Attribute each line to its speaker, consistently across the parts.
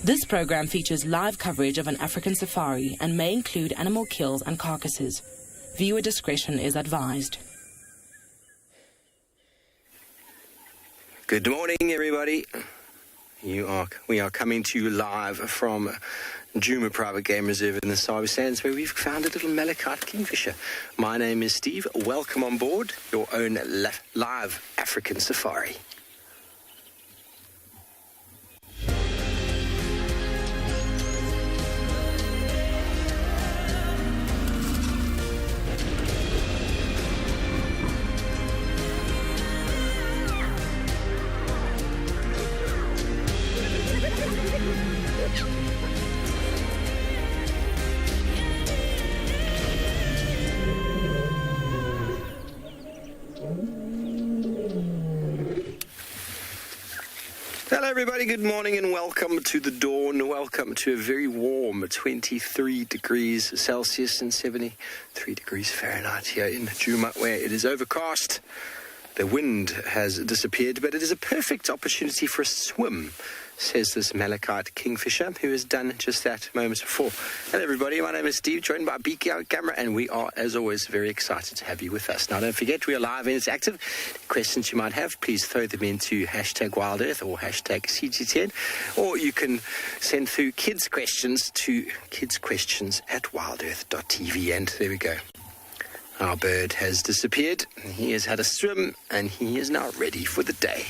Speaker 1: This program features live coverage of an African safari and may include animal kills and carcasses. Viewer discretion is advised.
Speaker 2: Good morning, everybody. We are coming to you live from Djuma Private Game Reserve in the Sabi Sands, where we've found a little malachite kingfisher. My name is Steve. Welcome on board your own live African safari. Hello everybody, good morning and welcome to the dawn. Welcome to a very warm 23 degrees Celsius and 73 degrees Fahrenheit here in Djuma, where it is overcast. The wind has disappeared, but it is a perfect opportunity for a swim, says this malachite kingfisher, who has done just that moments before. Hello everybody, my name is Steve, joined by Beaky on camera, and we are, as always, very excited to have you with us. Now, don't forget, we are live and it's active. Questions you might have, please throw them into hashtag WildEarth or hashtag CGTN, or you can send through kids' questions to kidsquestions@wildearth.tv, and there we go. Our bird has disappeared. He has had a swim, and he is now ready for the day.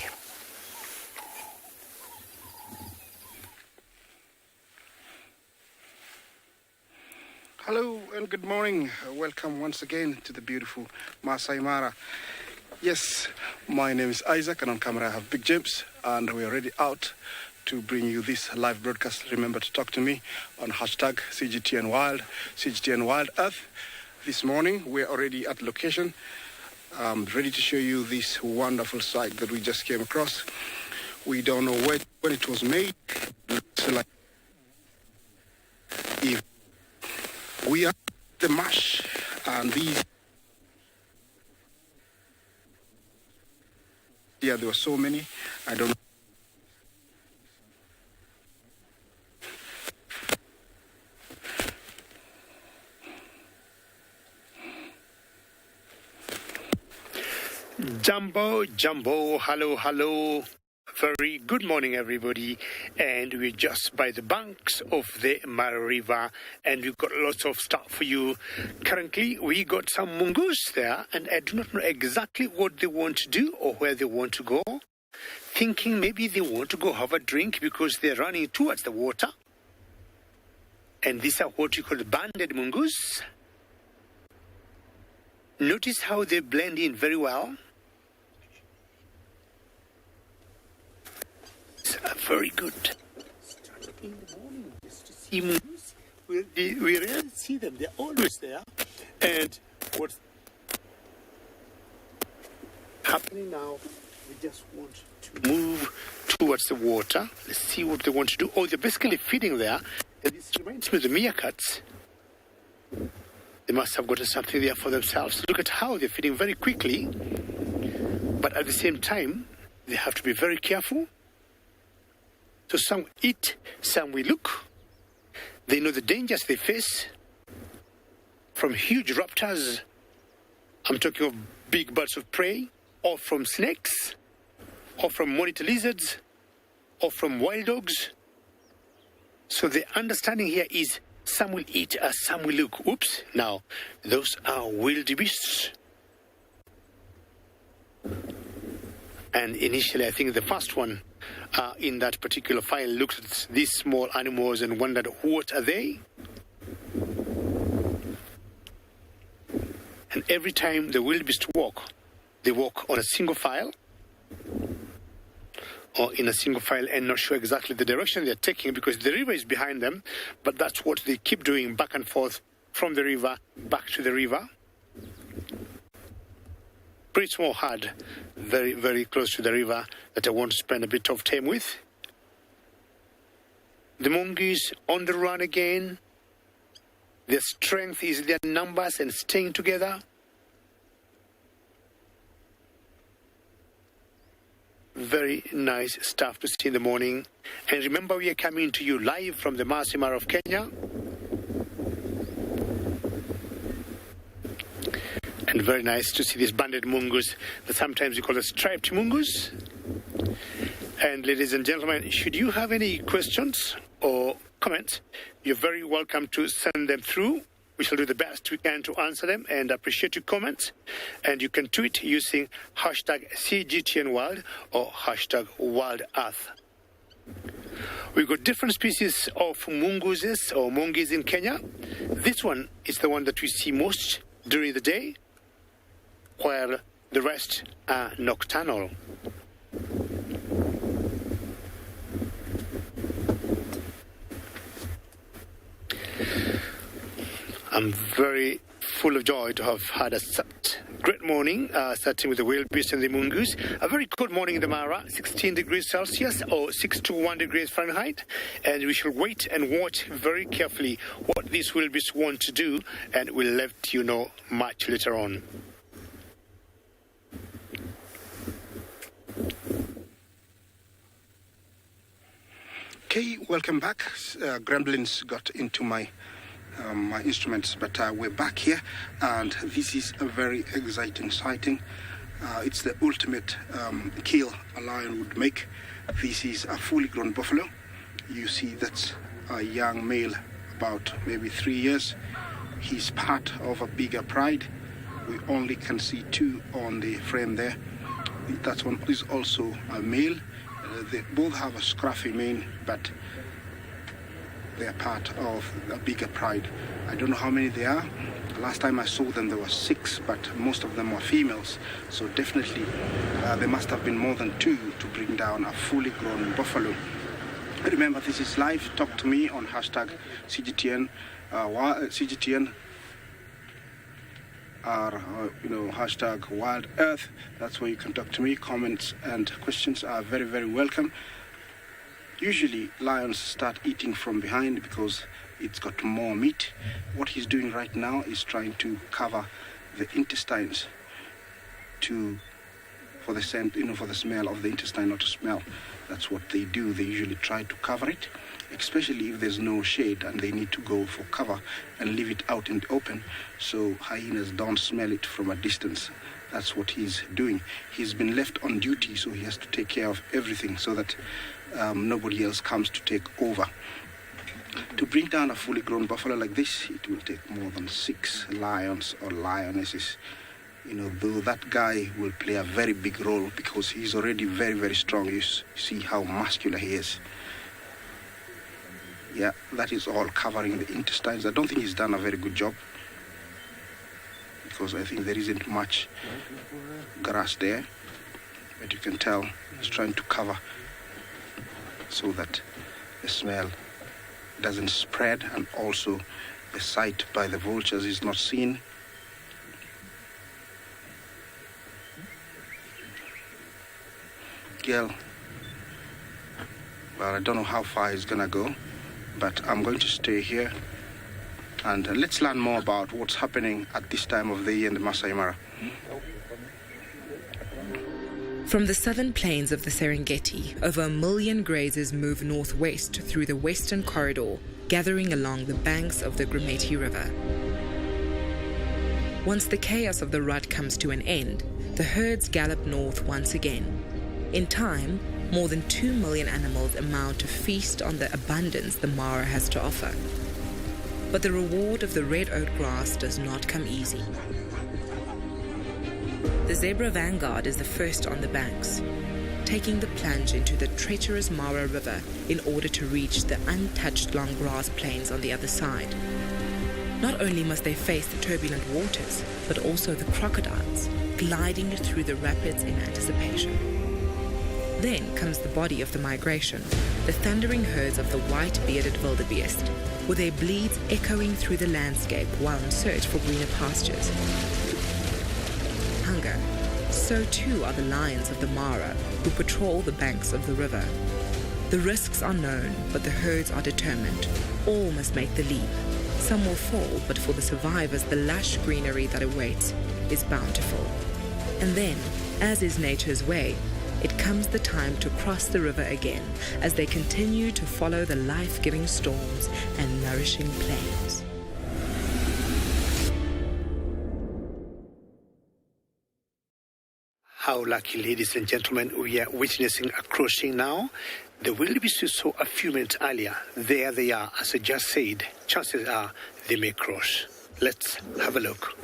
Speaker 3: Hello and good morning. Welcome once again to the beautiful Masai Mara. Yes, my name is Isaac, and on camera I have Big James, and we are already out to bring you this live broadcast. Remember to talk to me on hashtag CGTN Wild, CGTN Wild Earth. This morning we're already at location, ready to show you this wonderful site that we just came across. We don't know when it was made. Looks like if we are the mash, and these, yeah, there were so many, I don't know.
Speaker 4: Jumbo, hello. Very good morning, everybody. And we're just by the banks of the Mara River, and we've got lots of stuff for you. Currently, we got some mongoose there, and I do not know exactly what they want to do or where they want to go. Thinking maybe they want to go have a drink because they're running towards the water. And these are what you call the banded mongoose. Notice how they blend in very well. Very good. In the morning, just to see mongoose. We rarely see them. They're always there. And what's happening now, we just want to move towards the water. Let's see what they want to do. Oh, they're basically feeding there. And this reminds me of the meerkats. They must have gotten something there for themselves. Look at how they're feeding very quickly. But at the same time, they have to be very careful. So some eat, some will look. They know the dangers they face from huge raptors. I'm talking of big birds of prey, or from snakes, or from monitor lizards, or from wild dogs. So the understanding here is some will eat as some will look. Oops, now those are wildebeests. And initially, I think the first one in that particular file looked at these small animals and wondered, what are they? And every time the wildebeest walk, they walk on a single file, or in a single file, and not sure exactly the direction they're taking because the river is behind them, but that's what they keep doing, back and forth from the river, back to the river. Pretty small herd, very, very close to the river, that I want to spend a bit of time with. The mongoose on the run again. Their strength is their numbers and staying together. very nice stuff to see in the morning. And remember, we are coming to you live from the Masai Mara of Kenya. And very nice to see these banded mungus that sometimes we call the striped mungus. And ladies and gentlemen, should you have any questions or comments, you're very welcome to send them through. We shall do the best we can to answer them and appreciate your comments. And you can tweet using hashtag CGTNWorld or hashtag WorldEarth. We've got different species of munguses or mungis in Kenya. This one is the one that we see most during the day, while the rest are nocturnal. I'm very full of joy to have had a great morning, starting with the wildebeest and the mungus. A very cold morning in the Mara, 16 degrees Celsius or 621 degrees Fahrenheit. And we shall wait and watch very carefully what these wildebeest want to do, and we'll let you know much later on.
Speaker 3: Okay, welcome back. Gremlins got into my instruments, but we're back here, and this is a very exciting sighting. It's the ultimate kill a lion would make. This is a fully grown buffalo. You see that's a young male, about maybe 3 years. He's part of a bigger pride. We only can see two on the frame there. That one is also a male. They both have a scruffy mane, but they are part of a bigger pride. I don't know how many there are. Last time I saw them, there were 6, but most of them were females. So definitely there must have been more than 2 to bring down a fully grown buffalo. Remember, this is live. Talk to me on hashtag CGTN, CGTN, or hashtag Wild Earth. That's where you can talk to me. Comments and questions are very, very welcome. Usually lions start eating from behind because it's got more meat. What he's doing right now is trying to cover the intestines for the scent, for the smell of the intestine not to smell. That's what they do. They usually try to cover it, especially if there's no shade and they need to go for cover and leave it out in the open so hyenas don't smell it from a distance. That's what he's doing. He's been left on duty, so he has to take care of everything so that nobody else comes to take over. To bring down a fully grown buffalo like this, it will take more than 6 lions or lionesses. Though that guy will play a very big role because he's already very, very strong. You see how muscular he is. Yeah, that is all covering the intestines. I don't think he's done a very good job because I think there isn't much grass there. But you can tell he's trying to cover so that the smell doesn't spread and also the sight by the vultures is not seen. Girl, well, I don't know how far he's gonna go, but I'm going to stay here and let's learn more about what's happening at this time of the year in the Masai Mara.
Speaker 1: From the southern plains of the Serengeti, over 1 million grazers move northwest through the western corridor, gathering along the banks of the Grumeti River. Once the chaos of the rut comes to an end, the herds gallop north once again. In time, more than 2 million animals amount to feast on the abundance the Mara has to offer. But the reward of the red oat grass does not come easy. The zebra vanguard is the first on the banks, taking the plunge into the treacherous Mara River in order to reach the untouched long grass plains on the other side. Not only must they face the turbulent waters, but also the crocodiles, gliding through the rapids in anticipation. Then comes the body of the migration, the thundering herds of the white-bearded wildebeest, with their bleats echoing through the landscape while in search for greener pastures. Hunger, so too are the lions of the Mara, who patrol the banks of the river. The risks are known, but the herds are determined. All must make the leap. Some will fall, but for the survivors, the lush greenery that awaits is bountiful. And then, as is nature's way, it comes the time to cross the river again as they continue to follow the life-giving storms and nourishing plains.
Speaker 4: How lucky, ladies and gentlemen, we are witnessing a crossing now. The wildebeest we saw a few minutes earlier, there they are, as I just said. Chances are they may cross. Let's have a look.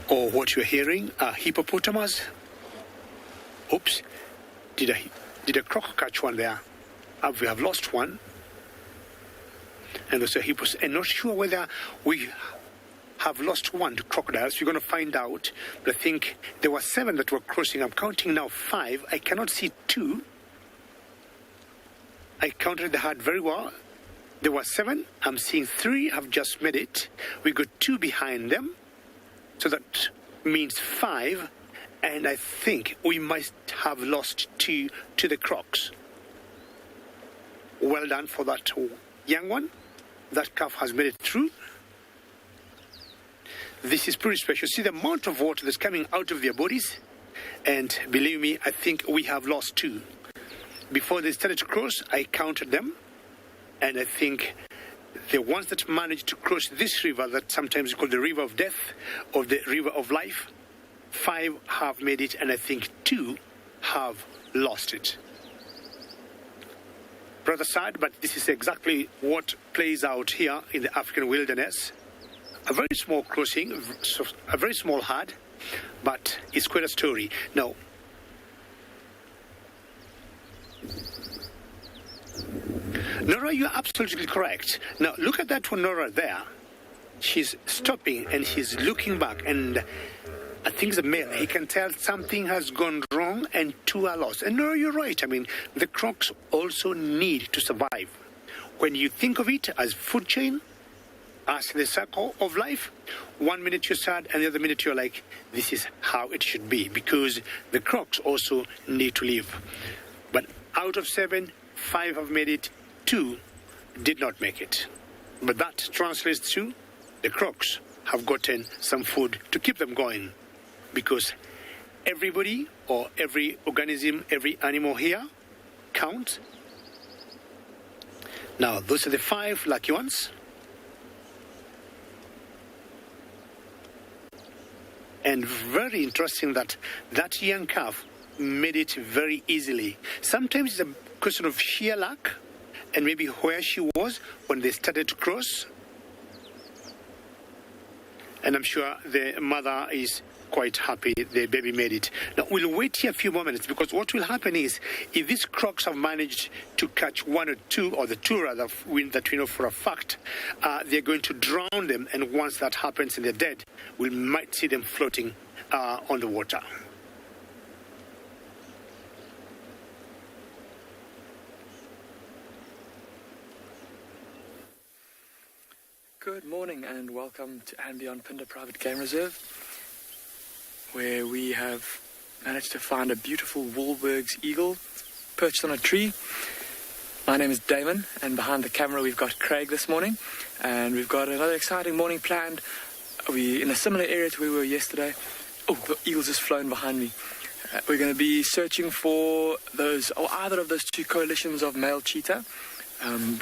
Speaker 4: Or what you're hearing, a hippopotamus. Oops, did a croc catch one there? We have lost one. And there's a hippos. I'm not sure whether we have lost one to crocodiles. We're going to find out. But I think there were 7 that were crossing. I'm counting now 5. I cannot see 2. I counted the herd very well. There were 7. I'm seeing 3 have just made it. We got 2 behind them. So that means 5. And I think we might have lost 2 to the crocs. Well done for that young one. That calf has made it through. This is pretty special. See the amount of water that's coming out of their bodies? And believe me, I think we have lost 2. Before they started to cross, I counted them. And I think the ones that managed to cross this river, that sometimes is called the river of death or the river of life, 5 have made it, and I think 2 have lost it. Rather sad, but this is exactly what plays out here in the African wilderness. A very small crossing, a very small herd, but it's quite a story. Now, Nora, you're absolutely correct. Now, look at that one, Nora, there. She's stopping and she's looking back, and I think the male, he can tell something has gone wrong and 2 are lost. And no, you're right. I mean, the crocs also need to survive. When you think of it as food chain, as the circle of life, 1 minute you're sad and the other minute you're like, this is how it should be, because the crocs also need to live. But out of 7, 5 have made it, 2 did not make it. But that translates to the crocs have gotten some food to keep them going. Because everybody or every organism, every animal here counts. Now, those are the 5 lucky ones. And very interesting that that young calf made it very easily. Sometimes it's a question of sheer luck and maybe where she was when they started to cross. And I'm sure the mother is quite happy the baby made it. Now, we'll wait here a few moments, because what will happen is, if these crocs have managed to catch 1 or 2, or the 2 rather, that we know for a fact, they're going to drown them, and once that happens and they're dead, we might see them floating on the water.
Speaker 5: Good morning and welcome to and Beyond Phinda Private Game Reserve, where we have managed to find a beautiful Wahlberg's eagle perched on a tree. My name is Damon, and behind the camera we've got Craig this morning, and we've got another exciting morning planned. We're in a similar area to where we were yesterday. Oh, the eagle's just flown behind me. We're going to be searching for those, or either of those 2 coalitions of male cheetah.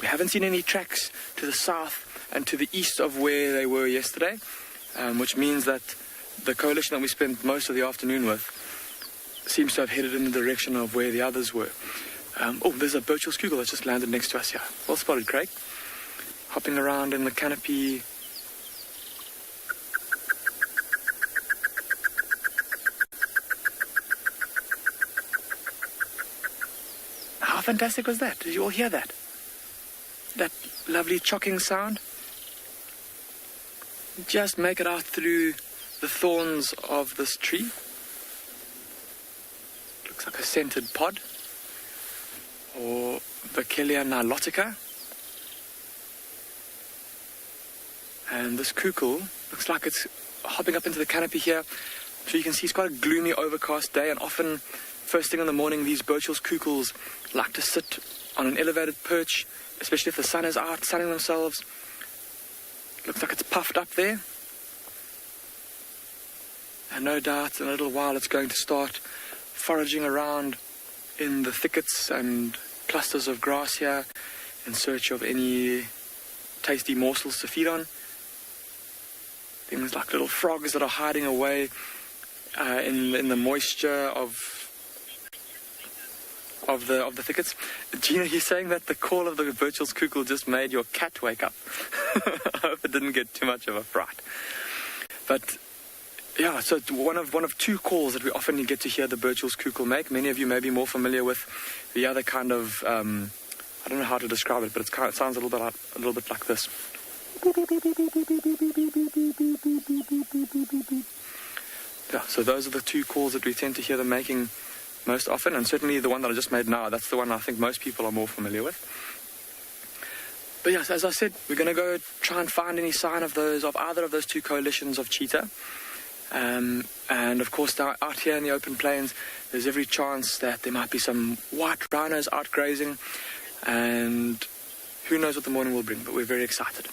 Speaker 5: We haven't seen any tracks to the south and to the east of where they were yesterday, which means that the coalition that we spent most of the afternoon with seems to have headed in the direction of where the others were. There's a Birchall's Kugel that's just landed next to us here. Well spotted, Craig. Hopping around in the canopy. How fantastic was that? Did you all hear that? That lovely chocking sound? Just make it out through the thorns of this tree. Looks like a scented pod. Or Vachelia nilotica. And this cuckoo looks like it's hopping up into the canopy here. So you can see it's quite a gloomy, overcast day, and often first thing in the morning these Birchall's cuckoos like to sit on an elevated perch, especially if the sun is out sunning themselves. Looks like it's puffed up there. And no doubt in a little while it's going to start foraging around in the thickets and clusters of grass here in search of any tasty morsels to feed on. Things like little frogs that are hiding away in the moisture of the thickets. Gina, you're saying that the call of the Virtual's cuckoo just made your cat wake up. I hope it didn't get too much of a fright. But yeah, so it's one of two calls that we often get to hear the Virtual's cuckoo make. Many of you may be more familiar with the other kind of I don't know how to describe it, but it sounds a little bit like this. Yeah, so those are the two calls that we tend to hear them making most often, and certainly the one that I just made now, that's the one I think most people are more familiar with. But yes, as I said, we're going to go try and find any sign of either of those two coalitions of cheetah. And of course, out here in the open plains, there's every chance that there might be some white rhinos out grazing, and who knows what the morning will bring, but we're very excited.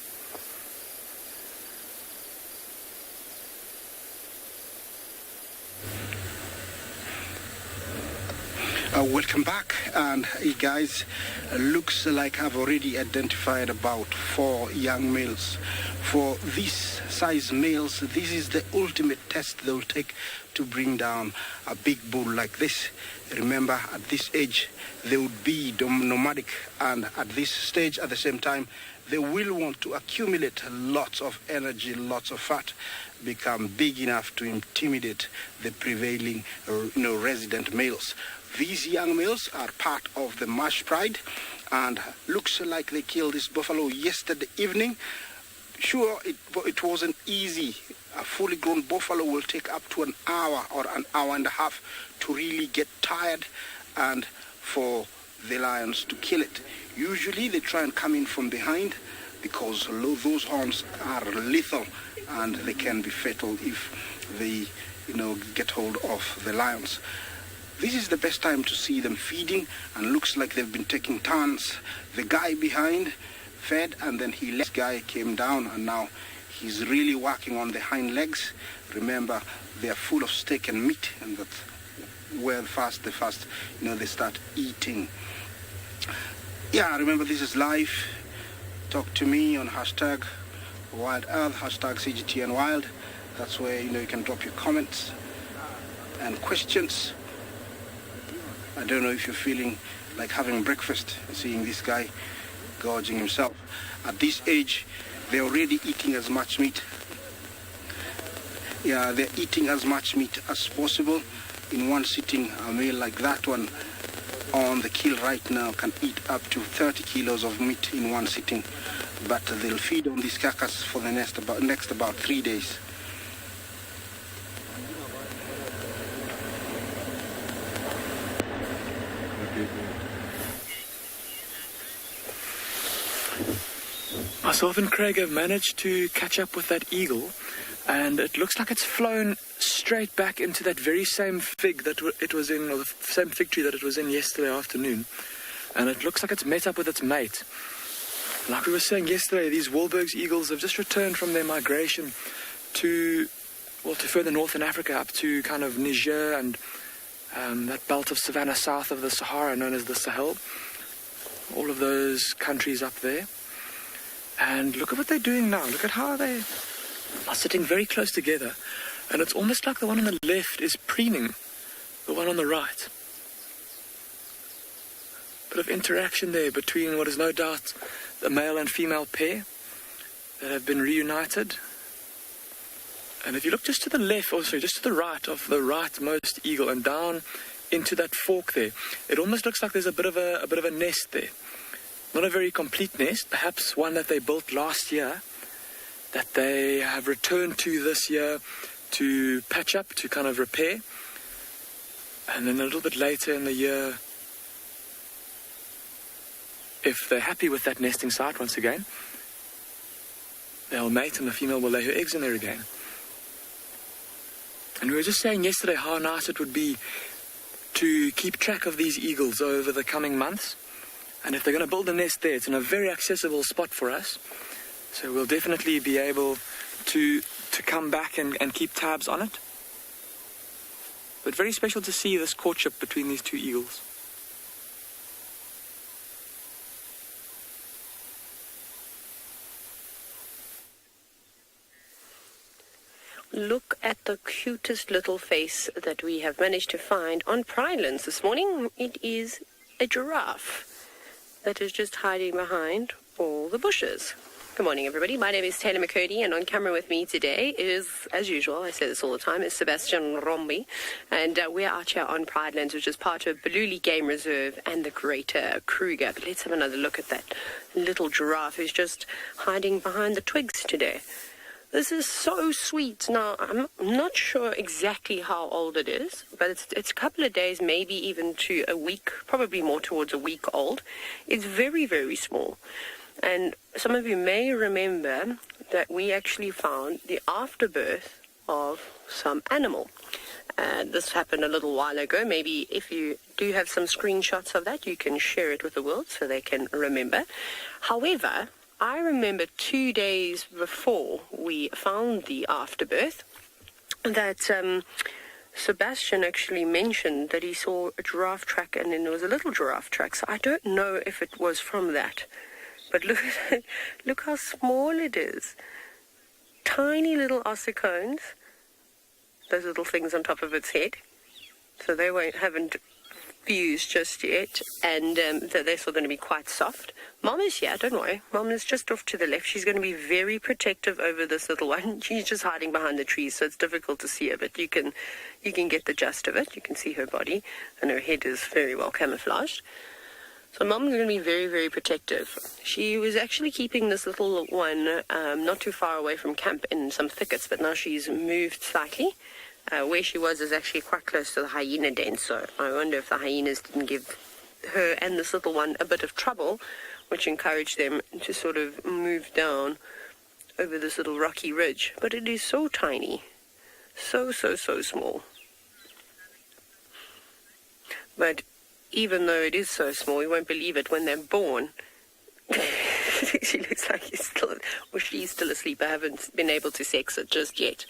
Speaker 3: Welcome back, and hey guys, looks like I've already identified about 4 young males. For these size males, this is the ultimate test they'll take to bring down a big bull like this. Remember, at this age they would be nomadic, and at this stage at the same time they will want to accumulate lots of energy, lots of fat, become big enough to intimidate the prevailing resident males. These young males are part of the Marsh Pride, and looks like they killed this buffalo yesterday evening. Sure, it wasn't easy. A fully grown buffalo will take up to an hour or an hour and a half to really get tired, and for the lions to kill it. Usually they try and come in from behind because those horns are lethal and they can be fatal if they get hold of the lions. This is the best time to see them feeding, and looks like they've been taking turns. The guy behind fed, and then this guy came down, and now he's really working on the hind legs. Remember, they are full of steak and meat, and that's where they start eating. Yeah, remember, this is live. Talk to me on hashtag Wild Earth, hashtag CGTN Wild. That's where you can drop your comments and questions. I don't know if you're feeling like having breakfast, seeing this guy gorging himself. At this age, they're already eating as much meat. Yeah, they're eating as much meat as possible in one sitting. A male like that one on the kill right now can eat up to 30 kilos of meat in one sitting. But they'll feed on this carcass for the next about 3 days.
Speaker 5: Myself and Craig have managed to catch up with that eagle, and it looks like it's flown straight back into that very same fig that it was in, or the same fig tree that it was in yesterday afternoon. And it looks like it's met up with its mate. Like we were saying yesterday, these Wahlberg's eagles have just returned from their migration to further north in Africa, up to kind of Niger and that belt of savanna south of the Sahara known as the Sahel. All of those countries up there. And look at what they're doing now. Look at how they are sitting very close together. And it's almost like the one on the left is preening the one on the right. Bit of interaction there between what is no doubt the male and female pair that have been reunited. And if you look just to the left, just to the right of the rightmost eagle and down into that fork there, it almost looks like there's a bit of a nest there. Not a very complete nest, perhaps one that they built last year, that they have returned to this year to patch up, to kind of repair. And then a little bit later in the year, if they're happy with that nesting site once again, they'll mate and the female will lay her eggs in there again. And we were just saying yesterday how nice it would be to keep track of these eagles over the coming months. And if they're going to build a nest there, it's in a very accessible spot for us. So we'll definitely be able to come back and keep tabs on it. But very special to see this courtship between these two eagles.
Speaker 6: Look at the cutest little face that we have managed to find on Pridelands this morning. It is a giraffe that is just hiding behind all the bushes. Good morning, everybody. My name is Taylor McCurdy, and on camera with me today is, as usual, I say this all the time, is Sebastian Rombi. And we're out here on Pridelands, which is part of Tswalu Game Reserve and the Greater Kruger. But let's have another look at that little giraffe who's just hiding behind the twigs today. This is so sweet. Now, I'm not sure exactly how old it is, but it's a couple of days, maybe even to a week, probably more towards a week old. It's very, very small. And some of you may remember that we actually found the afterbirth of some animal. This happened a little while ago. Maybe if you do have some screenshots of that, you can share it with the world so they can remember. However, I remember 2 days before we found the afterbirth that Sebastian actually mentioned that he saw a giraffe track, and then there was a little giraffe track. So I don't know if it was from that. But look how small it is. Tiny little ossicones. Those little things on top of its head. So they haven't fused just yet. And they're still going to be quite soft. Mom is here, don't worry. Mom is just off to the left. She's going to be very protective over this little one. She's just hiding behind the trees, so it's difficult to see her. But you can get the gist of it. You can see her body. And her head is very well camouflaged. So Mom's going to be very, very protective. She was actually keeping this little one not too far away from camp in some thickets, but now she's moved slightly. Where she was is actually quite close to the hyena den, so I wonder if the hyenas didn't give her and this little one a bit of trouble, which encouraged them to sort of move down over this little rocky ridge. But it is so tiny. So small. But even though it is so small, you won't believe it when they're born. She looks like she's still asleep. I haven't been able to sex it just yet.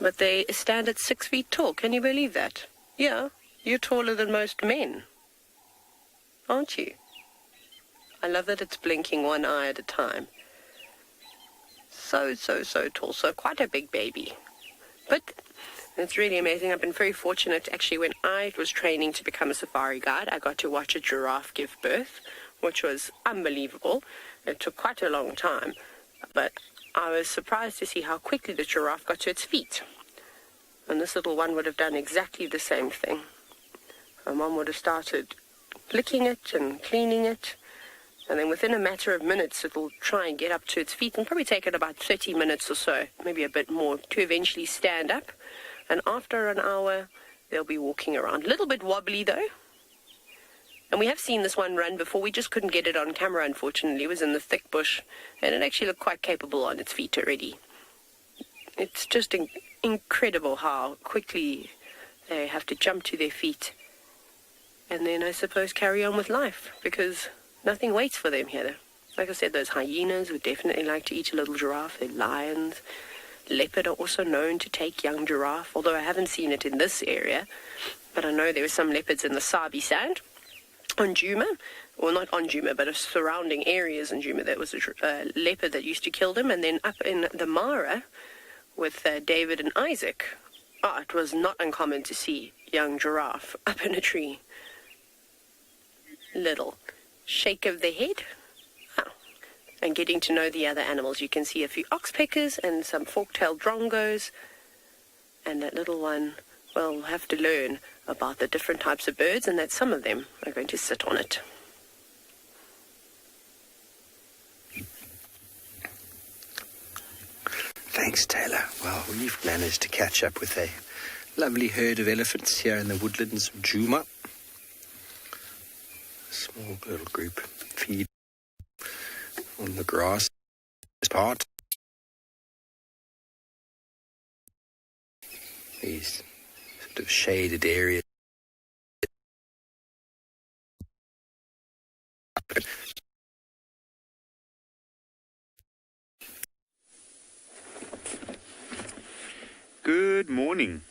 Speaker 6: But they stand at 6 feet tall. Can you believe that? Yeah, you're taller than most men. Aren't you? I love that it's blinking one eye at a time. So tall. So quite a big baby. But it's really amazing. I've been very fortunate. Actually, when I was training to become a safari guide, I got to watch a giraffe give birth, which was unbelievable. It took quite a long time, but I was surprised to see how quickly the giraffe got to its feet. And this little one would have done exactly the same thing. Her mom would have started licking it and cleaning it, and then within a matter of minutes, it'll try and get up to its feet, and probably take it about 30 minutes or so, maybe a bit more, to eventually stand up. And after an hour, they'll be walking around. A little bit wobbly, though. And we have seen this one run before. We just couldn't get it on camera, unfortunately. It was in the thick bush, and it actually looked quite capable on its feet already. It's just incredible how quickly they have to jump to their feet and then, I suppose, carry on with life, because nothing waits for them here. Like I said, those hyenas would definitely like to eat a little giraffe. They're lions. Leopard are also known to take young giraffe, although I haven't seen it in this area. But I know there were some leopards in the Sabi Sand on Djuma, or not on Djuma, but surrounding areas in Djuma. There was a leopard that used to kill them. And then up in the Mara with David and Isaac, it was not uncommon to see young giraffe up in a tree. Little shake of the head. And getting to know the other animals. You can see a few oxpeckers and some fork-tailed drongos. And that little one will have to learn about the different types of birds, and that some of them are going to sit on it.
Speaker 2: Thanks, Taylor. Well, we've managed to catch up with a lovely herd of elephants here in the woodlands of Djuma. Small little group feed on the grass part. These sort of shaded areas
Speaker 7: Good morning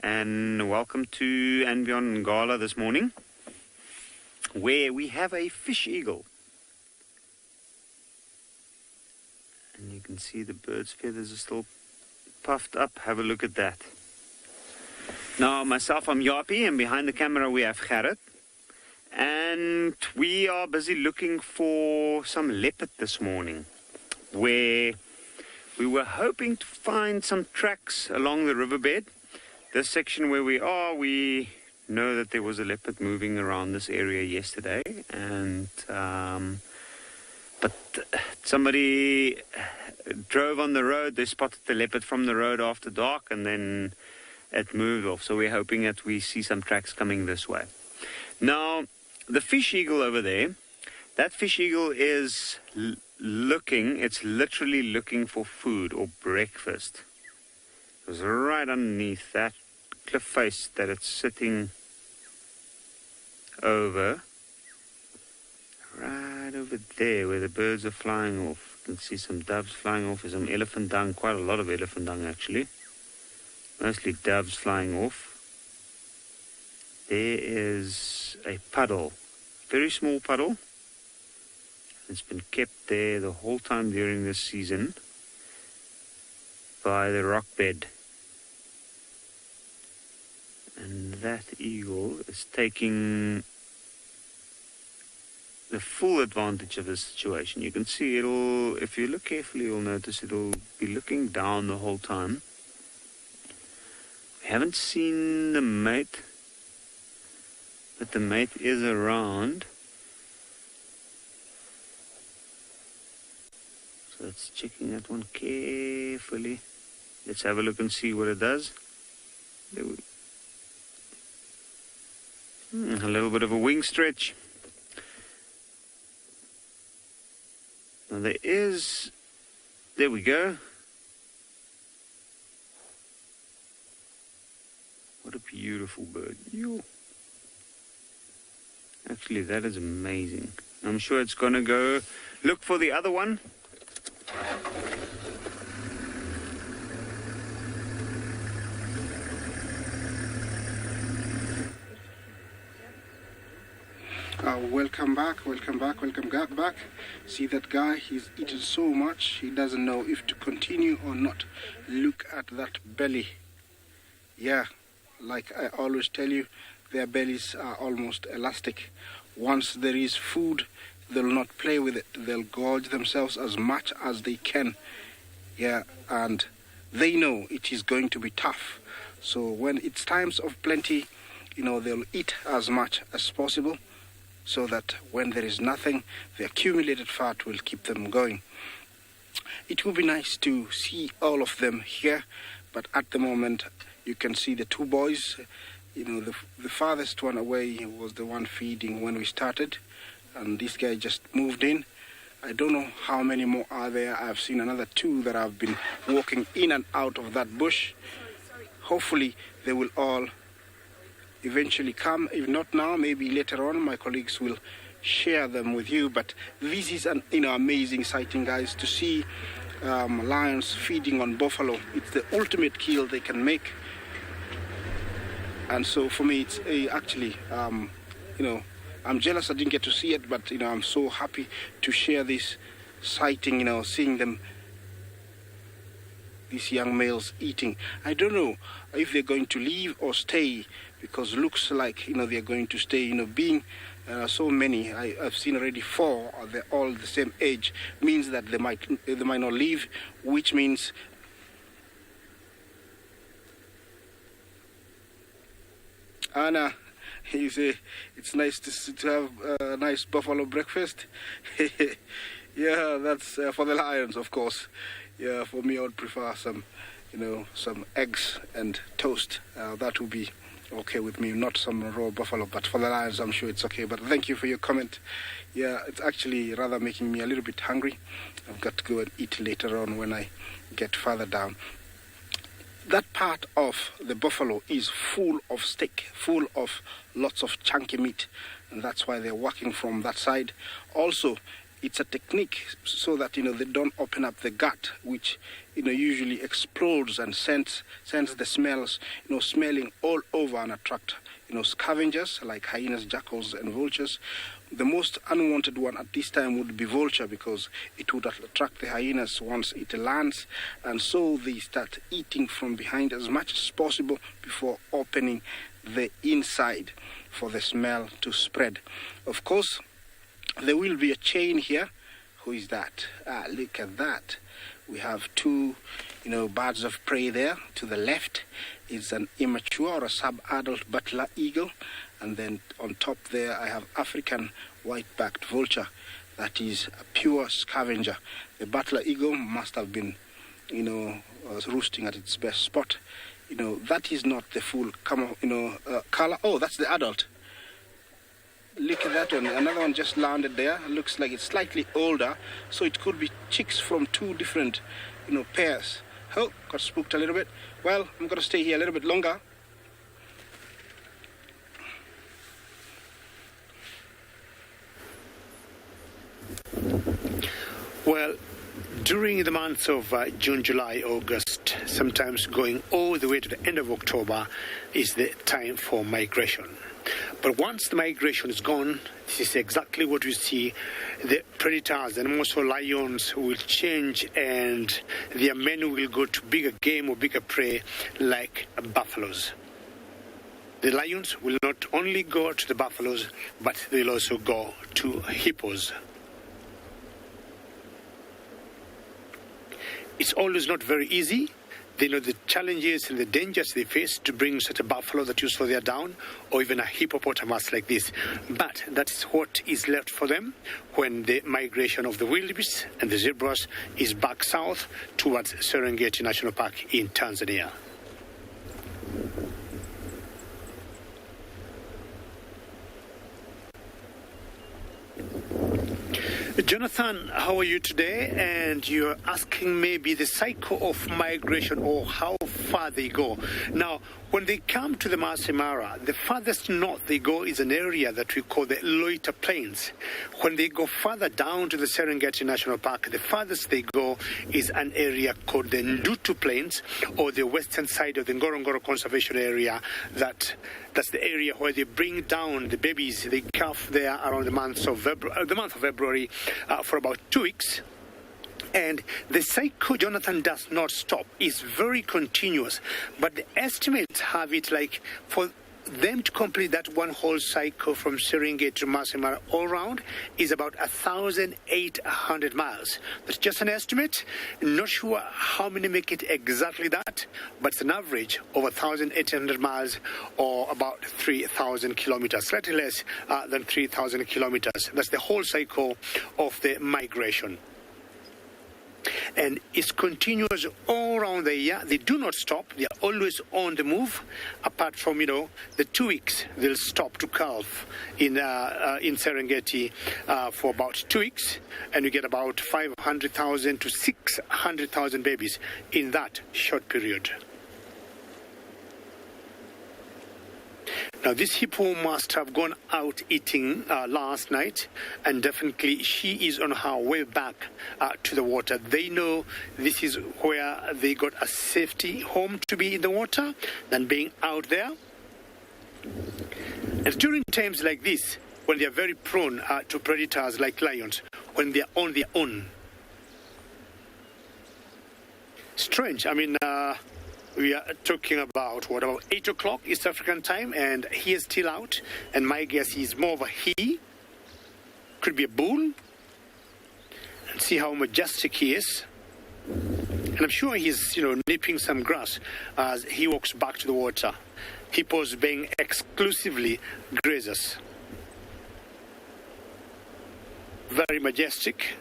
Speaker 7: and welcome to and beyond Ngala this morning, where we have a fish eagle. And you can see the bird's feathers are still puffed up. Have a look at that. Now myself, I'm Yapi, and behind the camera we have Gerrit. And we are busy looking for some leopard this morning, where we were hoping to find some tracks along the riverbed. This section where we are, we know that there was a leopard moving around this area yesterday, and but somebody drove on the road. They spotted the leopard from the road after dark, and then it moved off. So we're hoping that we see some tracks coming this way. Now, the fish eagle over there, that fish eagle is it's literally looking for food or breakfast. It was right underneath that cliff face that it's sitting over. Right over there where the birds are flying off. You can see some doves flying off. There's some elephant dung, quite a lot of elephant dung actually. Mostly doves flying off. There is a puddle, very small puddle. It's been kept there the whole time during this season by the rock bed. And that eagle is taking the full advantage of the situation. You can see if you look carefully, you'll notice it'll be looking down the whole time. We haven't seen the mate, but the mate is around. So it's checking that one carefully. Let's have a look and see what it does. There a little bit of a wing stretch. Now there we go. What a beautiful bird. Actually, that is amazing. I'm sure it's going to go look for the other one.
Speaker 3: Welcome back. See that guy, he's eaten so much, he doesn't know if to continue or not. Look at that belly. Yeah, like I always tell you, their bellies are almost elastic. Once there is food, they'll not play with it. They'll gorge themselves as much as they can. Yeah, and they know it is going to be tough. So when it's times of plenty, they'll eat as much as possible, so that when there is nothing, the accumulated fat will keep them going. It would be nice to see all of them here, but at the moment you can see the two boys. The farthest one away was the one feeding when we started, and this guy just moved in. I don't know how many more are there. I've seen another two that have been walking in and out of that bush. Hopefully they will all eventually come. If not now, maybe later on my colleagues will share them with you. But this is an amazing sighting, guys, to see lions feeding on buffalo. It's the ultimate kill they can make. And so for me, it's actually I'm jealous I didn't get to see it, but I'm so happy to share this sighting, seeing them, these young males eating. I don't know if they're going to leave or stay, because looks like they're going to stay. Being so many, I've seen already 4. They're all the same age, means that they might not leave, which means Anna, you say it's nice to have a nice buffalo breakfast. Yeah, that's for the lions, of course. Yeah, for me, I would prefer some eggs and toast. That would be okay with me, not some raw buffalo, but for the lions, I'm sure it's okay. But thank you for your comment. Yeah, it's actually rather making me a little bit hungry. I've got to go and eat later on when I get further down. That part of the buffalo is full of steak, full of lots of chunky meat, and that's why they're working from that side. Also, It's a technique so that, they don't open up the gut, which, usually explodes and sends the smells, smelling all over and attract, scavengers like hyenas, jackals, and vultures. The most unwanted one at this time would be vulture, because it would attract the hyenas once it lands, and so they start eating from behind as much as possible before opening the inside for the smell to spread. Of course, there will be a chain here. Who is that? Look at that. We have two, birds of prey there. To the left is an immature or a sub-adult butler eagle. And then on top there, I have African white-backed vulture. That is a pure scavenger. The butler eagle must have been, roosting at its best spot. That is not the full color. Oh, that's the adult. Look at that one. Another one just landed there. Looks like it's slightly older, so it could be chicks from two different, pairs. Oh, got spooked a little bit. Well, I'm going to stay here a little bit longer.
Speaker 4: Well, during the months of June, July, August, sometimes going all the way to the end of October, is the time for migration. But once the migration is gone, this is exactly what we see. The predators and also lions will change, and their men will go to bigger game or bigger prey like buffaloes. The lions will not only go to the buffaloes, but they'll also go to hippos. It's always not very easy. They know the challenges and the dangers they face to bring such a buffalo that used for their down, or even a hippopotamus like this. But that's what is left for them when the migration of the wildebeest and the zebras is back south towards Serengeti National Park in Tanzania. Jonathan, how are you today? And you're asking maybe the cycle of migration or how far they go. Now, when they come to the Masai Mara, the farthest north they go is an area that we call the Loita Plains. When they go further down to the Serengeti National Park, the farthest they go is an area called the Ndutu Plains, or the western side of the Ngorongoro Conservation Area. That's the area where they bring down the babies. They calf there around the month of February for about 2 weeks. And the cycle, Jonathan, does not stop. It's very continuous. But the estimates have it like for them to complete that one whole cycle from Serengeti to Masai Mara all around is about 1,800 miles. That's just an estimate. Not sure how many make it exactly that, but it's an average of 1,800 miles, or about 3,000 kilometers, slightly less than 3,000 kilometers. That's the whole cycle of the migration. And it's continuous all around the year. They do not stop. They are always on the move. Apart from, the 2 weeks, they'll stop to calve in Serengeti for about 2 weeks. And you get about 500,000 to 600,000 babies in that short period. Now, this hippo must have gone out eating last night, and definitely she is on her way back to the water. They know this is where they got a safety home to be in the water than being out there. And during times like this, when they are very prone to predators like lions, when they are on their own. Strange, we are talking about, about 8 o'clock East African time, and he is still out. And my guess is more of a he. Could be a bull. And see how majestic he is. And I'm sure he's, nipping some grass as he walks back to the water. Hippos being exclusively grazers. Very majestic.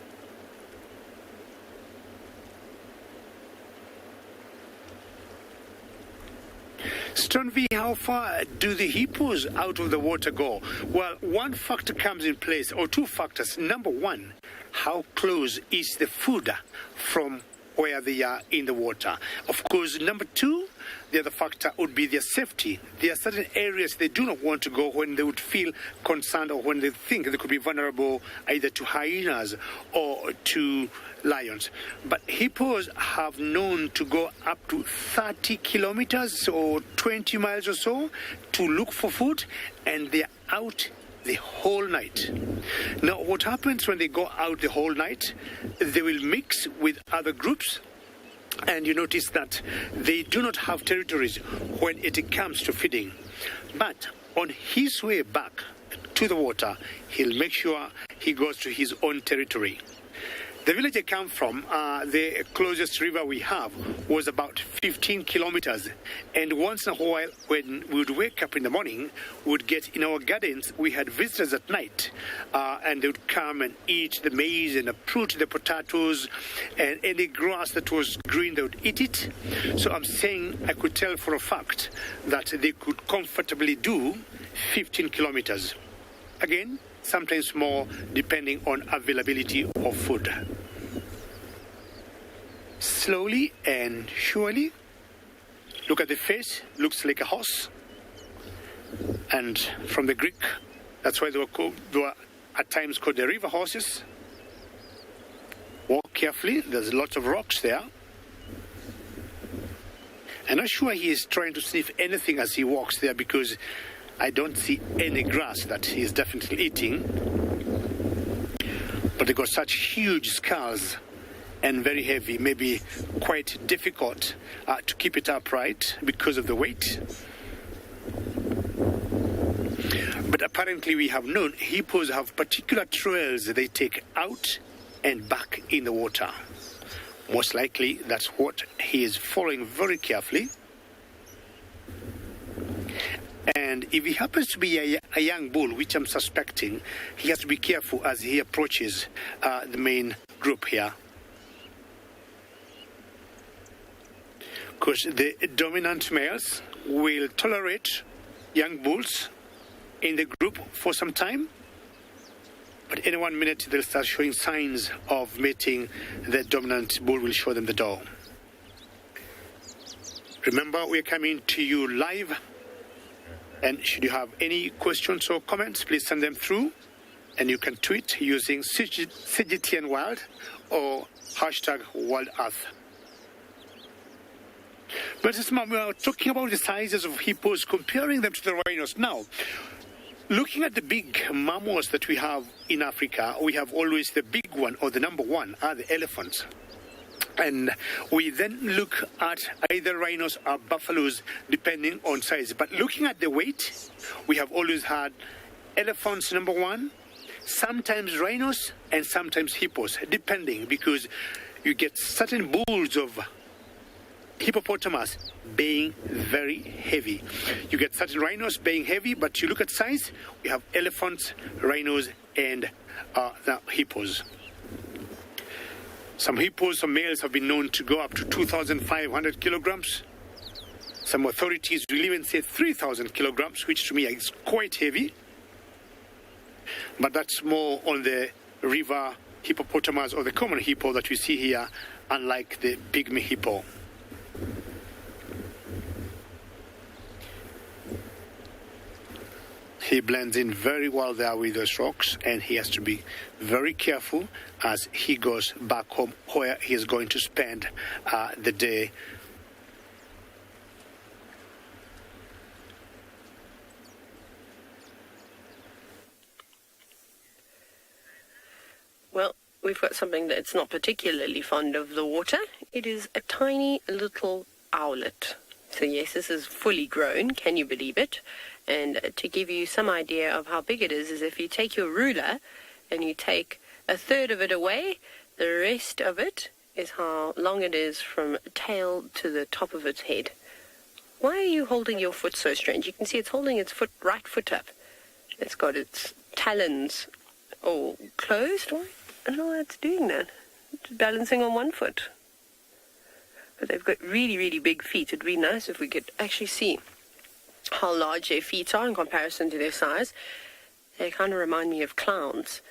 Speaker 4: Stone V, how far do the hippos out of the water go? Well, one factor comes in place, or two factors. Number one, how close is the food from where they are in the water. Of course, number two, the other factor would be their safety. There are certain areas they do not want to go when they would feel concerned or when they think they could be vulnerable either to hyenas or to lions. But hippos have known to go up to 30 kilometers or 20 miles or so to look for food, and they're out the whole night. Now, what happens when they go out the whole night? They will mix with other groups, and you notice that they do not have territories when it comes to feeding. But on his way back to the water, he'll make sure he goes to his own territory. The village I come from, the closest river we have was about 15 kilometers. And once in a while, when we would wake up in the morning, we would get in our gardens, we had visitors at night, and they would come and eat the maize and uproot the potatoes, and any grass that was green, they would eat it. So I'm saying I could tell for a fact that they could comfortably do 15 kilometers. Again, sometimes more, depending on availability of food. Slowly and surely, look at the face, looks like a horse. And from the Greek, that's why they were at times called the river horses. Walk carefully, there's lots of rocks there. I'm not sure he is trying to sniff anything as he walks there, because I don't see any grass that he is definitely eating. But they got such huge skulls and very heavy, maybe quite difficult to keep it upright because of the weight. But apparently we have known hippos have particular trails they take out and back in the water. Most likely that's what he is following very carefully. And if he happens to be a young bull, which I'm suspecting, he has to be careful as he approaches the main group here. Because the dominant males will tolerate young bulls in the group for some time. But in 1 minute, they'll start showing signs of mating. The dominant bull will show them the door. Remember, we're coming to you live. And should you have any questions or comments, please send them through. And you can tweet using CGTN Wild or hashtag Wild Earth. But we are talking about the sizes of hippos, comparing them to the rhinos. Now, looking at the big mammals that we have in Africa, we have always the big one, or the number one, are the elephants. And we then look at either rhinos or buffaloes, depending on size. But looking at the weight, we have always had elephants number one, sometimes rhinos, and sometimes hippos, depending, because you get certain bulls of hippopotamus being very heavy. You get certain rhinos being heavy, but you look at size, we have elephants, rhinos, and the hippos. Some hippos, some males have been known to go up to 2,500 kilograms. Some authorities will even say 3,000 kilograms, which to me is quite heavy. But that's more on the river hippopotamus or the common hippo that we see here, unlike the pygmy hippo. He blends in very well there with those rocks, and he has to be very careful as he goes back home where he is going to spend the day.
Speaker 6: Well, we've got something that's not particularly fond of the water. It is a tiny little owlet. So yes, this is fully grown. Can you believe it? And to give you some idea of how big it is if you take your ruler and you take a third of it away, the rest of it is how long it is from tail to the top of its head. Why are you holding your foot so strange? You can see it's holding its right foot up. It's got its talons all closed. Why? I don't know why it's doing that. It's balancing on one foot. But they've got really, really big feet. It'd be nice if we could actually see how large their feet are in comparison to their size. They kind of remind me of clowns,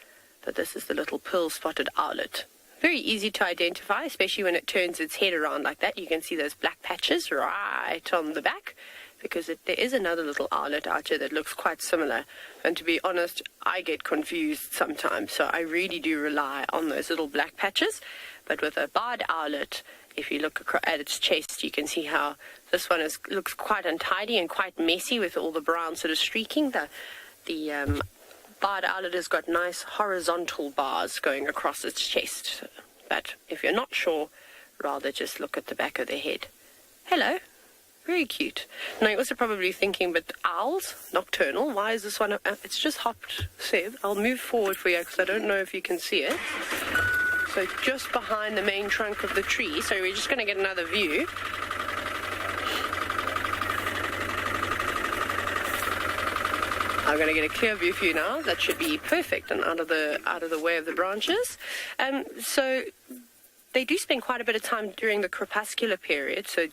Speaker 6: but this is the little pearl-spotted owlet. Very easy to identify, especially when it turns its head around like that. You can see those black patches right on the back, because there is another little owlet out here that looks quite similar. And to be honest, I get confused sometimes, so I really do rely on those little black patches. But with a barred owlet, if you look at its chest, you can see how this one looks quite untidy and quite messy with all the brown sort of streaking. The barred owlet has got nice horizontal bars going across its chest. But if you're not sure, rather just look at the back of the head. Hello. Very cute. Now you're also probably thinking, but owls, nocturnal, why is this one? It's just hopped, Seb. I'll move forward for you because I don't know if you can see it. So just behind the main trunk of the tree. So we're just going to get another view. I'm going to get a clear view for you now. That should be perfect and out of the way of the branches. So they do spend quite a bit of time during the crepuscular period, so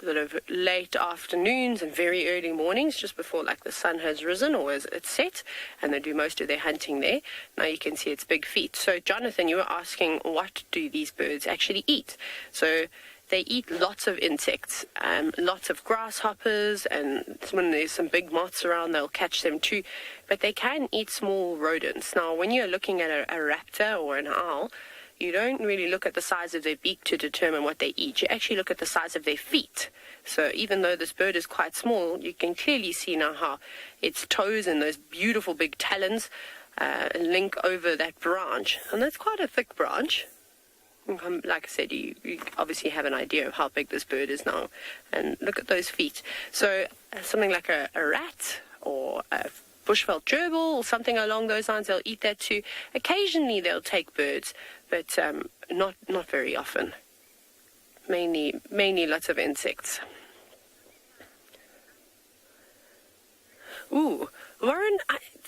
Speaker 6: sort of late afternoons and very early mornings, just before like the sun has risen or as it's set, and they do most of their hunting there. Now you can see its big feet. So Jonathan, you were asking, what do these birds actually eat? So they eat lots of insects, lots of grasshoppers, and when there's some big moths around, they'll catch them too. But they can eat small rodents. Now, when you're looking at a raptor or an owl, you don't really look at the size of their beak to determine what they eat. You actually look at the size of their feet. So even though this bird is quite small, you can clearly see now how its toes and those beautiful big talons link over that branch. And that's quite a thick branch. Like I said, you obviously have an idea of how big this bird is now. And look at those feet. So something like a rat or a bushveld gerbil or something along those lines, they'll eat that too. Occasionally they'll take birds, but not very often. Mainly lots of insects. Ooh, Warren,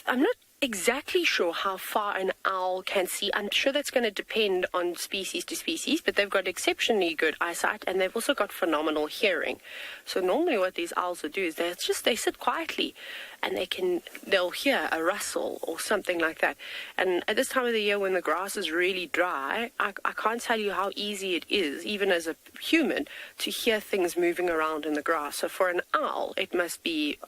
Speaker 6: I'm not exactly sure how far an owl can see. I'm sure that's going to depend on species to species, but they've got exceptionally good eyesight, and they've also got phenomenal hearing. So normally what these owls will do is they sit quietly, and they'll hear a rustle or something like that. And at this time of the year when the grass is really dry, I can't tell you how easy it is, even as a human, to hear things moving around in the grass. So for an owl, it must be,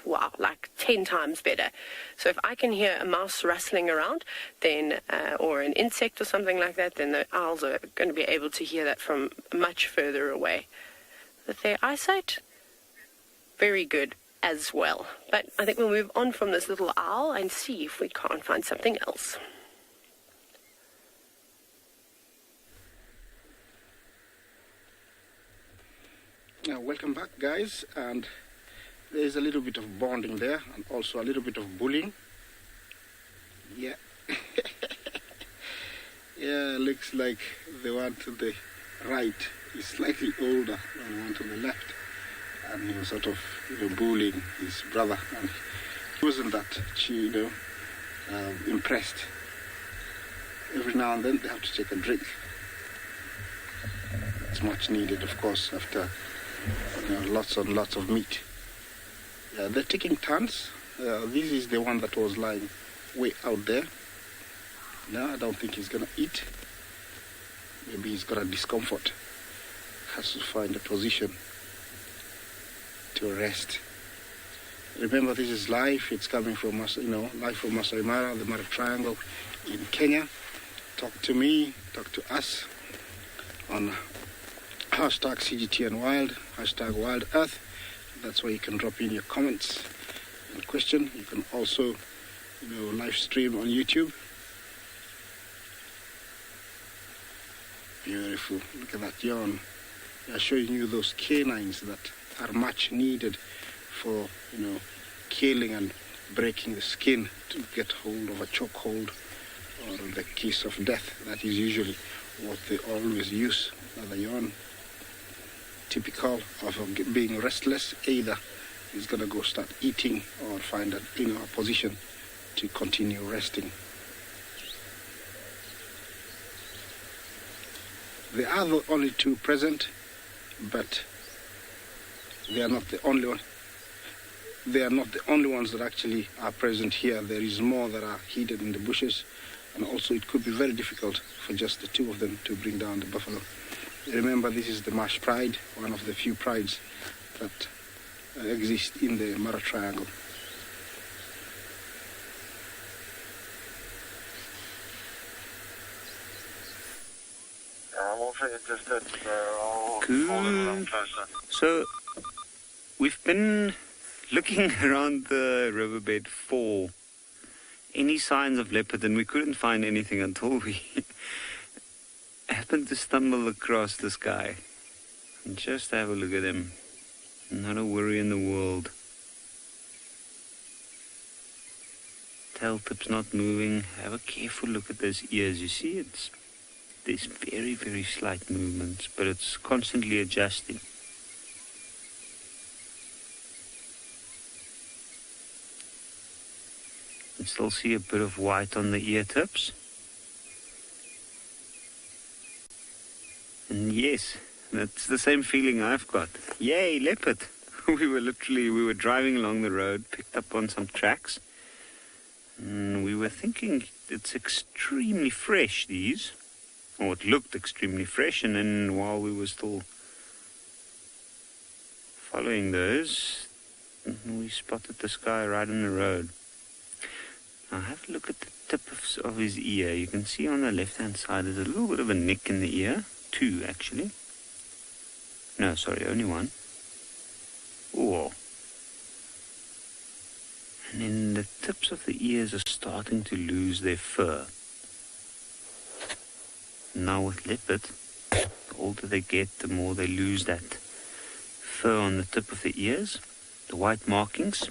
Speaker 6: wow, like 10 times better. So if I can hear a mouse rustling around, then or an insect or something like that, then the owls are going to be able to hear that from much further away. But their eyesight, very good as well. But I think we'll move on from this little owl and see if we can't find something else.
Speaker 3: Now, welcome back, guys, and there's a little bit of bonding there and also a little bit of bullying. Yeah. Yeah, looks like the one to the right is slightly older than the one to the left. And he was sort of bullying his brother. And he wasn't that, impressed. Every now and then they have to take a drink. It's much needed, of course, after lots and lots of meat. They're taking turns. This is the one that was lying way out there. No, I don't think he's going to eat. Maybe he's got a discomfort. Has to find a position to rest. Remember, this is live. It's coming from live from Masai Mara, the Mara Triangle in Kenya. Talk to me, talk to us on hashtag CGTNWild, hashtag Wild Earth. That's where you can drop in your comments and question. You can also, live stream on YouTube. Beautiful. Look at that yawn. They are showing you those canines that are much needed for, killing and breaking the skin to get hold of a chokehold or the kiss of death. That is usually what they always use. The yawn. Typical of being restless. Either he's going to go start eating or find a position to continue resting. There are the only two present, but they are not the only one. They are not the only ones that actually are present here. There is more that are hidden in the bushes, and also it could be very difficult for just the two of them to bring down the buffalo. Remember, this is the Marsh Pride, one of the few prides that exist in the Mara Triangle.
Speaker 8: I'm also interested, so I'll
Speaker 7: Cool.
Speaker 8: follow along closer.
Speaker 7: So, we've been looking around the riverbed for any signs of leopard, and we couldn't find anything until we happened to stumble across this guy. And just have a look at him. Not a worry in the world. Tail tip's not moving. Have a careful look at those ears. You see, there's very, very slight movements, but it's constantly adjusting. You can still see a bit of white on the ear tips. And yes, that's the same feeling I've got. Yay, leopard! We were driving along the road, picked up on some tracks, and we were thinking it's extremely fresh, these. Or it looked extremely fresh, and then while we were still following those, we spotted this guy right on the road. Now have a look at the tip of his ear. You can see on the left-hand side there's a little bit of a nick in the ear. Two, actually. No, sorry, only one. Whoa. And then the tips of the ears are starting to lose their fur. Now with leopard, the older they get, the more they lose that fur on the tip of the ears, the white markings,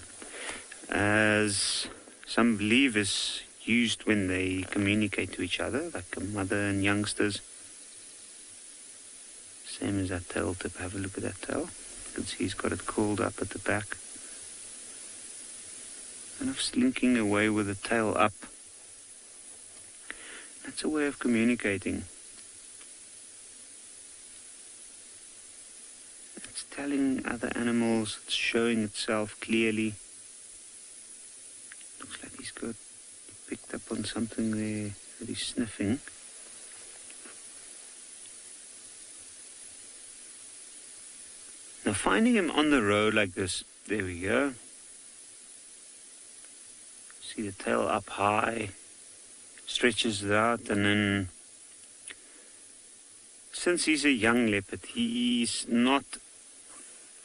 Speaker 7: as some believe is used when they communicate to each other, like a mother and youngsters. Same as that tail tip. Have a look at that tail. You can see he's got it curled up at the back. Kind of slinking away with the tail up. That's a way of communicating. It's telling other animals, it's showing itself clearly. Looks like he's picked up on something there that he's sniffing. Now finding him on the road like this, there we go. See the tail up high. Stretches it out, and then since he's a young leopard, he's not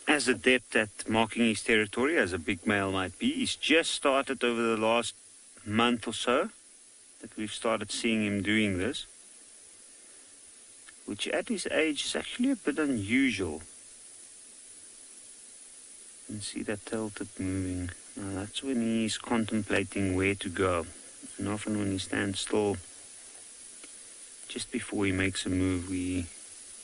Speaker 7: as adept at marking his territory as a big male might be. He's just started over the last month or so that we've started seeing him doing this, which at his age is actually a bit unusual. You can see that tail tip moving. Now that's when he's contemplating where to go. And often when he stands still, just before he makes a move, we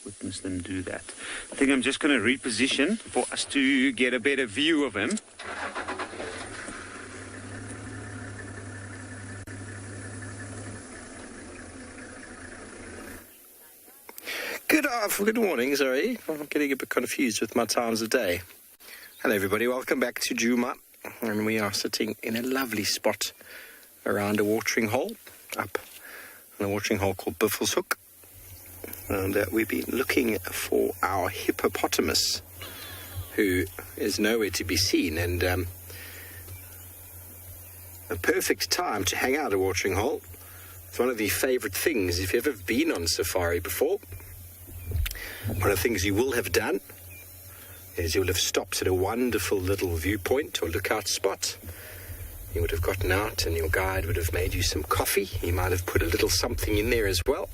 Speaker 7: witness them do that. I think I'm just going to reposition for us to get a better view of him.
Speaker 2: Good morning, sorry. I'm getting a bit confused with my times of day. Hello everybody, welcome back to Juma. And we are sitting in a lovely spot around a watering hole, up on a watering hole called Buffelshoek. And we've been looking for our hippopotamus, who is nowhere to be seen. And a perfect time to hang out a watering hole. It's one of the favourite things. If you've ever been on safari before, one of the things you will have done is you will have stopped at a wonderful little viewpoint or lookout spot. You would have gotten out and your guide would have made you some coffee. He might have put a little something in there as well.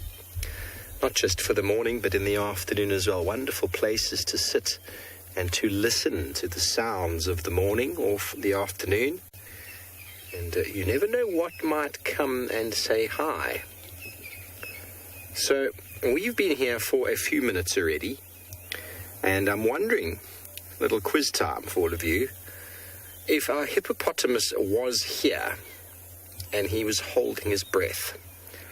Speaker 2: Not just for the morning, but in the afternoon as well. Wonderful places to sit and to listen to the sounds of the morning or the afternoon. And you never know what might come and say hi. So we've been here for a few minutes already. And I'm wondering, little quiz time for all of you, if our hippopotamus was here and he was holding his breath,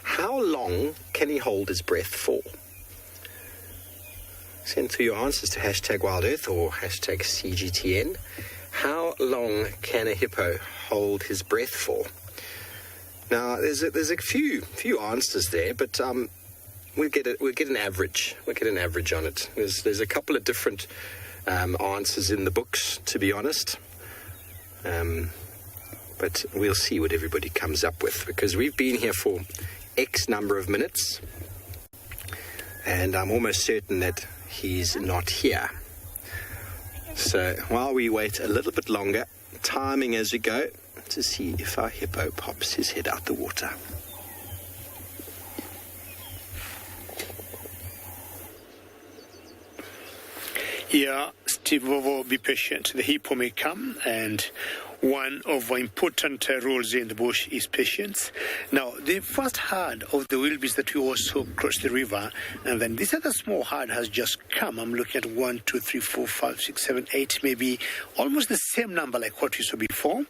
Speaker 2: how long can he hold his breath for? Send through your answers to #WildEarth or #CGTN. How long can a hippo hold his breath for? Now, there's a few answers there, but we'll get an average. We'll get an average on it. There's a couple of different answers in the books, to be honest. But we'll see what everybody comes up with, because we've been here for X number of minutes, and I'm almost certain that he's not here. So while we wait a little bit longer, timing as we go, to see if our hippo pops his head out the water.
Speaker 4: Yeah, Steve Vovo, be patient. The hippo may come, and one of the important rules in the bush is patience. Now, the first herd of the wildebeest that we also crossed the river, and then this other small herd has just come. I'm looking at 1, 2, 3, 4, 5, 6, 7, 8, maybe almost the same number like what we saw before,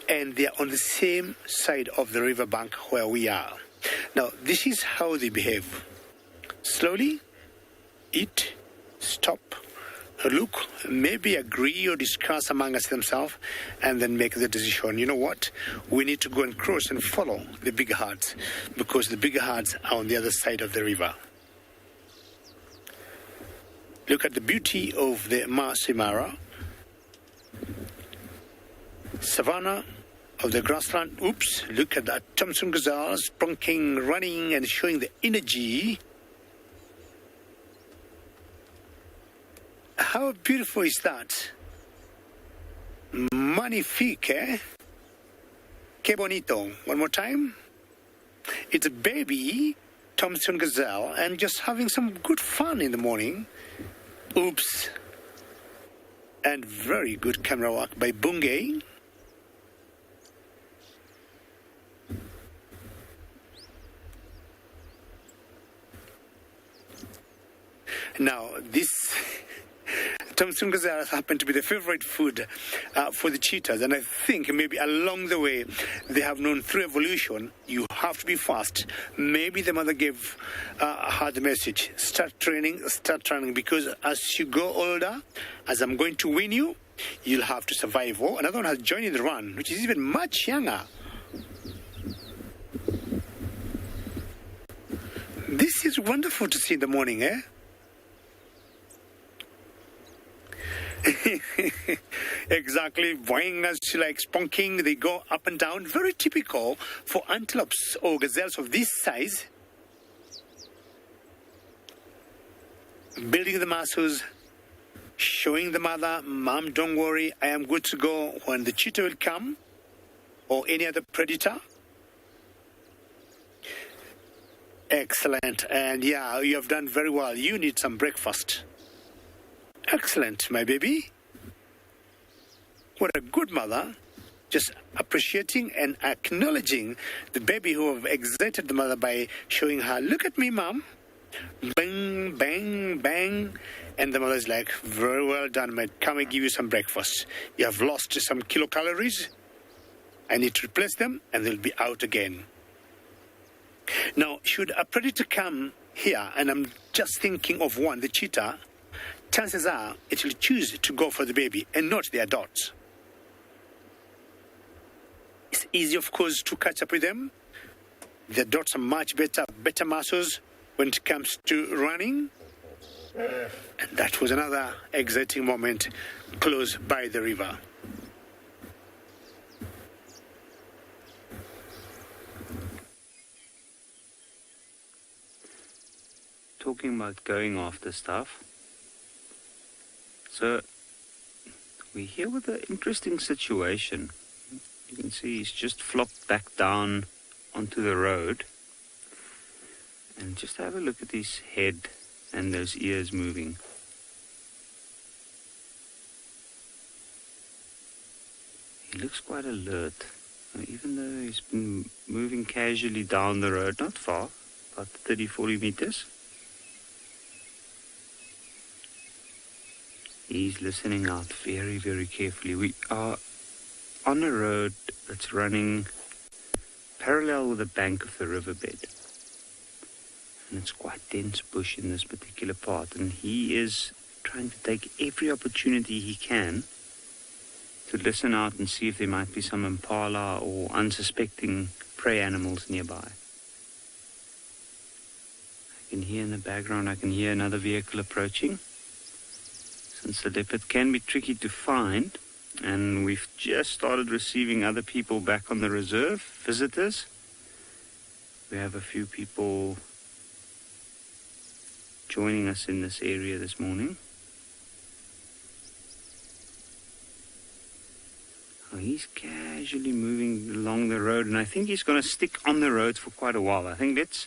Speaker 4: and they are on the same side of the riverbank where we are. Now, this is how they behave. Slowly, eat, stop, look, maybe agree or discuss among us themselves, and then make the decision. You know what? We need to go and cross and follow the bigger herds, because the bigger herds are on the other side of the river. Look at the beauty of the Masai Mara. Savannah of the grassland. Oops, look at that Thompson gazelle sprunking, running, and showing the energy. How beautiful is that? Magnifique, eh? Que bonito. One more time. It's a baby Thompson gazelle and just having some good fun in the morning. Oops. And very good camera work by Bungay. Now, this Thompson gazelle happen to be the favorite food for the cheetahs, and I think maybe along the way they have known through evolution you have to be fast. Maybe the mother gave her the message, start training, because as you grow older, as I'm going to win you, you'll have to survive. Oh, another one has joined in the run, which is even much younger. This is wonderful to see in the morning, eh? Exactly, boing as she likes, spunking, they go up and down. Very typical for antelopes or gazelles of this size. Building the muscles, showing the mother, Mom, don't worry, I am good to go when the cheetah will come, or any other predator. Excellent, and yeah, you have done very well. You need some breakfast. Excellent, my baby. What a good mother. Just appreciating and acknowledging the baby who have excited the mother by showing her, look at me, Mom. Bang, bang, bang. And the mother's like, very well done, mate. Come and give you some breakfast. You have lost some kilocalories. I need to replace them, and they'll be out again. Now, should a predator come here, and I'm just thinking of one, the cheetah, chances are it will choose to go for the baby and not the adults. It's easy, of course, to catch up with them. The adults are much better muscles when it comes to running. And that was another exciting moment close by the river.
Speaker 7: Talking about going after stuff. So, we're here with an interesting situation. You can see he's just flopped back down onto the road. And just have a look at his head and those ears moving. He looks quite alert. Even though he's been moving casually down the road, not far, about 30-40 meters. He's listening out very, very carefully. We are on a road that's running parallel with the bank of the riverbed. And it's quite dense bush in this particular part. And he is trying to take every opportunity he can to listen out and see if there might be some impala or unsuspecting prey animals nearby. I can hear in the background, I can hear another vehicle approaching. Since the leopard can be tricky to find, and we've just started receiving other people back on the reserve, visitors. We have a few people joining us in this area this morning. Oh, he's casually moving along the road, and I think he's going to stick on the road for quite a while. I think let's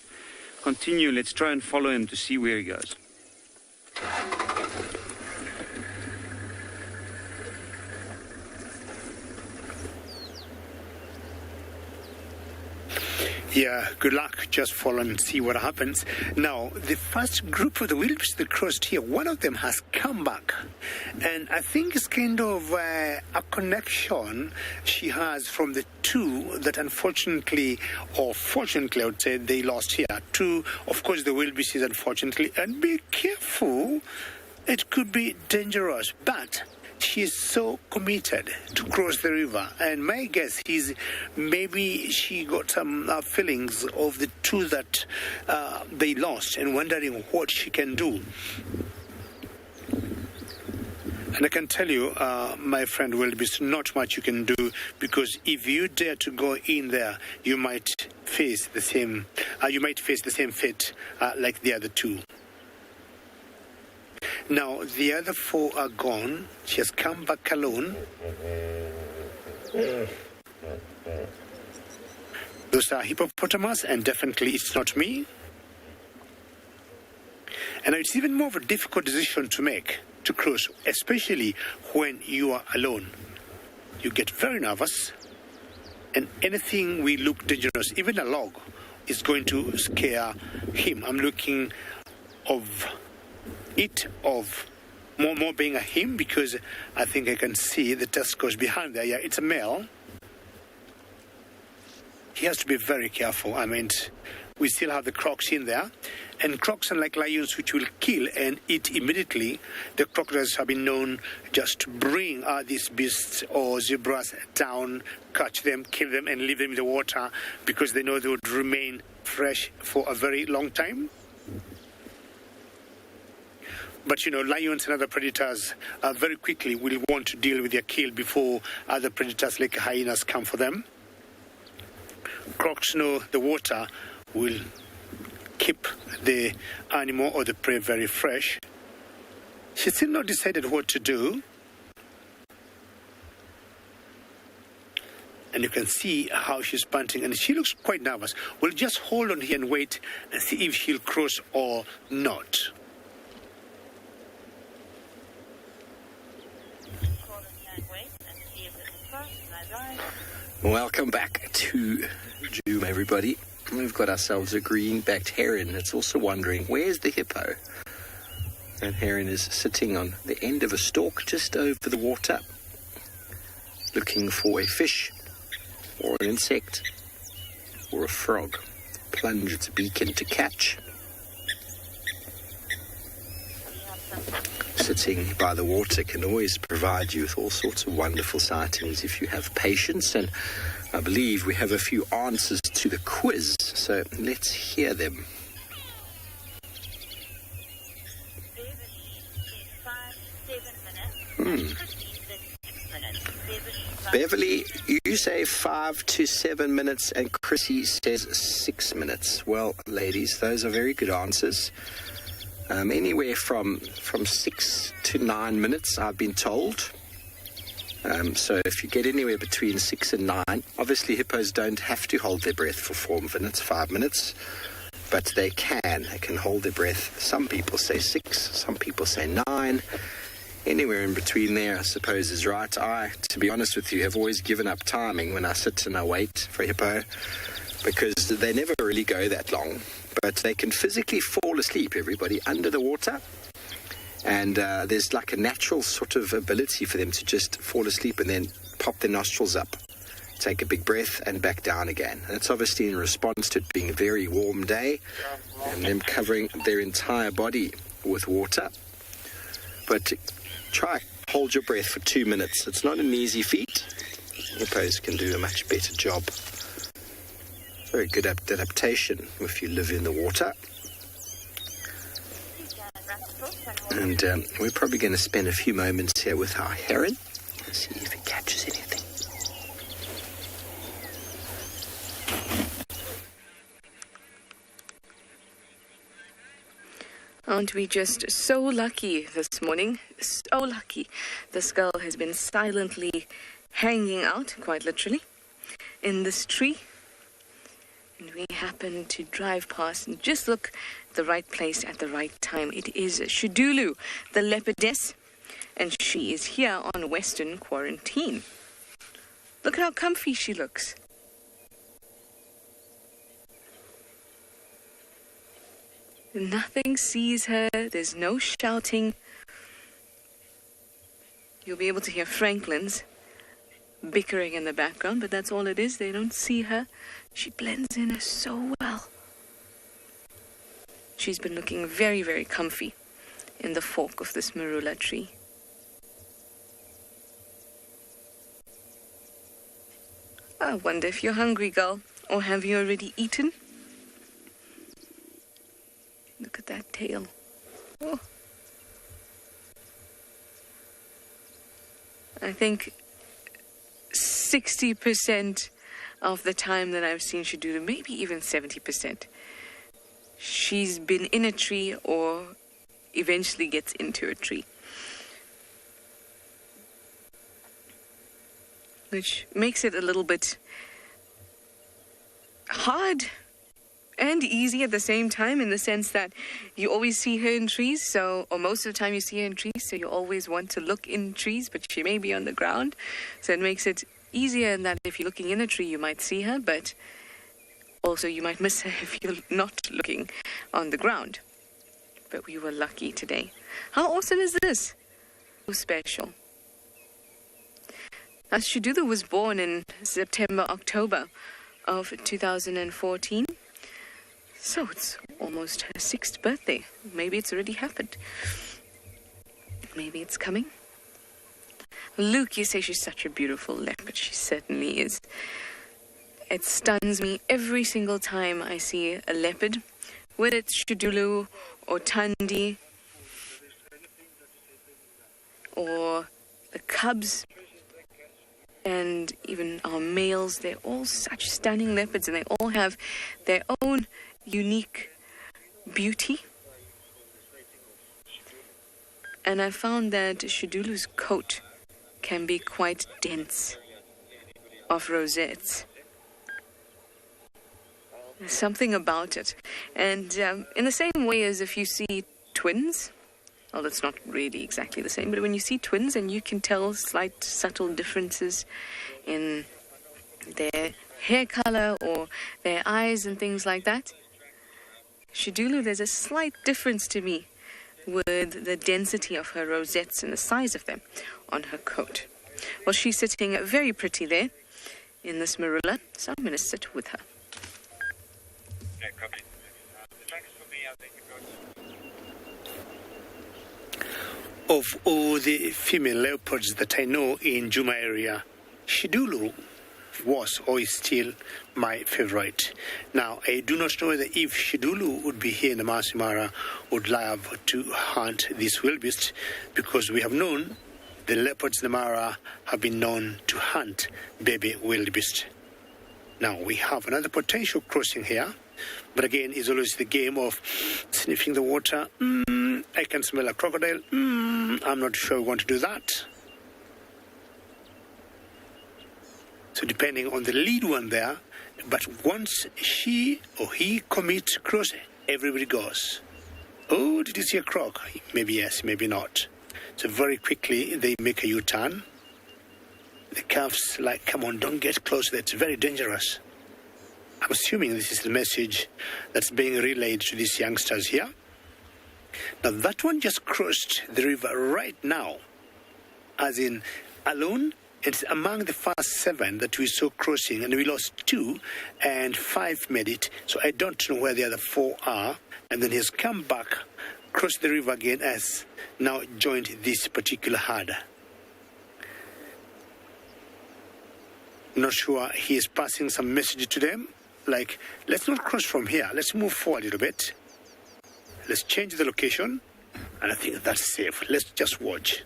Speaker 7: continue. Let's try and follow him to see where he goes.
Speaker 4: Yeah, good luck. Just follow and see what happens. Now, the first group of the wildebeest that crossed here, one of them has come back. And I think it's kind of a connection she has from the two that unfortunately, or fortunately, I would say, they lost here. Two, of course, the wildebeest is unfortunately. And be careful, it could be dangerous. But she is so committed to cross the river, and my guess is maybe she got some feelings of the two that they lost and wondering what she can do. And I can tell you, my friend wildebeest, not much you can do, because if you dare to go in there, you might face the same fate like the other two. Now, the other four are gone. She has come back alone. Those are hippopotamus, and definitely it's not me. And it's even more of a difficult decision to make, to cross, especially when you are alone. You get very nervous, and anything will look dangerous, even a log, is going to scare him. I'm looking of more being a him, because I think I can see the testicles behind there. Yeah, it's a male. He has to be very careful. I mean, we still have the crocs in there, and crocs, unlike lions, which will kill and eat immediately, the crocodiles have been known just to bring these beasts or zebras down, catch them, kill them, and leave them in the water, because they know they would remain fresh for a very long time. But, lions and other predators very quickly will want to deal with their kill before other predators like hyenas come for them. Crocs know the water will keep the animal or the prey very fresh. She's still not decided what to do. And you can see how she's panting, and she looks quite nervous. We'll just hold on here and wait and see if she'll cross or not.
Speaker 2: Welcome back to Zoom, everybody. We've got ourselves a green-backed heron. It's also wondering, where's the hippo? That heron is sitting on the end of a stalk just over the water, looking for a fish or an insect or a frog. Plunge its beak in to catch. Sitting by the water can always provide you with all sorts of wonderful sightings if you have patience, and I believe we have a few answers to the quiz, so let's hear them. Beverly, you say 5 to 7 minutes, and Chrissy says 6 minutes. Well, ladies, those are very good answers. Anywhere from 6 to 9 minutes, I've been told. So if you get anywhere between 6 and 9, obviously hippos don't have to hold their breath for 4 minutes, 5 minutes, but they can. They can hold their breath. Some people say 6, some people say 9. Anywhere in between there, I suppose, is right. I, to be honest with you, have always given up timing when I sit and I wait for a hippo, because they never really go that long. But they can physically fall asleep, everybody, under the water. And there's like a natural sort of ability for them to just fall asleep and then pop their nostrils up, take a big breath, and back down again. And it's obviously in response to it being a very warm day and them covering their entire body with water. But try hold your breath for 2 minutes. It's not an easy feat. Hippos can do a much better job. Very good adaptation if you live in the water. And we're probably going to spend a few moments here with our heron. See if it catches anything.
Speaker 9: Aren't we just so lucky this morning? So lucky. This girl has been silently hanging out, quite literally, in this tree. And we happen to drive past and just look at the right place at the right time. It is Tswalu, the leopardess, and she is here on Western quarantine. Look at how comfy she looks. Nothing sees her. There's no shouting. You'll be able to hear Franklin's bickering in the background, but that's all it is. They don't see her. She blends in so well. She's been looking very, very comfy in the fork of this marula tree. I wonder if you're hungry, girl, or have you already eaten? Look at that tail. Oh. I think 60% of the time that I've seen Tswalu, maybe even 70%, she's been in a tree or eventually gets into a tree. Which makes it a little bit hard and easy at the same time, in the sense that you always see her in trees, or most of the time you see her in trees, so you always want to look in trees, but she may be on the ground. So it makes it easier in that if you're looking in a tree, you might see her, but also you might miss her if you're not looking on the ground. But we were lucky today. How awesome is this? So special. Now, Tswalu was born in October of 2014. So it's almost her 6th birthday. Maybe it's already happened. Maybe it's coming. Luke, you say she's such a beautiful leopard. She certainly is. It stuns me every single time I see a leopard, whether it's Tswalu or Tandi or the cubs and even our males. They're all such stunning leopards, and they all have their own unique beauty. And I found that Tswadulu's coat can be quite dense of rosettes. There's something about it. And in the same way as if you see twins, well, it's not really exactly the same, but when you see twins and you can tell slight subtle differences in their hair color or their eyes and things like that, Tswalu, there's a slight difference to me with the density of her rosettes and the size of them on her coat. Well, she's sitting very pretty there in this marula, so I'm going to sit with her.
Speaker 8: Okay, copy. Thanks for me, I think
Speaker 4: Of all the female leopards that I know in Juma area, Tswalu was or is still my favorite. Now, I do not know whether if Tswalu would be here in the Masai Mara would love to hunt this wildebeest, because we have known the leopards in the Mara have been known to hunt baby wildebeest. Now, we have another potential crossing here, but again, it's always the game of sniffing the water. I can smell a crocodile. I'm not sure we want to do that. So depending on the lead one there, but once she or he commits cross, everybody goes, oh, did you see a croc? Maybe yes, maybe not. So very quickly they make a U-turn. The calves like, come on, don't get close, that's very dangerous. I'm assuming this is the message that's being relayed to these youngsters here. Now that one just crossed the river right now, as in alone. It's among the first 7 that we saw crossing, and we lost 2 and 5 made it. So I don't know where the other 4 are. And then he's come back, crossed the river again, as now joined this particular herd. Not sure he is passing some message to them, like, let's not cross from here. Let's move forward a little bit. Let's change the location. And I think that's safe. Let's just watch.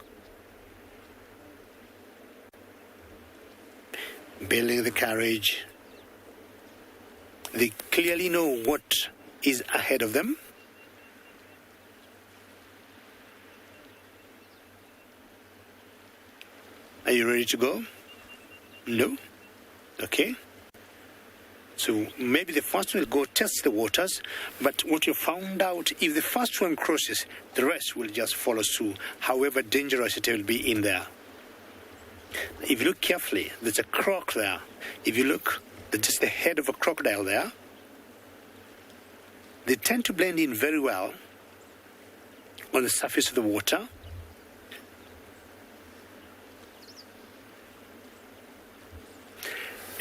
Speaker 4: Building the carriage. They clearly know what is ahead of them. Are you ready to go? No? Okay. So maybe the first one will go test the waters, but what you found out, if the first one crosses, the rest will just follow suit, however dangerous it will be in there. If you look carefully, there's a croc there. If you look, there's just the head of a crocodile there. They tend to blend in very well on the surface of the water.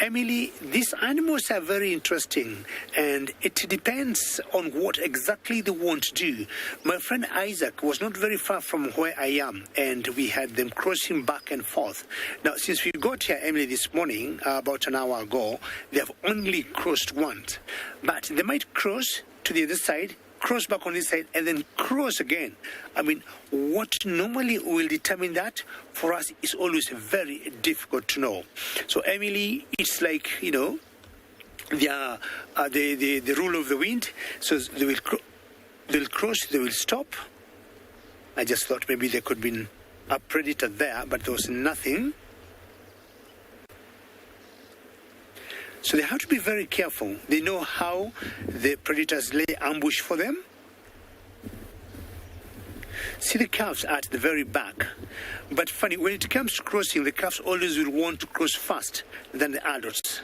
Speaker 4: Emily, these animals are very interesting, and it depends on what exactly they want to do. My friend Isaac was not very far from where I am, and we had them crossing back and forth. Now, since we got here, Emily, this morning, about an hour ago, they have only crossed once. But they might cross to the other side, cross back on this side, and then cross again. I mean, what normally will determine that for us is always very difficult to know. So, Emily, it's like, you know, the rule of the wind. So they'll cross, they will stop. I just thought maybe there could be a predator there, but there was nothing. So they have to be very careful. They know how the predators lay ambush for them. See the calves at the very back. But funny, when it comes to crossing, the calves always will want to cross fast than the adults.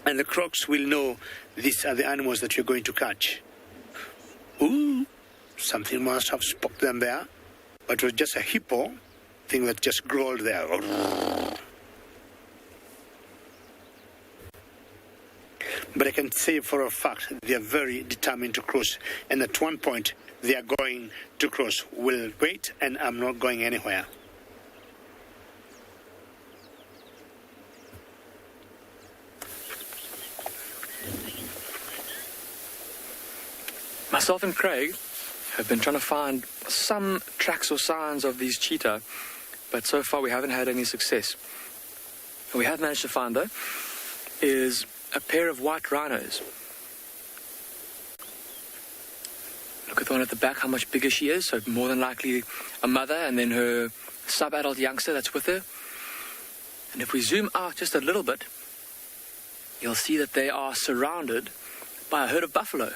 Speaker 4: And the crocs will know these are the animals that you're going to catch. Ooh, something must have spooked them there. But it was just a hippo thing that just growled there. But I can say for a fact they are very determined to cross. And at one point, they are going to cross. We'll wait, and I'm not going anywhere.
Speaker 5: Myself and Craig have been trying to find some tracks or signs of these cheetah, but so far we haven't had any success. What we have managed to find, though, is a pair of white rhinos. Look at the one at the back, how much bigger she is. So more than likely a mother, and then her sub-adult youngster that's with her. And if we zoom out just a little bit, you'll see that they are surrounded by a herd of buffalo.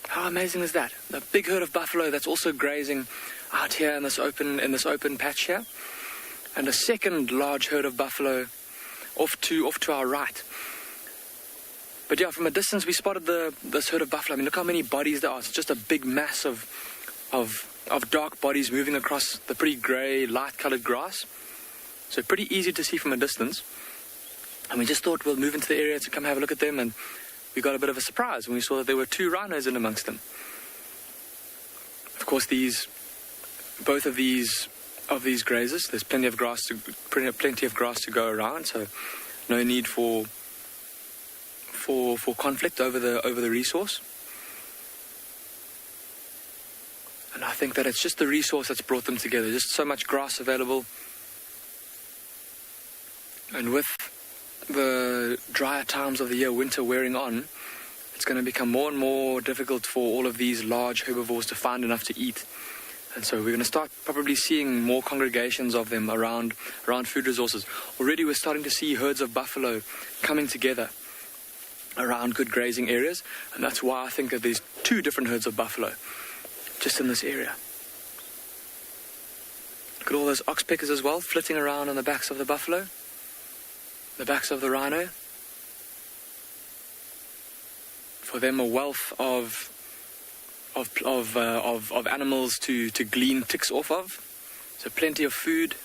Speaker 5: How amazing is that? A big herd of buffalo that's also grazing out here in this open patch here. And a second large herd of buffalo off to our right. But yeah, from a distance we spotted this herd of buffalo. I mean, look how many bodies there are. It's just a big mass of dark bodies moving across the pretty grey, light-coloured grass. So pretty easy to see from a distance. And we just thought we'll move into the area to come have a look at them, and we got a bit of a surprise when we saw that there were two rhinos in amongst them. Of course, both of these grazers, there's plenty of grass to go around, so no need for conflict over the resource. And I think that it's just the resource that's brought them together. Just so much grass available, and with the drier times of the year, winter wearing on, it's going to become more and more difficult for all of these large herbivores to find enough to eat. And so we're going to start probably seeing more congregations of them around food resources. Already we're starting to see herds of buffalo coming together around good grazing areas, and that's why I think that there's two different herds of buffalo just in this area. Look at all those oxpeckers as well, flitting around on the backs of the buffalo, the backs of the rhino. For them, a wealth of animals to glean ticks off of. So plenty of food.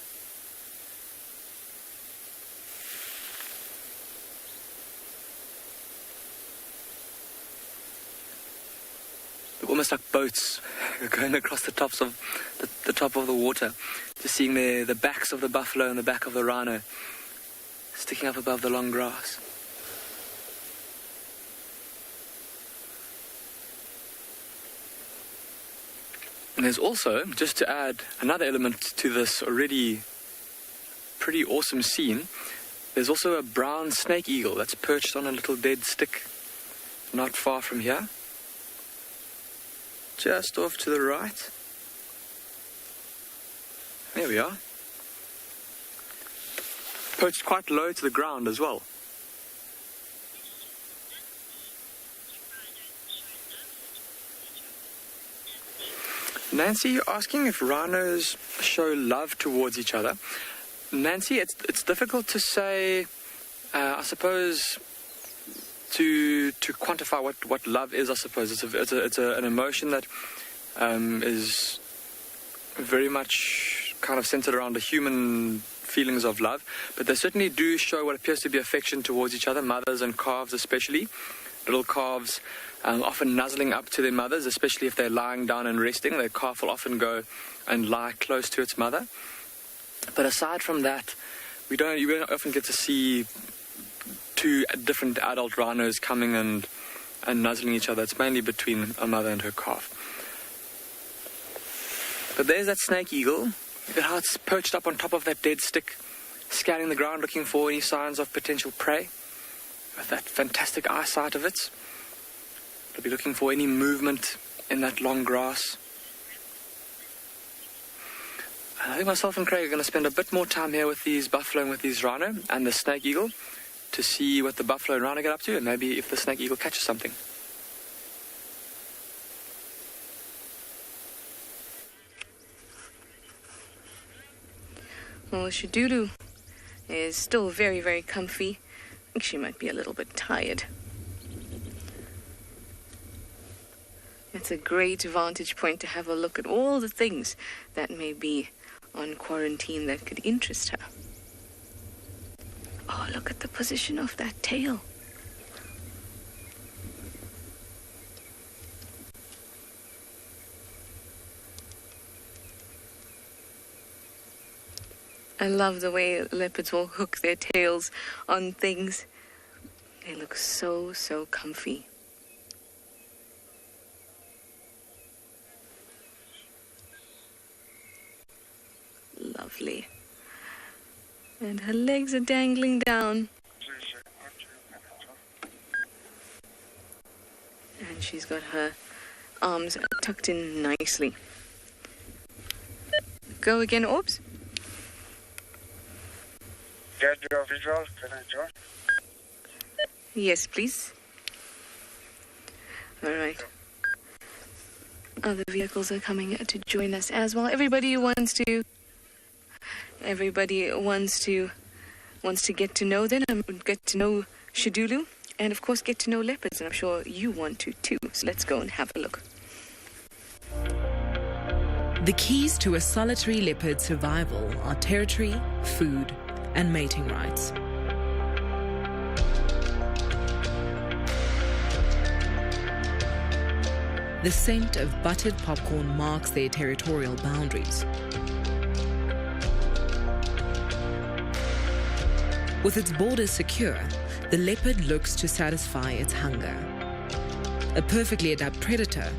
Speaker 5: They're almost like boats going across the tops of the top of the water, just seeing the backs of the buffalo and the back of the rhino sticking up above the long grass. And there's also, just to add another element to this already pretty awesome scene, there's also a brown snake eagle that's perched on a little dead stick not far from here, just off to the right. There we are. Perched quite low to the ground as well. Nancy, you're asking if rhinos show love towards each other. Nancy, it's difficult to say, I suppose, to quantify what love is, I suppose. It's an emotion that is very much kind of centered around the human feelings of love, but they certainly do show what appears to be affection towards each other, mothers and calves especially. Little calves often nuzzling up to their mothers, especially if they're lying down and resting. Their calf will often go and lie close to its mother. But aside from that, you don't often get to see two different adult rhinos coming and nuzzling each other. It's mainly between a mother and her calf. But there's that snake eagle. Look at how it's perched up on top of that dead stick, scanning the ground, looking for any signs of potential prey. With that fantastic eyesight of it, it'll be looking for any movement in that long grass. And I think myself and Craig are going to spend a bit more time here with these buffalo and with these rhino and the snake eagle to see what the buffalo and rhino get up to, and maybe if the snake eagle catches something.
Speaker 9: Well, Shidulu is still very, very comfy. I think she might be a little bit tired. It's a great vantage point to have a look at all the things that may be on quarantine that could interest her. Oh, look at the position of that tail. I love the way leopards will hook their tails on things. They look so, so comfy. Lovely. And her legs are dangling down. And she's got her arms tucked in nicely. Go again, Orbs.
Speaker 8: Get your visual, can I join?
Speaker 9: Yes, please. All right. Other vehicles are coming to join us as well. Everybody wants to get to know them and get to know Shidulu, and of course get to know leopards, and I'm sure you want to too. So let's go and have a look.
Speaker 1: The keys to a solitary leopard's survival are territory, food, and mating rights. The scent of buttered popcorn marks their territorial boundaries. With its borders secure, the leopard looks to satisfy its hunger. A perfectly adapted predator,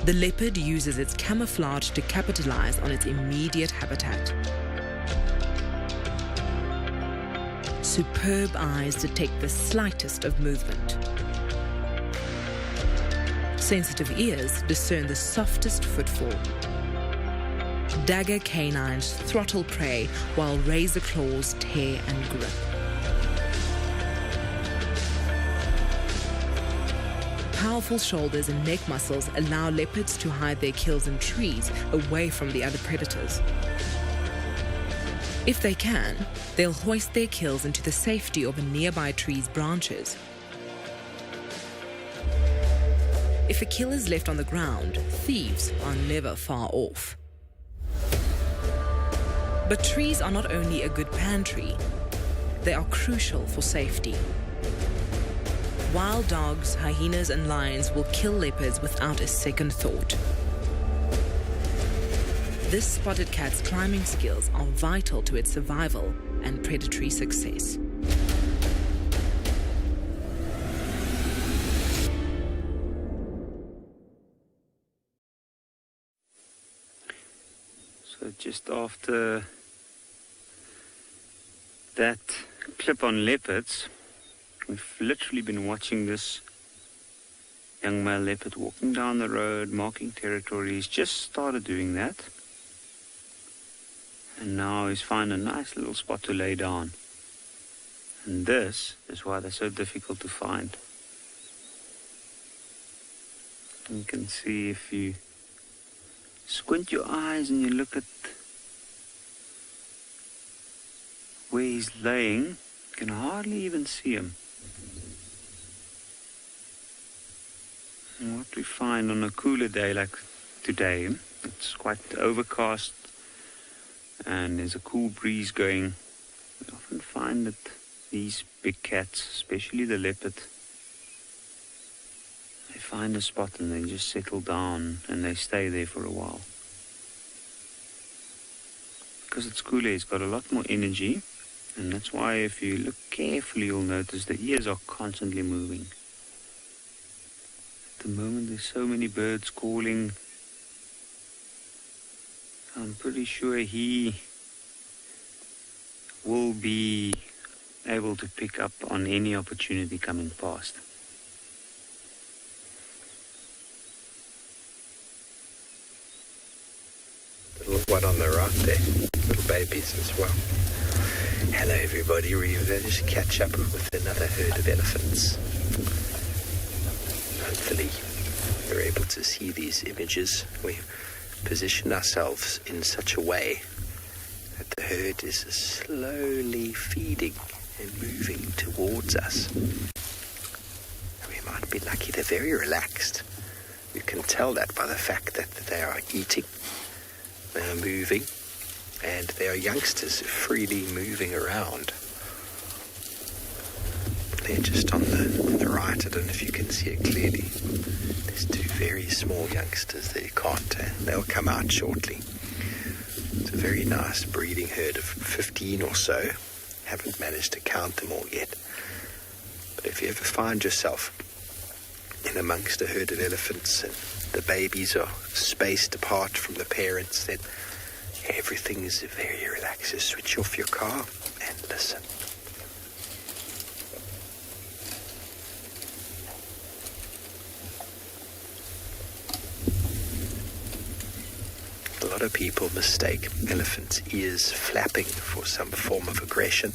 Speaker 1: the leopard uses its camouflage to capitalize on its immediate habitat. Superb eyes detect the slightest of movement. Sensitive ears discern the softest footfall. Dagger canines throttle prey while razor claws tear and grip. Powerful shoulders and neck muscles allow leopards to hide their kills in trees away from the other predators. If they can, they'll hoist their kills into the safety of a nearby tree's branches. If a kill is left on the ground, thieves are never far off. But trees are not only a good pantry, they are crucial for safety. Wild dogs, hyenas and lions will kill leopards without a second thought. This spotted cat's climbing skills are vital to its survival and predatory success.
Speaker 7: So just after that clip on leopards, we've literally been watching this young male leopard walking down the road, marking territory. He's just started doing that. And now he's found a nice little spot to lay down. And this is why they're so difficult to find. You can see if you squint your eyes and you look at where he's laying, you can hardly even see him. And what we find on a cooler day like today, it's quite overcast and there's a cool breeze going. We often find that these big cats, especially the leopard, they find a spot and they just settle down and they stay there for a while. Because it's cooler, it's got a lot more energy, and that's why if you look carefully you'll notice the ears are constantly moving. At the moment there's so many birds calling. I'm pretty sure he will be able to pick up on any opportunity coming past.
Speaker 2: The little one on the right there, little babies as well. Hello everybody, we're going to catch up with another herd of elephants. Hopefully you're able to see these images. We position ourselves in such a way that the herd is slowly feeding and moving towards us. We might be lucky, they're very relaxed. You can tell that by the fact that they are eating, they are moving, and they are youngsters freely moving around. They're just on the right, I don't know if you can see it clearly. There's two very small youngsters there, you can't, they'll come out shortly. It's a very nice breeding herd of 15 or so. Haven't managed to count them all yet. But if you ever find yourself in amongst a herd of elephants and the babies are spaced apart from the parents, then everything is very relaxed. Just switch off your car and listen. A lot of people mistake elephants' ears flapping for some form of aggression.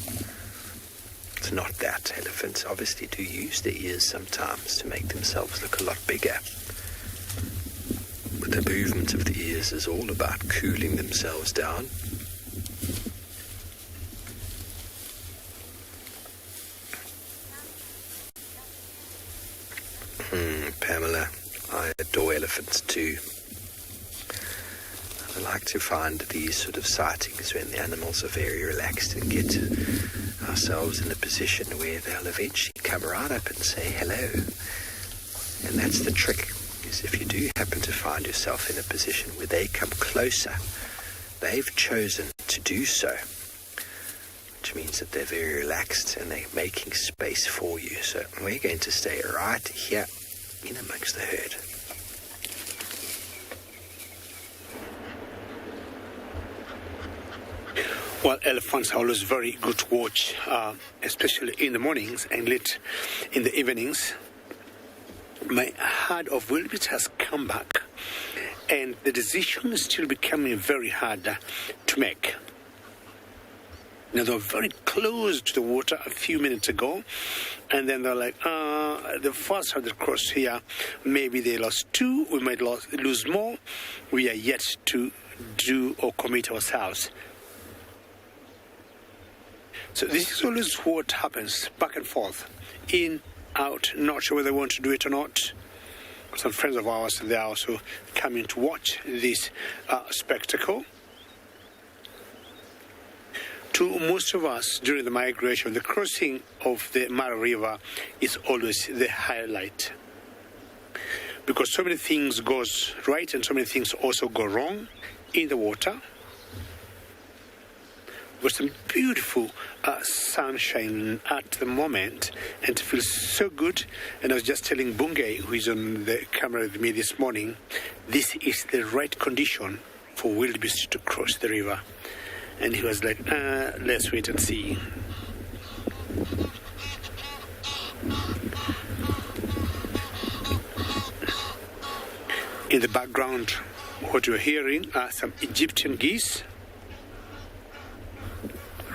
Speaker 2: It's not that. Elephants obviously do use their ears sometimes to make themselves look a lot bigger. But the movement of the ears is all about cooling themselves down. Pamela, I adore elephants too. I like to find these sort of sightings when the animals are very relaxed and get ourselves in a position where they'll eventually come right up and say hello. And that's the trick, is if you do happen to find yourself in a position where they come closer, they've chosen to do so, which means that they're very relaxed and they're making space for you. So we're going to stay right here in amongst the herd.
Speaker 4: Well, elephants are always very good to watch, especially in the mornings and late in the evenings. My herd of wildebeest has come back, and the decision is still becoming very hard to make. Now, they were very close to the water a few minutes ago, and then they're like, the first herd that crossed here, maybe they lost 2, we might lose more. We are yet to do or commit ourselves. So this is always what happens, back and forth, in, out, not sure whether they want to do it or not. Some friends of ours, they are also coming to watch this spectacle. To most of us, during the migration, the crossing of the Mara River is always the highlight. Because so many things goes right and so many things also go wrong in the water. With some beautiful sunshine at the moment, and it feels so good. And I was just telling Bungay, who is on the camera with me this morning, this is the right condition for wildebeest to cross the river. And he was like, let's wait and see. In the background, what you're hearing are some Egyptian geese.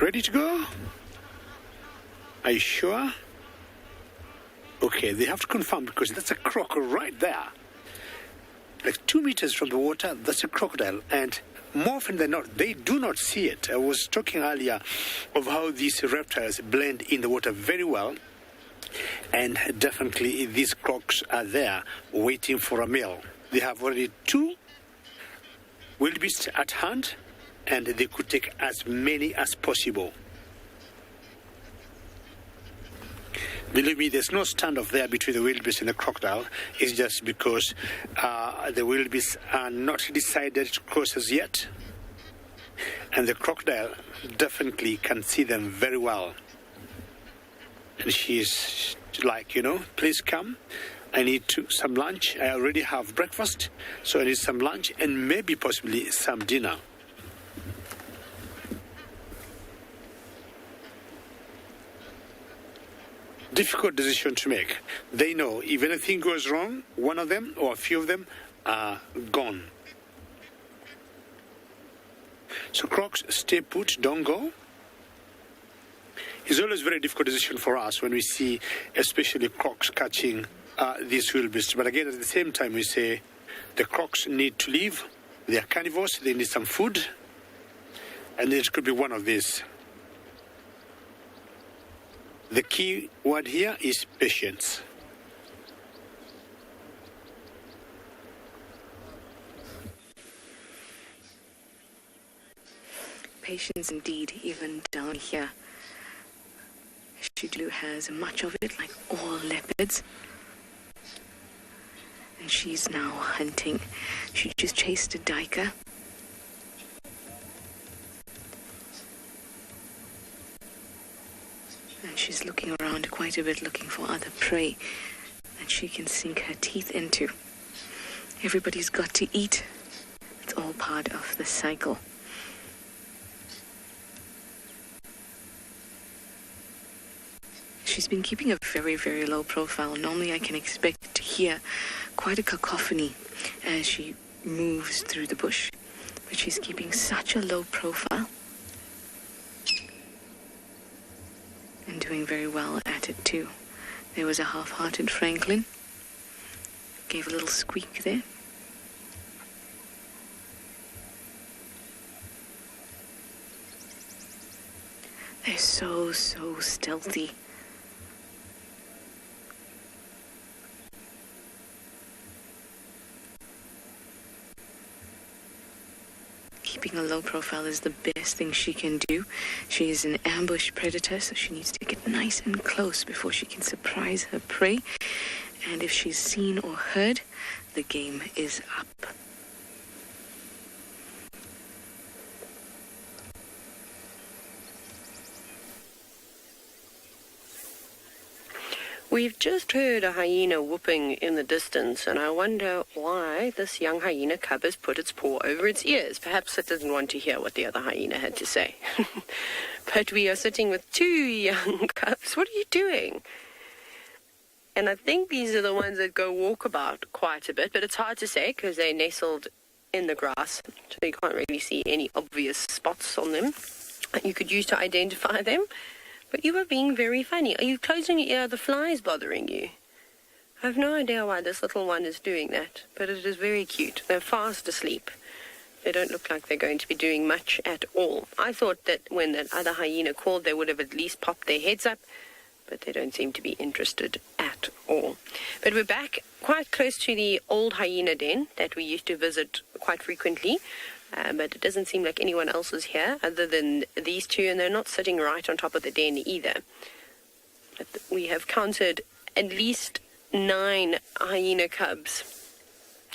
Speaker 4: Ready to go? Are you sure? Okay, they have to confirm because that's a crocodile right there. Like 2 meters from the water, that's a crocodile. And more often than not, they do not see it. I was talking earlier of how these reptiles blend in the water very well. And definitely these crocs are there waiting for a meal. They have already 2 wildebeest at hand, and they could take as many as possible. Believe me, there's no standoff there between the wildebeest and the crocodile. It's just because the wildebeest are not decided to cross as yet, and the crocodile definitely can see them very well. And she's like, please come. I need some lunch. I already have breakfast, so I need some lunch and maybe possibly some dinner. Difficult decision to make. They know if anything goes wrong, one of them or a few of them are gone. So crocs, stay put, don't go. It's always a very difficult decision for us when we see especially crocs catching these wildebeest. But again, at the same time, we say the crocs need to leave. They are carnivores. They need some food. And it could be one of these. The key word here is patience.
Speaker 9: Patience indeed, even down here. Shidlu has much of it, like all leopards. And she's now hunting. She just chased a duiker. And she's looking around quite a bit, looking for other prey that she can sink her teeth into. Everybody's got to eat. It's all part of the cycle. She's been keeping a very, very low profile. Normally I can expect to hear quite a cacophony as she moves through the bush. But she's keeping such a low profile. And doing very well at it too. There was a half-hearted Franklin. Gave a little squeak there. They're so stealthy. Keeping a low profile is the best thing she can do. She is an ambush predator, so she needs to get nice and close before she can surprise her prey. And if she's seen or heard, the game is up.
Speaker 6: We've just heard a hyena whooping in the distance, and I wonder why this young hyena cub has put its paw over its ears. Perhaps it doesn't want to hear what the other hyena had to say. But we are sitting with 2 young cubs. What are you doing? And I think these are the ones that go walkabout quite a bit, but it's hard to say because they're nestled in the grass, so you can't really see any obvious spots on them that you could use to identify them. But you are being very funny. Are you closing your ear? Are the flies bothering you? I have no idea why this little one is doing that, but it is very cute. They're fast asleep. They don't look like they're going to be doing much at all. I thought that when that other hyena called, they would have at least popped their heads up, but they don't seem to be interested at all. But we're back quite close to the old hyena den that we used to visit quite frequently. But it doesn't seem like anyone else is here other than these 2, and they're not sitting right on top of the den either. But we have counted at least 9 hyena cubs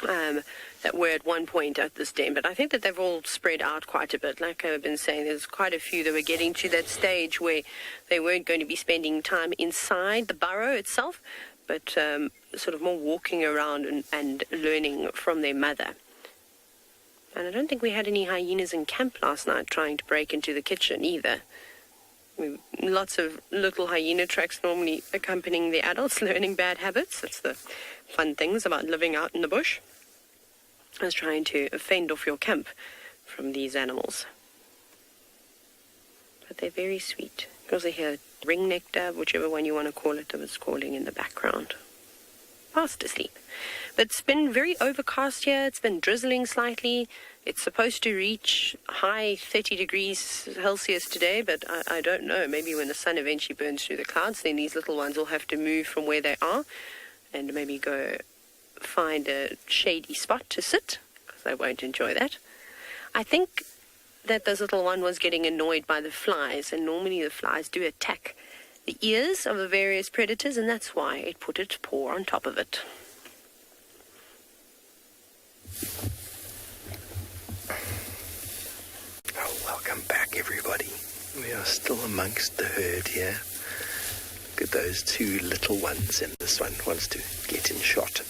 Speaker 6: that were at one point at this den, but I think that they've all spread out quite a bit. Like I've been saying, there's quite a few that were getting to that stage where they weren't going to be spending time inside the burrow itself, but sort of more walking around and learning from their mother. And I don't think we had any hyenas in camp last night trying to break into the kitchen either. Lots of little hyena tracks normally accompanying the adults learning bad habits. That's the fun things about living out in the bush, is trying to fend off your camp from these animals. But they're very sweet. You also hear ringneck dove, whichever one you want to call it, that was calling in the background. Fast asleep. But it's been very overcast here. It's been drizzling slightly. It's supposed to reach high 30 degrees Celsius today, but I don't know. Maybe when the sun eventually burns through the clouds, then these little ones will have to move from where they are and maybe go find a shady spot to sit, because they won't enjoy that. I think that this little one was getting annoyed by the flies, and normally the flies do attack the ears of the various predators, and that's why it put its paw on top of it.
Speaker 2: Oh, welcome back, everybody. We are still amongst the herd here. Look at those two little ones, and this one wants to get in shot.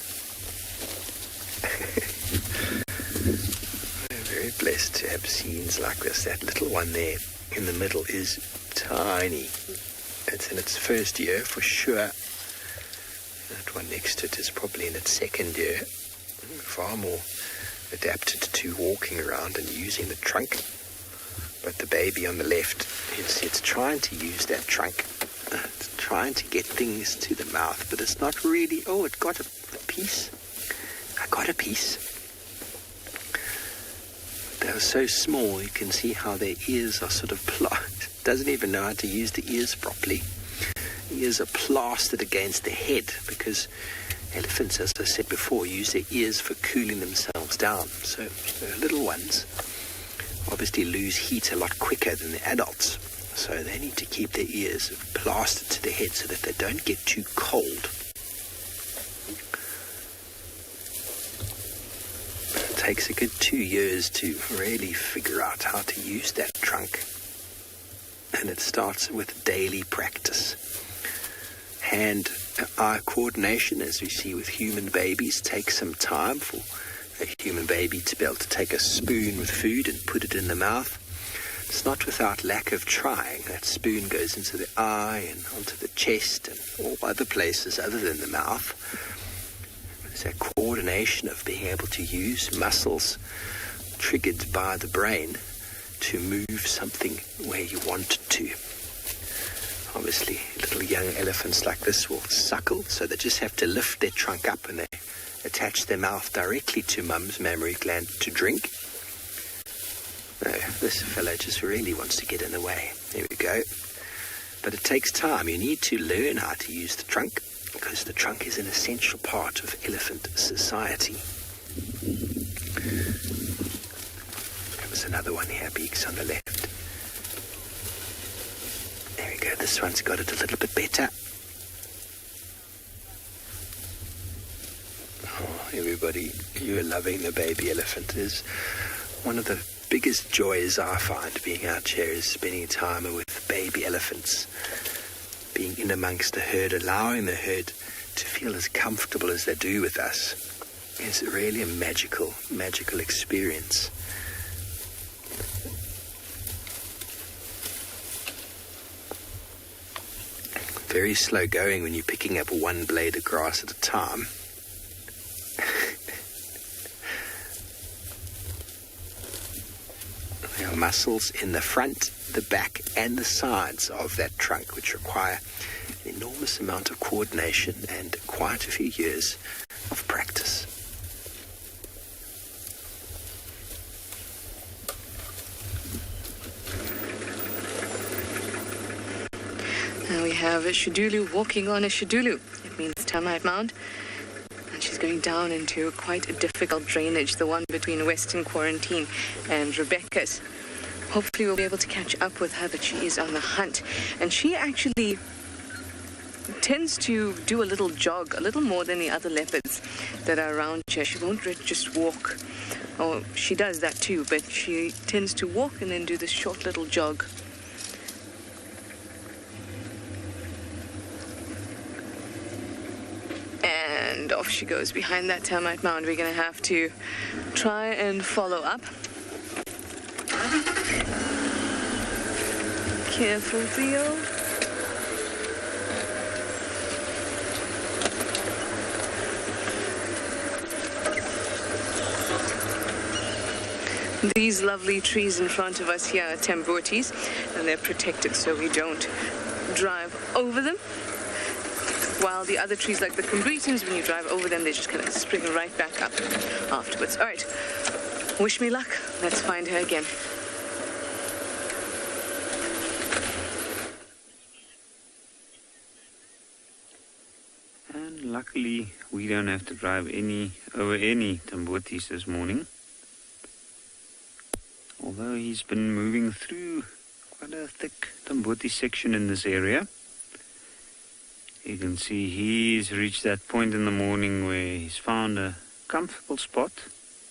Speaker 2: We're very blessed to have scenes like this. That little one there in the middle is tiny. It's in its first year for sure. That one next to it is probably in its second year. Far more adapted to walking around and using the trunk. But the baby on the left, it's trying to use that trunk. It's trying to get things to the mouth, but it's not really. Oh, it got a piece. I got a piece. They're so small, you can see how their ears are sort of doesn't even know how to use the ears properly. The ears are plastered against the head, because elephants, as I said before, use their ears for cooling themselves down. So the little ones obviously lose heat a lot quicker than the adults. So they need to keep their ears plastered to the head so that they don't get too cold. It takes a good 2 years to really figure out how to use that trunk. And it starts with daily practice. Hand-eye coordination, as we see with human babies, takes some time for a human baby to be able to take a spoon with food and put it in the mouth. It's not without lack of trying. That spoon goes into the eye and onto the chest and all other places other than the mouth. There's that coordination of being able to use muscles triggered by the brain to move something where you want to. Obviously, little young elephants like this will suckle, so they just have to lift their trunk up and they attach their mouth directly to mum's mammary gland to drink. No, this fellow just really wants to get in the way. There we go. But it takes time. You need to learn how to use the trunk, because the trunk is an essential part of elephant society. There's another one here, beaks on the left. There we go. This one's got it a little bit better. Oh, everybody, you're loving the baby elephant. Is one of the biggest joys I find being out here is spending time with baby elephants, being in amongst the herd, allowing the herd to feel as comfortable as they do with us. It's really a magical experience. Very slow going when you're picking up one blade of grass at a time. There are muscles in the front, the back, and the sides of that trunk, which require an enormous amount of coordination and quite a few years of practice.
Speaker 9: Now we have a Shadulu walking on a Shadulu. It means termite mound. And she's going down into quite a difficult drainage, the one between Western Quarantine and Rebecca's. Hopefully we'll be able to catch up with her, but she is on the hunt. And she actually tends to do a little jog, a little more than the other leopards that are around here. She won't just walk. Oh, she does that too, but she tends to walk and then do this short little jog. And off she goes behind that termite mound. We're going to have to try and follow up. Careful, Theo. These lovely trees in front of us here are tambourtis, and they're protected so we don't drive over them. While the other trees, like the combretums, when you drive over them, they just kind of spring right back up afterwards. All right, wish me luck. Let's find her again.
Speaker 7: And luckily, we don't have to drive over any tambourtis this morning. Although he's been moving through quite a thick tambourti section in this area. You can see he's reached that point in the morning where he's found a comfortable spot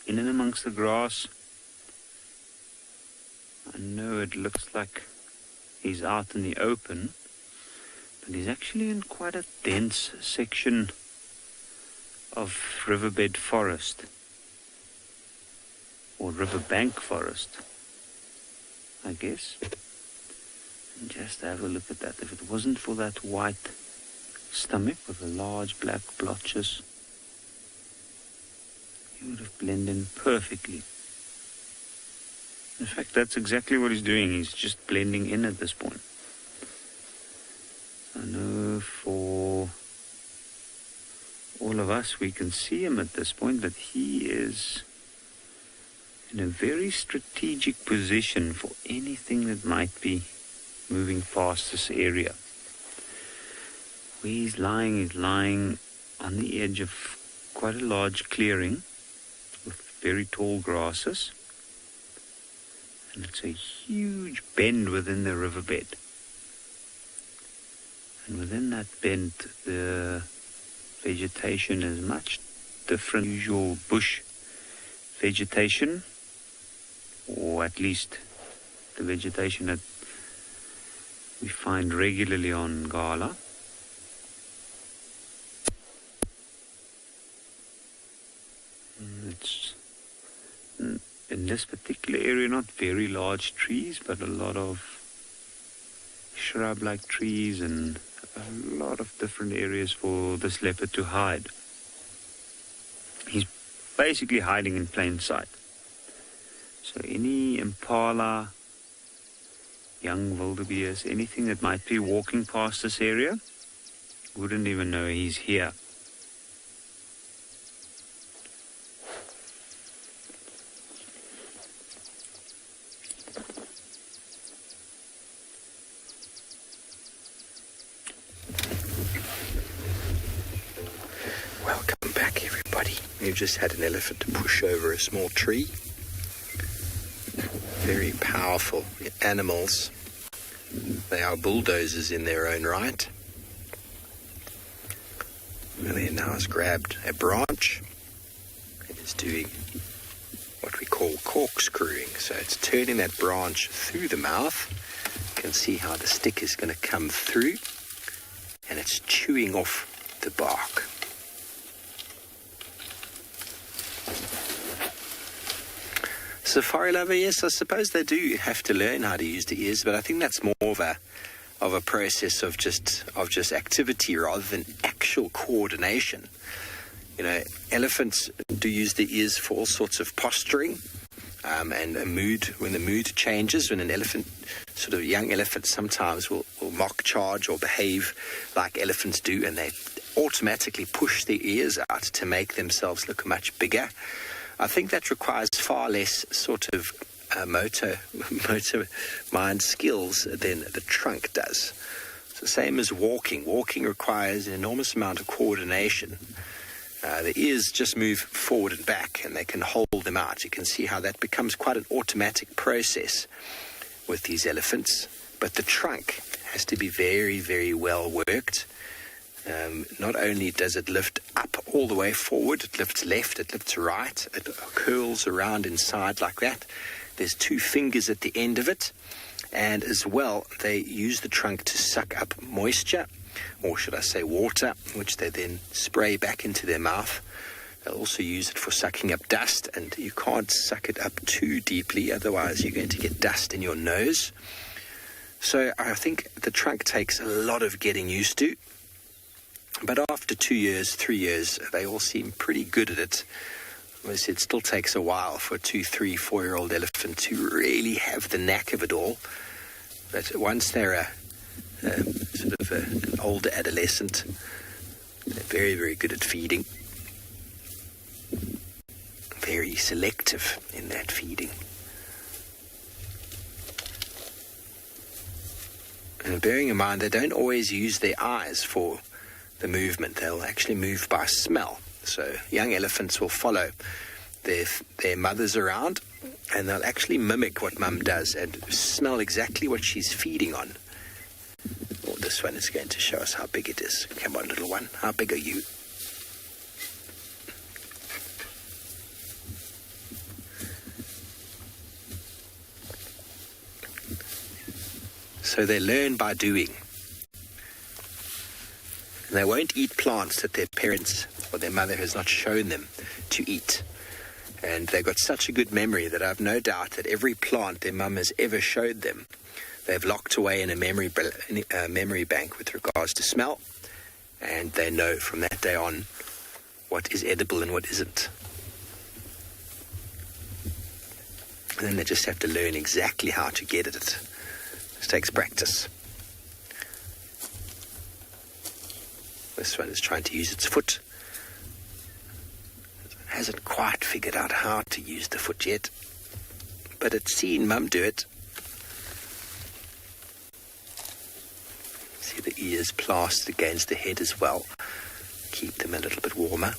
Speaker 7: in and amongst the grass. I know it looks like he's out in the open, but he's actually in quite a dense section of riverbed forest, or riverbank forest, I guess. And just have a look at that. If it wasn't for that white stomach with the large black blotches, he would have blended in perfectly. In fact, that's exactly what he's doing. He's just blending in at this point. I know for all of us, we can see him at this point, but he is in a very strategic position for anything that might be moving past this area. Where he's lying on the edge of quite a large clearing with very tall grasses. And it's a huge bend within the riverbed. And within that bend, the vegetation is much different from usual bush vegetation, or at least the vegetation that we find regularly on Gala. It's in this particular area not very large trees, but a lot of shrub-like trees and a lot of different areas for this leopard to hide. He's basically hiding in plain sight. So any impala, young wildebeest, anything that might be walking past this area wouldn't even know he's here.
Speaker 2: Welcome back, everybody. We've just had an elephant push over a small tree. Very powerful animals. They are bulldozers in their own right. And it now has grabbed a branch and is doing what we call corkscrewing. So it's turning that branch through the mouth. You can see how the stick is going to come through, and it's chewing off the bark. Safari lover, yes, I suppose they do have to learn how to use the ears, but I think that's more of a process of just activity rather than actual coordination. You know, elephants do use the ears for all sorts of posturing, and a mood. When the mood changes, when an elephant, sort of young elephant, sometimes will mock charge or behave like elephants do, and they automatically push their ears out to make themselves look much bigger. I think that requires far less sort of motor mind skills than the trunk does. It's the same as walking. Walking requires an enormous amount of coordination. The ears just move forward and back, and they can hold them out. You can see how that becomes quite an automatic process with these elephants. But the trunk has to be very, very well worked. Not only does it lift up all the way forward, it lifts left, it lifts right, it curls around inside like that. There's 2 fingers at the end of it, and as well, they use the trunk to suck up moisture, or should I say water, which they then spray back into their mouth. They'll also use it for sucking up dust, and you can't suck it up too deeply, otherwise you're going to get dust in your nose. So I think the trunk takes a lot of getting used to. But after 2 years, 3 years, they all seem pretty good at it. Obviously, it still takes a while for a 2, 3, 4-year-old elephant to really have the knack of it all. But once they're an older adolescent, they're very, very good at feeding. Very selective in that feeding. And bearing in mind, they don't always use their eyes for the movement. They'll actually move by smell. So young elephants will follow their mothers around, and they'll actually mimic what mum does and smell exactly what she's feeding on. Well, this one is going to show us how big it is. Come on, little one. How big are you? So they learn by doing. And they won't eat plants that their parents or their mother has not shown them to eat. And they've got such a good memory that I've no doubt that every plant their mum has ever showed them, they've locked away in a memory bank with regards to smell. And they know from that day on what is edible and what isn't. And then they just have to learn exactly how to get at it. It takes practice. This one is trying to use its foot. It hasn't quite figured out how to use the foot yet, but it's seen mum do it. See the ears plastered against the head as well. Keep them a little bit warmer.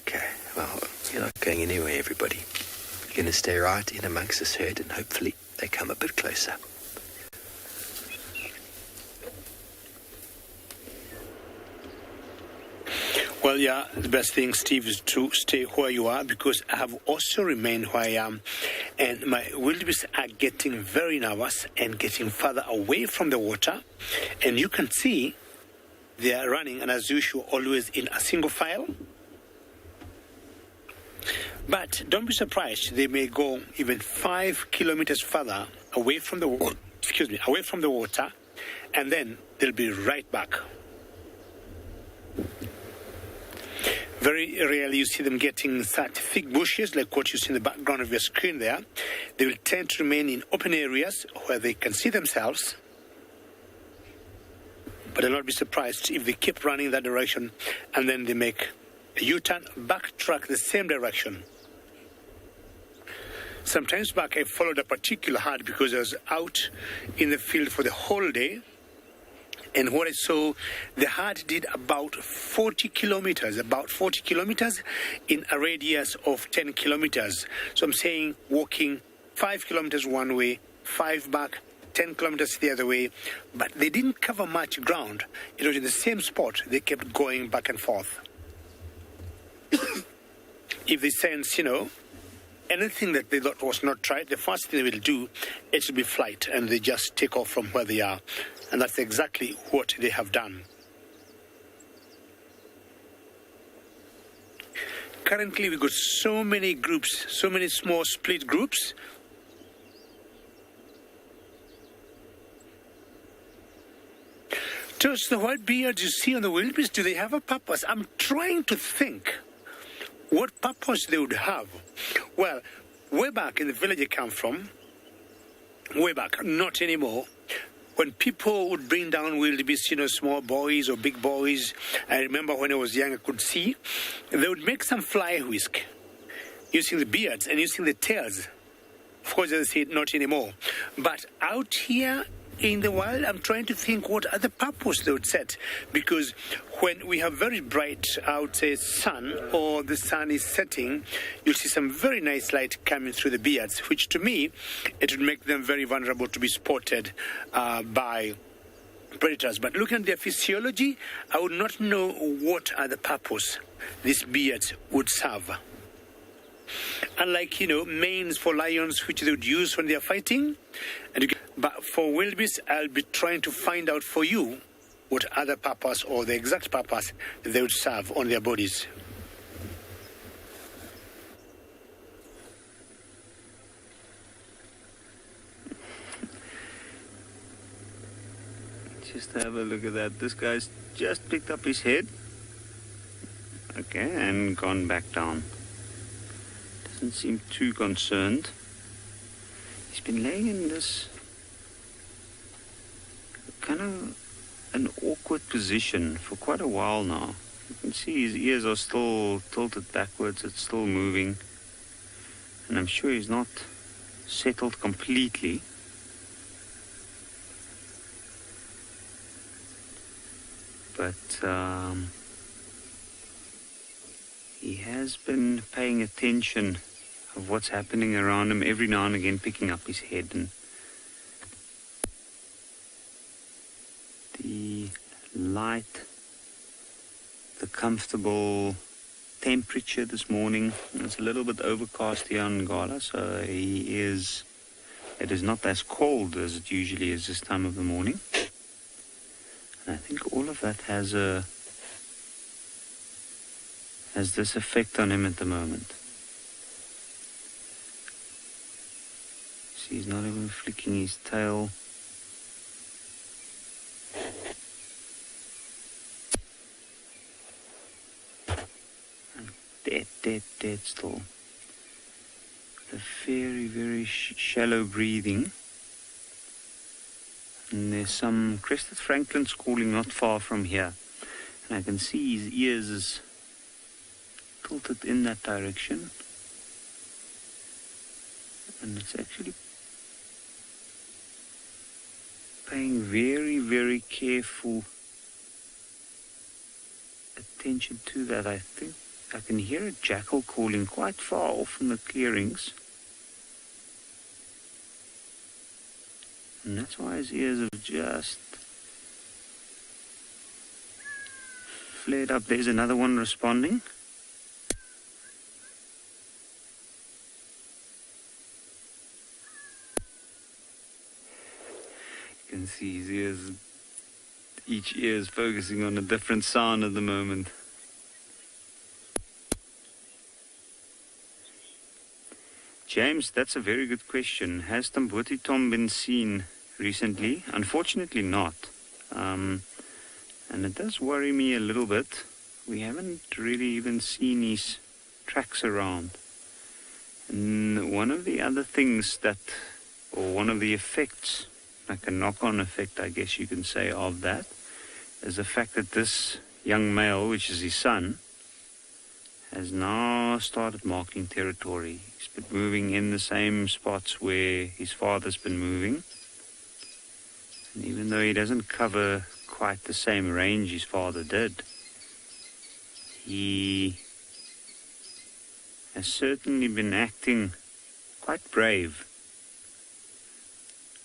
Speaker 2: Okay, well, you're not going anywhere, everybody. You're going to stay right in amongst this herd, and hopefully they come a bit closer.
Speaker 4: Well, yeah, the best thing, Steve, is to stay where you are, because I have also remained where I am, and my wildebeest are getting very nervous and getting further away from the water, and you can see they are running, and as usual, always in a single file. But don't be surprised, they may go even 5 kilometers further away from the away from the water, and then they'll be right back. Very rarely you see them getting such thick bushes like what you see in the background of your screen there. They will tend to remain in open areas where they can see themselves. But I'll not be surprised if they keep running that direction and then they make a U-turn, backtrack the same direction. Sometimes back I followed a particular herd because I was out in the field for the whole day. And what I saw, the herd did about 40 kilometers in a radius of 10 kilometers. So I'm saying walking 5 kilometers one way, 5 back, 10 kilometers the other way. But they didn't cover much ground. It was in the same spot. They kept going back and forth. If they sense, anything that they thought was not right, the first thing they will do is to be flight, and they just take off from where they are. And that's exactly what they have done. Currently, we've got so many groups, so many small split groups. Just the white beards you see on the wildebeest, do they have a purpose? I'm trying to think what purpose they would have. Well, way back in the village I come from, way back, not anymore, when people would bring down wildebeest, small boys or big boys, I remember when I was young I could see, they would make some fly whisk using the beards and using the tails. Of course, as I said, not anymore. But out here in the wild, I'm trying to think what other purpose they would set. Because when we have very bright out sun, or the sun is setting, you'll see some very nice light coming through the beards, which to me, it would make them very vulnerable to be spotted by predators. But looking at their physiology, I would not know what other purpose these beards would serve. Unlike, manes for lions, which they would use when they are fighting. But for wildebeest, I'll be trying to find out for you what other purpose or the exact purpose they would serve on their bodies.
Speaker 7: Just have a look at that. This guy's just picked up his head. Okay, and gone back down. Doesn't seem too concerned. He's been laying in this kind of an awkward position for quite a while now. You can see his ears are still tilted backwards. It's still moving. And I'm sure he's not settled completely. But he has been paying attention of what's happening around him, every now and again picking up his head. And the light, the comfortable temperature this morning, it's a little bit overcast here on Ngala, so it is not as cold as it usually is this time of the morning. And I think all of that has this effect on him at the moment. See, he's not even flicking his tail. And dead still. The very, very shallow breathing. And there's some crested francolins calling not far from here. And I can see his ears is tilted in that direction. And it's actually paying very, very careful attention to that. I think I can hear a jackal calling quite far off in the clearings. And that's why his ears have just flared up. There's another one responding. You can see his ears, each ear is focusing on a different sound at the moment. James, that's a very good question. Has Tamboti Tom been seen recently? Unfortunately not. And it does worry me a little bit. We haven't really even seen his tracks around. And one of the other things or one of the effects, like a knock-on effect, I guess you can say, of that, is the fact that this young male, which is his son, has now started marking territory. He's been moving in the same spots where his father's been moving. And even though he doesn't cover quite the same range his father did, he has certainly been acting quite brave.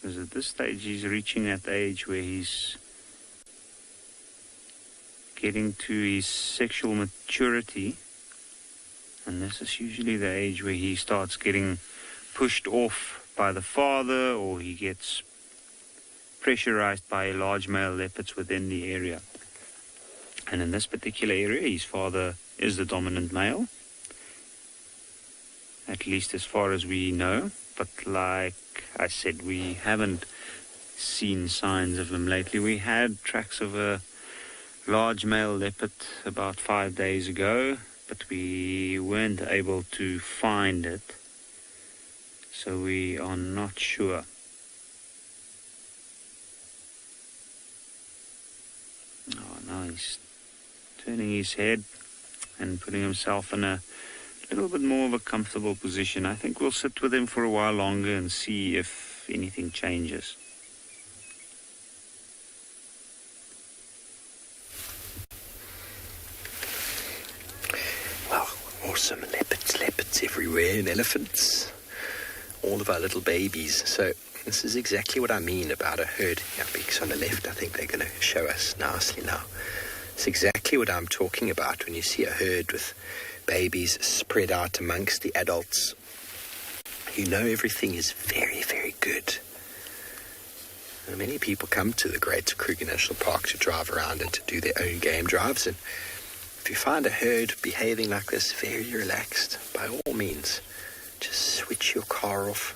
Speaker 7: Because at this stage he's reaching that age where he's getting to his sexual maturity. And this is usually the age where he starts getting pushed off by the father, or he gets pressurized by large male leopards within the area. And in this particular area, his father is the dominant male, at least as far as we know. But like I said, we haven't seen signs of him lately. We had tracks of a large male leopard about 5 days ago, but we weren't able to find it, so we are not sure. Oh, now he's turning his head and putting himself in a little bit more of a comfortable position. I think we'll sit with him for a while longer and see if anything changes.
Speaker 2: Wow, awesome. Leopards everywhere, and elephants. All of our little babies. So This is exactly what I mean about a herd. Yeah, because on the left, I think they're going to show us nicely now. It's exactly what I'm talking about when you see a herd with babies spread out amongst the adults. You know everything is very, very good. And many people come to the Great Kruger National Park to drive around and to do their own game drives. And if you find a herd behaving like this, very relaxed, by all means, just switch your car off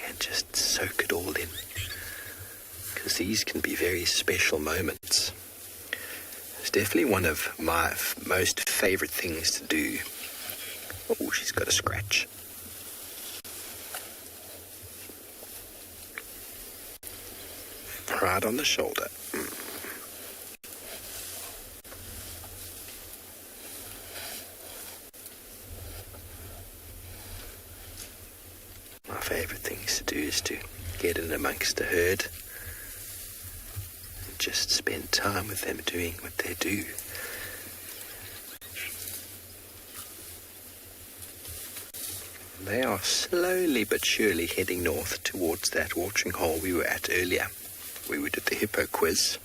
Speaker 2: and just soak it all in. Because these can be very special moments. It's definitely one of my most favorite things to do. Oh, she's got a scratch. Right on the shoulder. My favorite things to do is to get in amongst the herd and just spend time with them doing what they do. They are slowly but surely heading north towards that watering hole we were at earlier. We did the hippo quiz.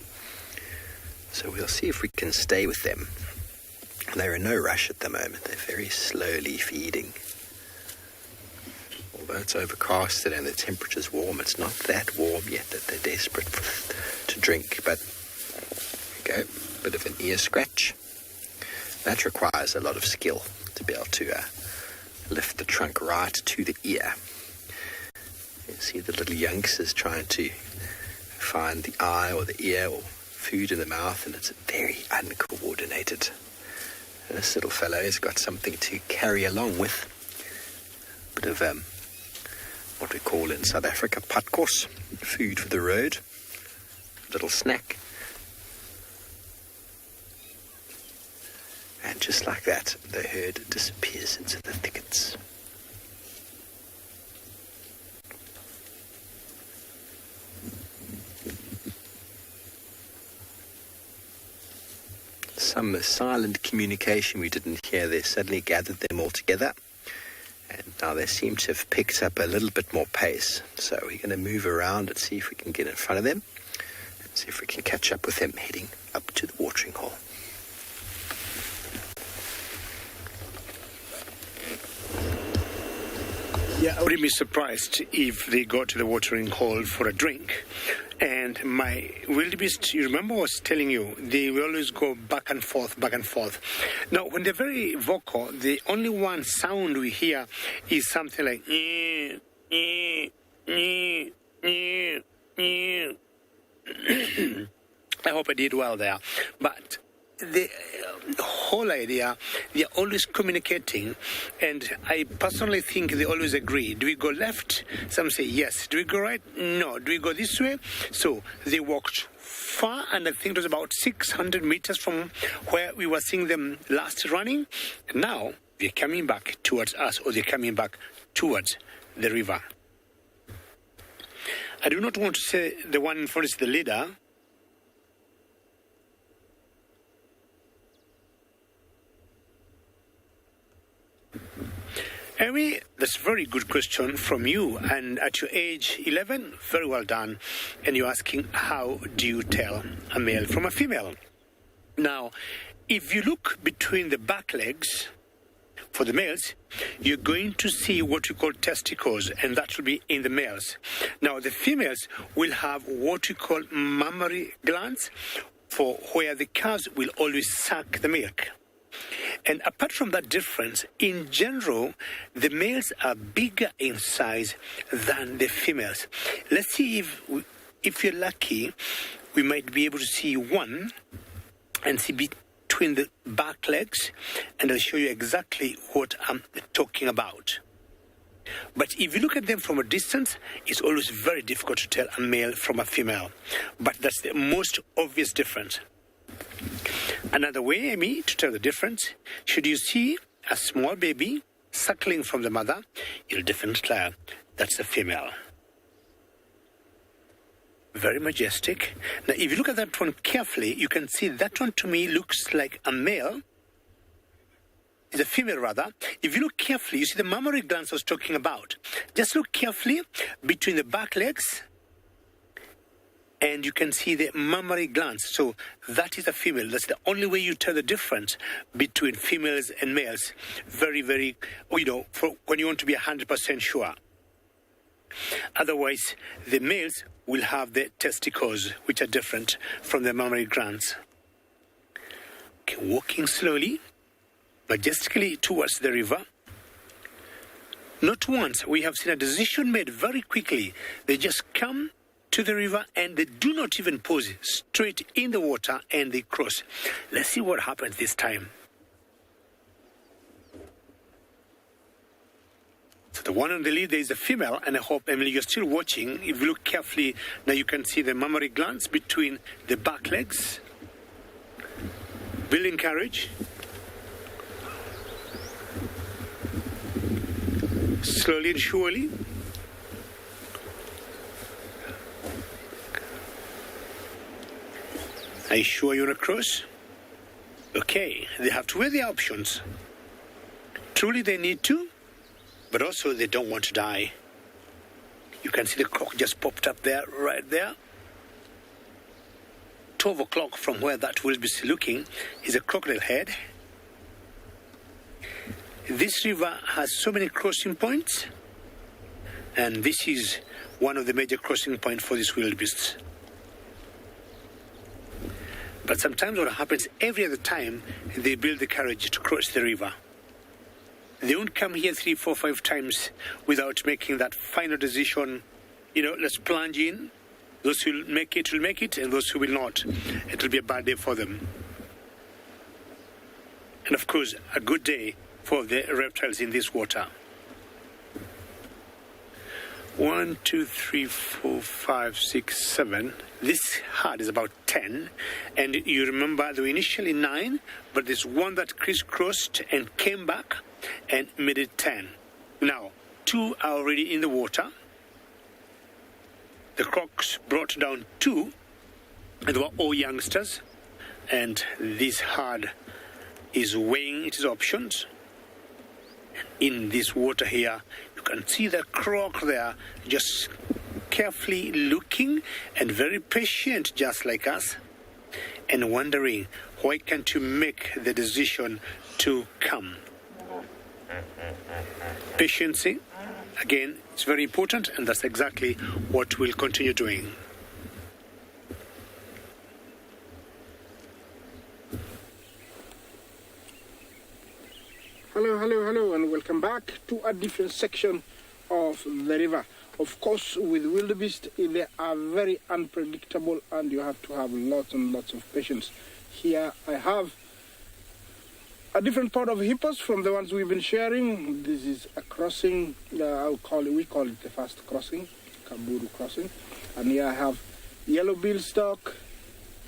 Speaker 2: So we'll see if we can stay with them. They're in no rush at the moment. They're very slowly feeding. Although it's overcasted and the temperature's warm, it's not that warm yet that they're desperate to drink. But there we go, bit of an ear scratch. That requires a lot of skill to be able to lift the trunk right to the ear. You see the little youngsters trying to find the eye or the ear or food in the mouth, and it's very uncoordinated. And this little fellow has got something to carry along with. A bit of what we call in South Africa padkos, food for the road, a little snack. And just like that, the herd disappears into the thickets. Some silent communication we didn't hear there suddenly gathered them all together. And now they seem to have picked up a little bit more pace. So we're going to move around and see if we can get in front of them. And see if we can catch up with them heading up to the watering hole.
Speaker 4: Yeah, I wouldn't be surprised if they go to the watering hole for a drink. And my wildebeest, you remember I was telling you, they will always go back and forth, back and forth. Now, when they're very vocal, the only one sound we hear is something like I hope I did well there. But the whole idea, they're always communicating, and I personally think they always agree. Do we go left? Some say yes. Do we go right? No. Do we go this way? So they walked far, and I think it was about 600 meters from where we were seeing them last running. And now they're coming back towards us, or they're coming back towards the river. I do not want to say the one in front is the leader. Amy, that's a very good question from you. And at your age 11, very well done. And you're asking, how do you tell a male from a female? Now, if you look between the back legs for the males, you're going to see what we call testicles, and that will be in the males. Now, the females will have what we call mammary glands, for where the calves will always suck the milk. And apart from that difference, in general, the males are bigger in size than the females. Let's see if you're lucky, we might be able to see one and see between the back legs, and I'll show you exactly what I'm talking about. But if you look at them from a distance, it's always very difficult to tell a male from a female. But that's the most obvious difference. Another way, Amy, to tell the difference, should you see a small baby suckling from the mother, you'll definitely tell that's a female. Very majestic. Now, if you look at that one carefully, you can see that one to me looks like a male. is a female rather. If you look carefully, you see the mammary glands I was talking about. Just look carefully between the back legs, and you can see the mammary glands. So that is a female. That's the only way you tell the difference between females and males. Very, very, for when you want to be 100% sure. Otherwise, the males will have the testicles, which are different from the mammary glands. Okay, walking slowly, majestically towards the river. Not once we have seen a decision made very quickly. They just come to the river and they do not even pause, straight in the water and they cross. Let's see what happens this time. So the one on the lead there is a female, and I hope, Emily, you're still watching. If you look carefully, now you can see the mammary glands between the back legs. Building courage. Slowly and surely. Are you sure you want to cross? Okay, they have to weigh their options. Truly they need to, but also they don't want to die. You can see the croc just popped up there, right there. 12 o'clock from where that wildebeest is looking is a crocodile head. This river has so many crossing points, and this is one of the major crossing points for these wildebeests. But sometimes what happens, every other time, they build the courage to cross the river. They won't come here 3, 4, 5 times without making that final decision, let's plunge in. Those who will make it, and those who will not, it will be a bad day for them. And of course, a good day for the reptiles in this water. 1, 2, 3, 4, 5, 6, 7. This herd is about 10. And you remember there were initially 9, but there's one that crisscrossed and came back and made it 10. Now, 2 are already in the water. The crocs brought down 2, and they were all youngsters. And this herd is weighing its options. In this water here, you can see the croc there just carefully looking and very patient, just like us, and wondering, why can't you make the decision to come? Patience, again, it's very important, and that's exactly what we'll continue doing.
Speaker 3: Hello, and welcome back to a different section of the river. Of course, with wildebeest, they are very unpredictable, and you have to have lots and lots of patience. Here I have a different part of hippos from the ones we've been sharing. This is a crossing. We call it the first crossing, Kaburu crossing. And here I have yellow billstalk,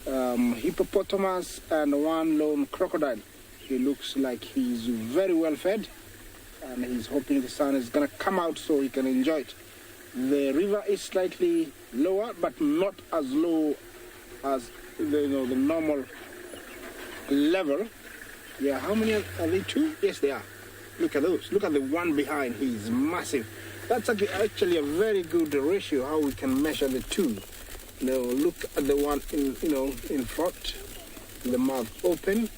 Speaker 3: hippopotamus, and one lone crocodile. He looks like he's very well fed, and he's hoping the sun is going to come out so he can enjoy it. The river is slightly lower, but not as low as the normal level. Yeah, how many are they? 2? Yes, they are. Look at those. Look at the one behind. He's massive. That's actually a very good ratio how we can measure the 2. Now look at the one in front, the mouth open.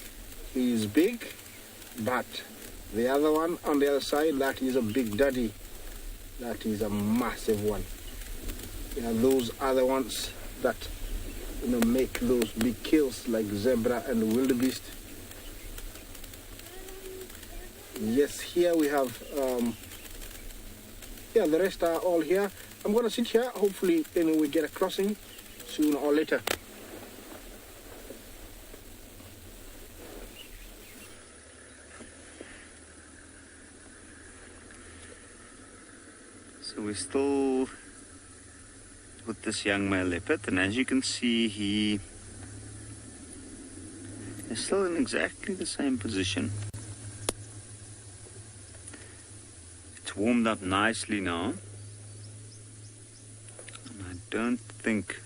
Speaker 3: He's big, but the other one on the other side, that is a big daddy. That is a massive one. Those are the ones that make those big kills like zebra and wildebeest. Yes, here we have the rest are all here. I'm gonna sit here. Hopefully we get a crossing sooner or later.
Speaker 7: So we're still with this young male leopard, and as you can see, he is still in exactly the same position. It's warmed up nicely now, and I don't think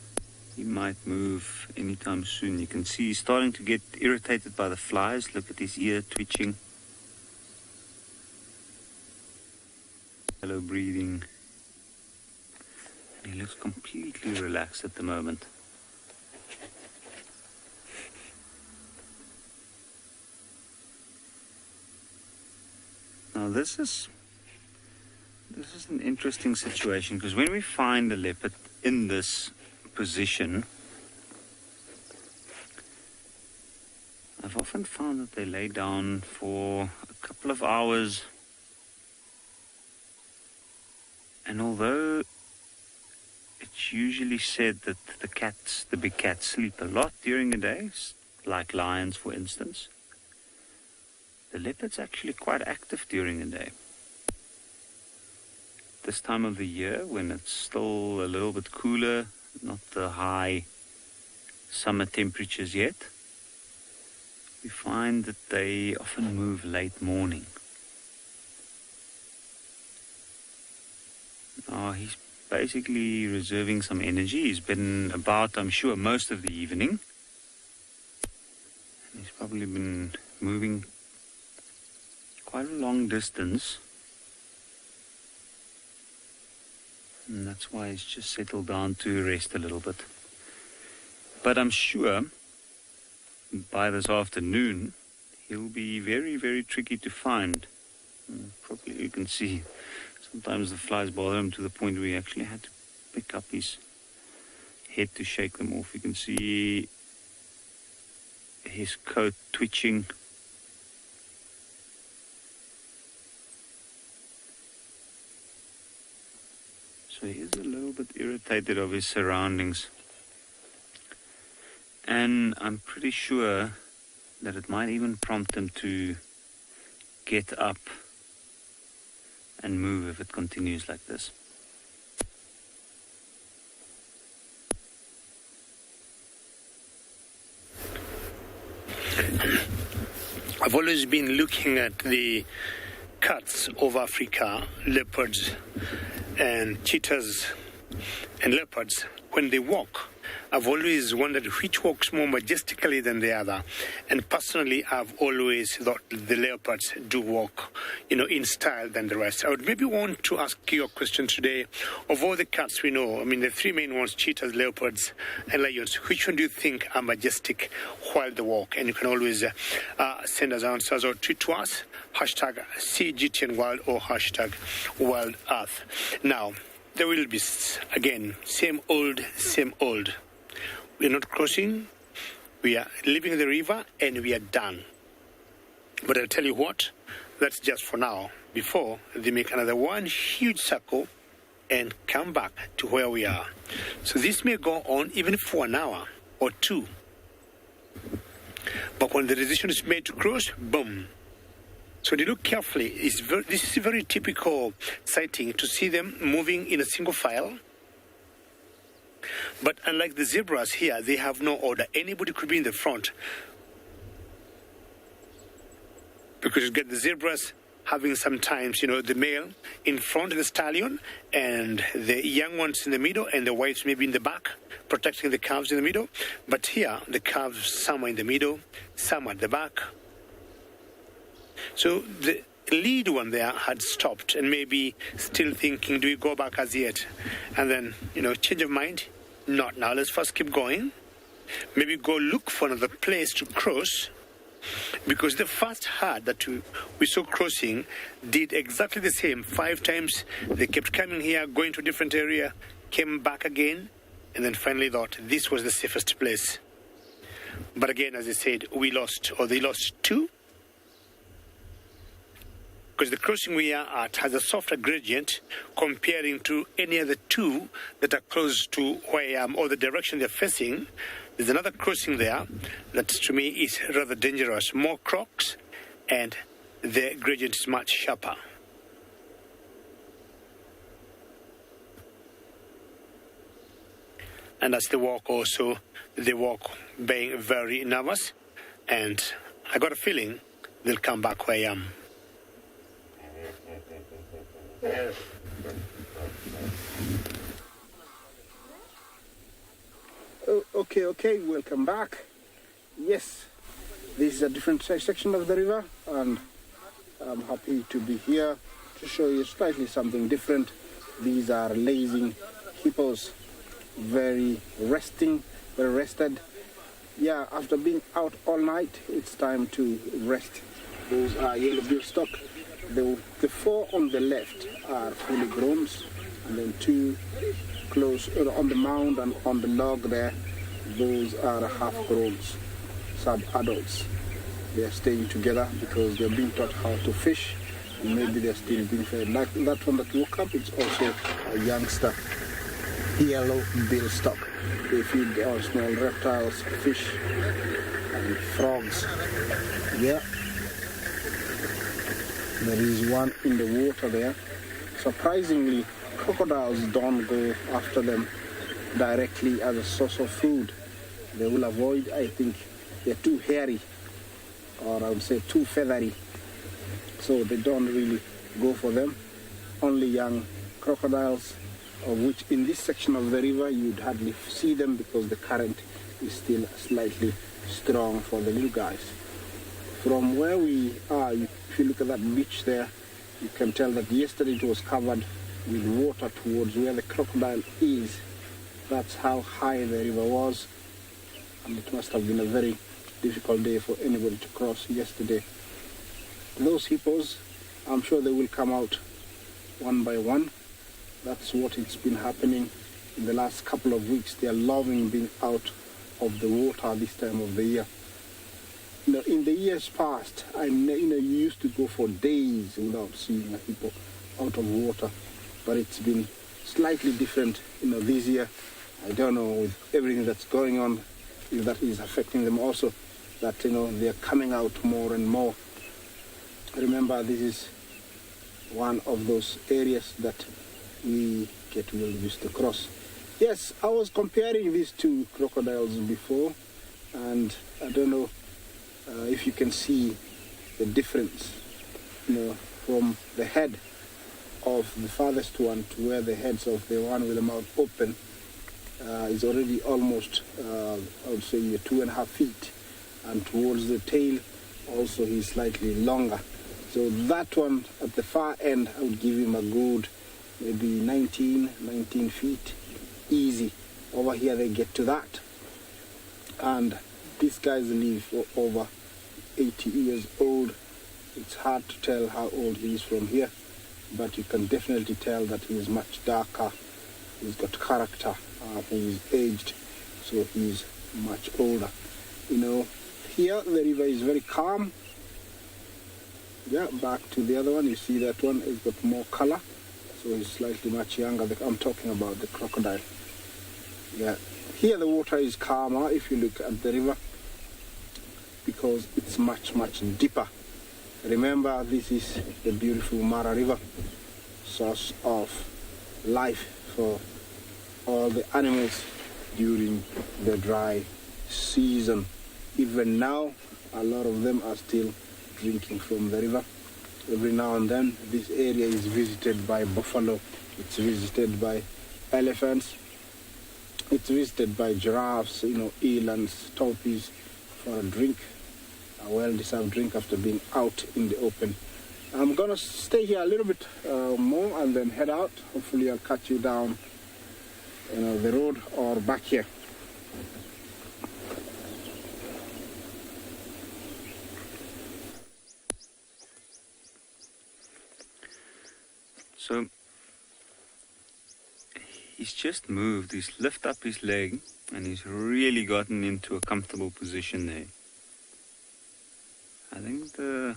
Speaker 7: he might move anytime soon. You can see he's starting to get irritated by the flies. Look at his ear twitching. Hello, breathing. And he looks completely relaxed at the moment. Now this is an interesting situation, because when we find a leopard in this position, I've often found that they lay down for a couple of hours, and although it's usually said that the big cats sleep a lot during the day, like lions for instance, the leopard's actually quite active during the day. This time of the year, when it's still a little bit cooler, not the high summer temperatures yet, we find that they often move late morning. Now he's basically reserving some energy. He's been about, I'm sure, most of the evening. And he's probably been moving quite a long distance. And that's why he's just settled down to rest a little bit. But I'm sure by this afternoon he'll be very, very tricky to find. Probably you can see sometimes the flies bother him to the point where he actually had to pick up his head to shake them off. You can see his coat twitching. So he is a little bit irritated of his surroundings. And I'm pretty sure that it might even prompt him to get up and move if it continues like this.
Speaker 4: I've always been looking at the cats of Africa, leopards and cheetahs and leopards when they walk. I've always wondered which walks more majestically than the other. And personally, I've always thought the leopards do walk, in style than the rest. I would maybe want to ask you a question today. Of all the cats we know, the three main ones, cheetahs, leopards, and lions, which one do you think are majestic while they walk? And you can always send us answers or tweet to us, hashtag CGTNWild or hashtag Wild Earth. Now, there will be, again, same old, same old. We're not crossing, we are leaving the river, and we are done. But I'll tell you what, that's just for now, before they make another one huge circle and come back to where we are. So this may go on even for an hour or two. But when the decision is made to cross, boom. So when you look carefully, this is a very typical sighting to see them moving in a single file. But unlike the zebras here, they have no order. Anybody could be in the front. Because you get the zebras having sometimes, the male in front of the stallion and the young ones in the middle and the whites maybe in the back, protecting the calves in the middle. But here, the calves, some are in the middle, some at the back. So the lead one there had stopped and maybe still thinking, do we go back as yet? And then, change of mind. Not now. Let's first keep going. Maybe go look for another place to cross. Because the first herd that we saw crossing did exactly the same. 5 times they kept coming here, going to a different area, came back again, and then finally thought this was the safest place. But again, as I said, they lost 2. Because the crossing we are at has a softer gradient comparing to any other 2 that are close to where I am or the direction they're facing. There's another crossing there that to me is rather dangerous. More crocs and the gradient is much sharper. And as they walk also, they walk being very nervous. And I got a feeling they'll come back where I am.
Speaker 3: Okay, welcome back. Yes, this is a different section of the river, and I'm happy to be here to show you slightly something different. These are lazy hippos, very rested. Yeah, after being out all night, it's time to rest. Those are yellow-billed stock. The 4 on the left are fully grown, and then 2 close on the mound and on the log there, those are half-grown, sub-adults. They are staying together because they're being taught how to fish, and maybe they're still being fed. Like that one that woke up, it's also a youngster, yellow-billed stock. They feed all small reptiles, fish, and frogs. Yeah. There is one in the water there. Surprisingly, crocodiles don't go after them directly as a source of food. They will avoid, I think, they're too hairy, or I would say too feathery. So they don't really go for them. Only young crocodiles, of which in this section of the river you'd hardly see them because the current is still slightly strong for the little guys. From where we are, if you look at that beach there, you can tell that yesterday it was covered with water towards where the crocodile is. That's how high the river was, and it must have been a very difficult day for anybody to cross yesterday. Those hippos, I'm sure they will come out one by one. That's what it's been happening in the last couple of weeks. They are loving being out of the water this time of the year. In the years past, you used to go for days without seeing a hippo out of water, but it's been slightly different, this year. I don't know, with everything that's going on, if that is affecting them also, that, they're coming out more and more. Remember, this is one of those areas that we get used to cross. Yes, I was comparing these two crocodiles before, and I don't know if you can see the difference, from the head of the farthest one to where the heads of the one with the mouth open is already almost, I would say, 2.5 feet, and towards the tail also he's slightly longer. So that one at the far end, I would give him a good maybe 19 feet, easy. Over here they get to that, and these guys live for over 80 years old. It's hard to tell how old he is from here, but you can definitely tell that he is much darker. He's got character. He's aged, so he's much older. Here the river is very calm. Yeah, back to the other one. You see that one has got more color, so he's slightly much younger. I'm talking about the crocodile. Yeah, here the water is calmer if you look at the river, because it's much deeper. Remember, this is the beautiful Mara River, source of life for all the animals during the dry season. Even now, a lot of them are still drinking from the river. Every now and then, this area is visited by buffalo, it's visited by elephants, it's visited by giraffes, elands, tortoises, for a drink, a well-deserved drink after being out in the open. I'm gonna stay here a little bit more and then head out. Hopefully I'll catch you down the road or back here.
Speaker 7: So he's just moved, he's lifted up his leg, and he's really gotten into a comfortable position there. I think the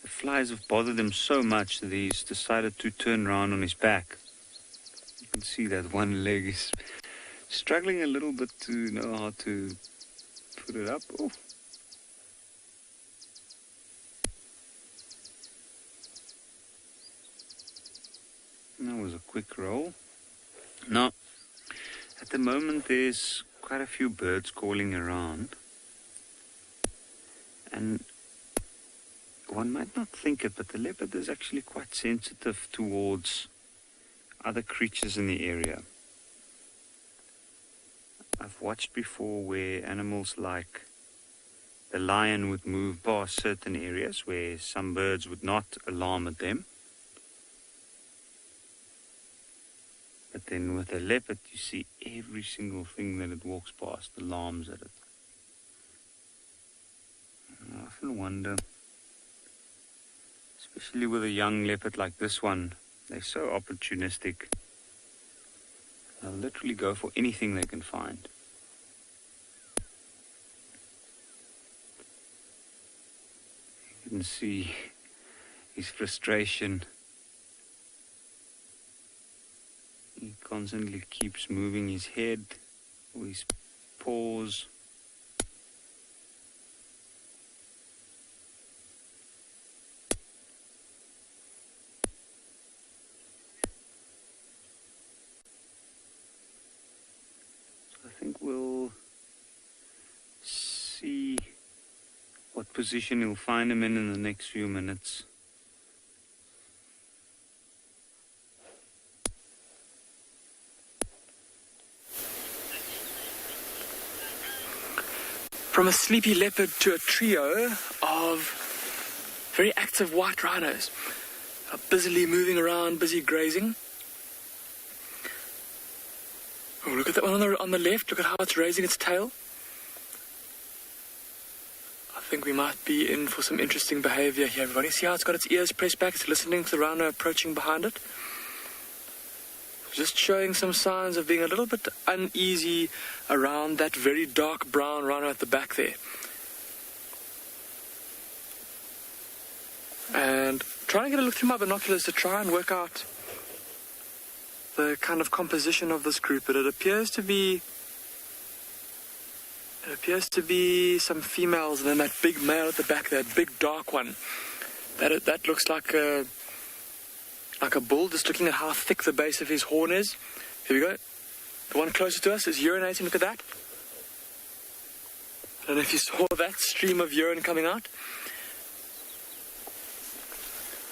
Speaker 7: flies have bothered him so much that he's decided to turn around on his back. You can see that one leg is struggling a little bit to know how to put it up. Oh. That was a quick roll. Now, at the moment there's quite a few birds calling around, and one might not think it, but the leopard is actually quite sensitive towards other creatures in the area. I've watched before where animals like the lion would move past certain areas where some birds would not alarm at them, then with a leopard, you see every single thing that it walks past, alarms at it. I often wonder, especially with a young leopard like this one, they're so opportunistic. They'll literally go for anything they can find. You can see his frustration. He constantly keeps moving his head or his paws. So I think we'll see what position you'll find him in the next few minutes.
Speaker 5: From a sleepy leopard to a trio of very active white rhinos, busily moving around, busy grazing. Oh, look at that one on the left. Look at how it's raising its tail. I think we might be in for some interesting behavior here, everybody. See how it's got its ears pressed back? It's listening to the rhino approaching behind it. Just showing some signs of being a little bit uneasy around that very dark brown rhino at the back there. And trying to get a look through my binoculars to try and work out the kind of composition of this group, but it appears to be some females, and then that big male at the back, that big dark one. That looks like a bull, just looking at how thick the base of his horn is. Here we go. The one closer to us is urinating. Look at that. I don't know if you saw that stream of urine coming out.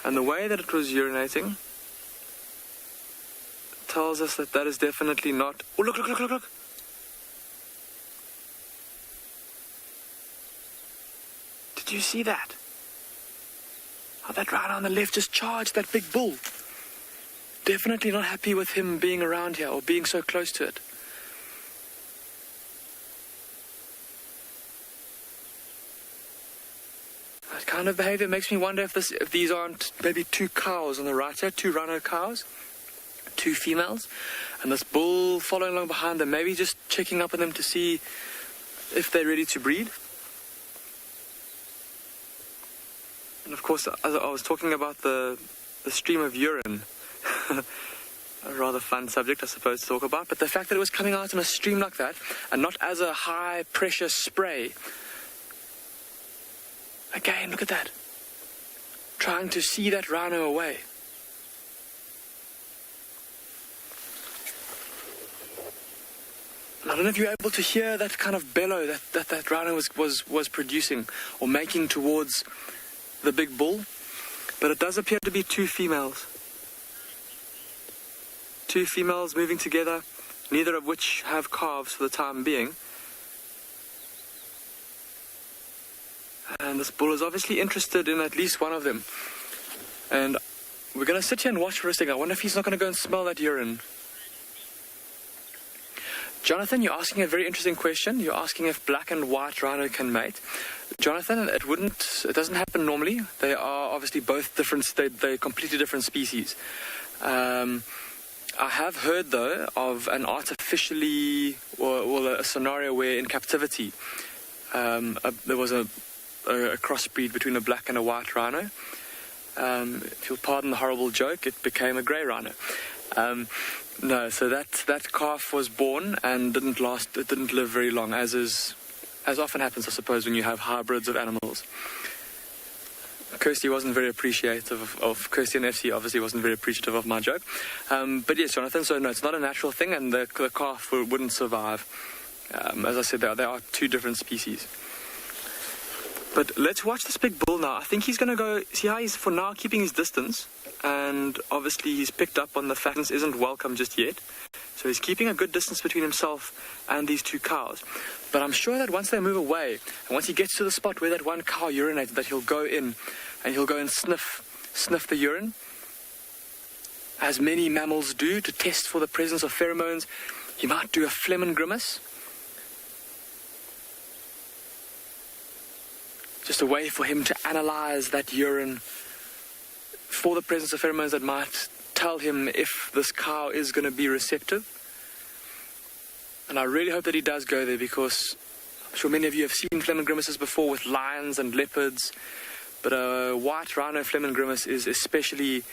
Speaker 5: And the way that it was urinating tells us that that is definitely not... Oh, look, look, look, look, look. Did you see that? How that rhino on the left just charged that big bull. Definitely not happy with him being around here or being so close to it. That kind of behavior makes me wonder if these aren't maybe two cows on the right here, two rhino cows, two females, and this bull following along behind them, maybe just checking up on them to see if they're ready to breed. And of course, as I was talking about the stream of urine, a rather fun subject, I suppose, to talk about, but the fact that it was coming out in a stream like that, and not as a high-pressure spray. Again, look at that. Trying to see that rhino away. And I don't know if you're able to hear that kind of bellow that rhino was producing or making towards the big bull, but it does appear to be two females. Two females moving together, neither of which have calves for the time being. And this bull is obviously interested in at least one of them. And we're going to sit here and watch for a second. I wonder if he's not going to go and smell that urine. Jonathan, you're asking a very interesting question. You're asking if black and white rhino can mate. Jonathan, it doesn't happen normally. They are obviously both different, they're completely different species. I have heard, though, of an artificially, or a scenario where in captivity, there was a crossbreed between a black and a white rhino. If you'll pardon the horrible joke, it became a grey rhino. No, so that calf was born and didn't last. It didn't live very long, as often happens, I suppose, when you have hybrids of animals. Kirsty wasn't very appreciative of Kirsty and FC obviously wasn't very appreciative of my joke. But yes, Jonathan, so no, it's not a natural thing, and the calf wouldn't survive. As I said, they are two different species. But let's watch this big bull now. I think he's going to go, see how he's for now keeping his distance, and obviously he's picked up on the fact that isn't welcome just yet. So he's keeping a good distance between himself and these two cows. But I'm sure that once they move away, and once he gets to the spot where that one cow urinated, that he'll go in and he'll go and sniff the urine. as many mammals do, to test for the presence of pheromones. He might do a phlegm and grimace. Just a way for him to analyze that urine for the presence of pheromones that might tell him if this cow is going to be receptive. And I really hope that he does go there, because I'm sure many of you have seen phlegm and grimaces before with lions and leopards. But a white rhino phlegm and grimace is especially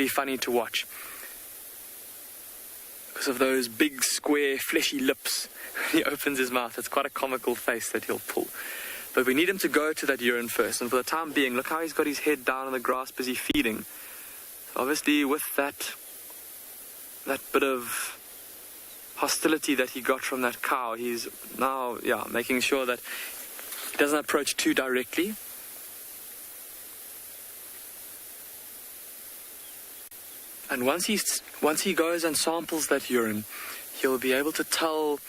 Speaker 5: funny to watch, because of those big, square, fleshy lips. He opens his mouth. It's quite a comical face that he'll pull. But we need him to go to that urine first. And for the time being, look how he's got his head down on the grass, busy feeding. Obviously, with that bit of hostility that he got from that cow, he's now, making sure that he doesn't approach too directly. And once he goes and samples that urine, he'll be able to tell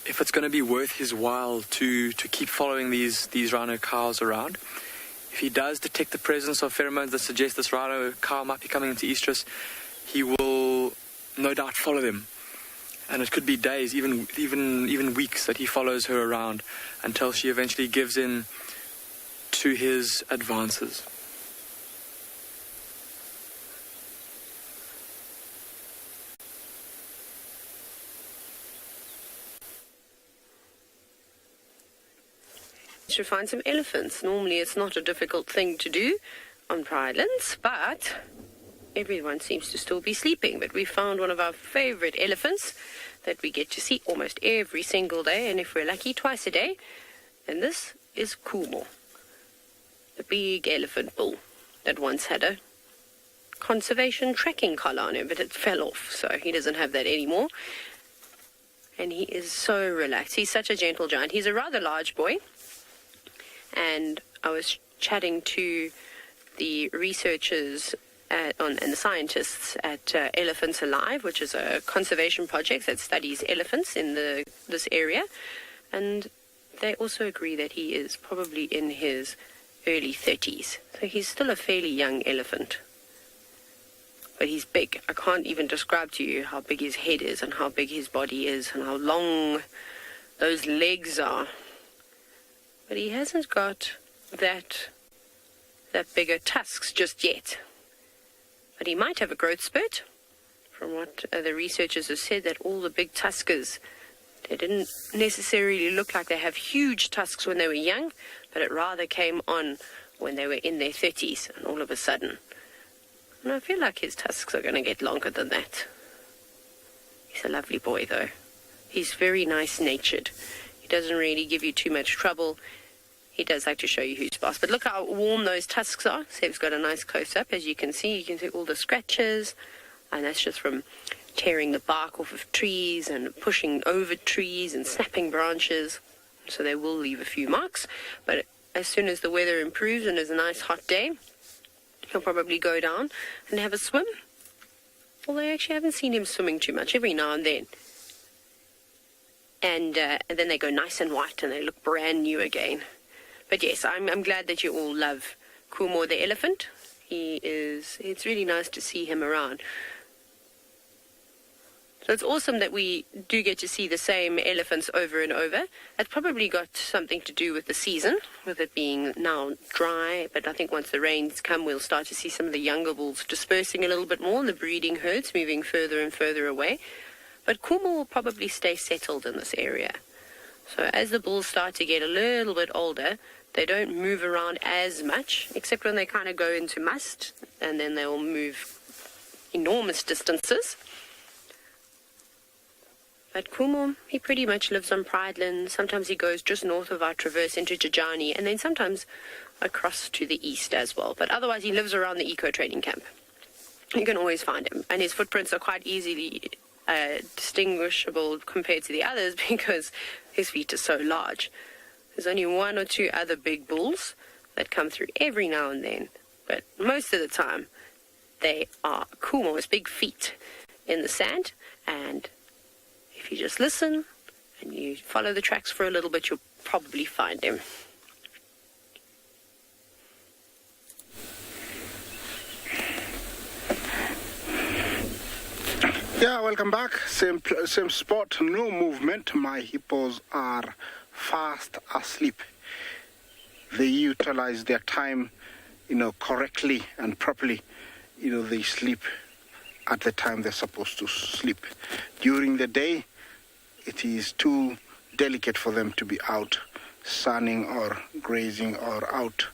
Speaker 5: if it's going to be worth his while to keep following these rhino cows around. If he does detect the presence of pheromones that suggest this rhino cow might be coming into estrus, he will no doubt follow them. And it could be days, even weeks, that he follows her around until she eventually gives in to his advances.
Speaker 6: To find some elephants. Normally it's not a difficult thing to do on Pride Lands, but everyone seems to still be sleeping. But we found one of our favorite elephants that we get to see almost every single day, and if we're lucky, twice a day. And this is Kumo, the big elephant bull that once had a conservation trekking collar on him, but it fell off, so he doesn't have that anymore. And he is so relaxed. He's such a gentle giant. He's a rather large boy. And I was chatting to the researchers and the scientists at Elephants Alive, which is a conservation project that studies elephants in this area. And they also agree that he is probably in his early 30s. So he's still a fairly young elephant. But he's big. I can't even describe to you how big his head is and how big his body is and how long those legs are. But he hasn't got that bigger tusks just yet. But he might have a growth spurt. From what the researchers have said, that all the big tuskers, they didn't necessarily look like they have huge tusks when they were young, but it rather came on when they were in their 30s, and all of a sudden. And I feel like his tusks are going to get longer than that. He's a lovely boy, though. He's very nice-natured. He doesn't really give you too much trouble. He does like to show you who's boss. But look how warm those tusks are. Seb's got a nice close-up. As you can see all the scratches. And that's just from tearing the bark off of trees and pushing over trees and snapping branches. So they will leave a few marks. But as soon as the weather improves and there's a nice hot day, he'll probably go down and have a swim. Although I actually haven't seen him swimming too much, every now and then. And then they go nice and white and they look brand new again. But yes, I'm glad that you all love Kumo the elephant. It's really nice to see him around. So it's awesome that we do get to see the same elephants over and over. That's probably got something to do with the season, with it being now dry. But I think once the rains come, we'll start to see some of the younger bulls dispersing a little bit more and the breeding herds moving further and further away. But Kumo will probably stay settled in this area. So as the bulls start to get a little bit older, they don't move around as much, except when they kind of go into must, and then they'll move enormous distances. But Kumo, he pretty much lives on Pride Lands. Sometimes he goes just north of our traverse into Jajani, and then sometimes across to the east as well. But otherwise, he lives around the eco-training camp. You can always find him, and his footprints are quite easily distinguishable compared to the others because his feet are so large. There's only one or two other big bulls that come through every now and then, but most of the time they are Kumo's big feet in the sand. And if you just listen and you follow the tracks for a little bit, you'll probably find him.
Speaker 3: Yeah, welcome back. Same spot, no movement. My hippos are fast asleep. They utilize their time, correctly and properly. They sleep at the time they're supposed to sleep. During the day, it is too delicate for them to be out sunning or grazing or out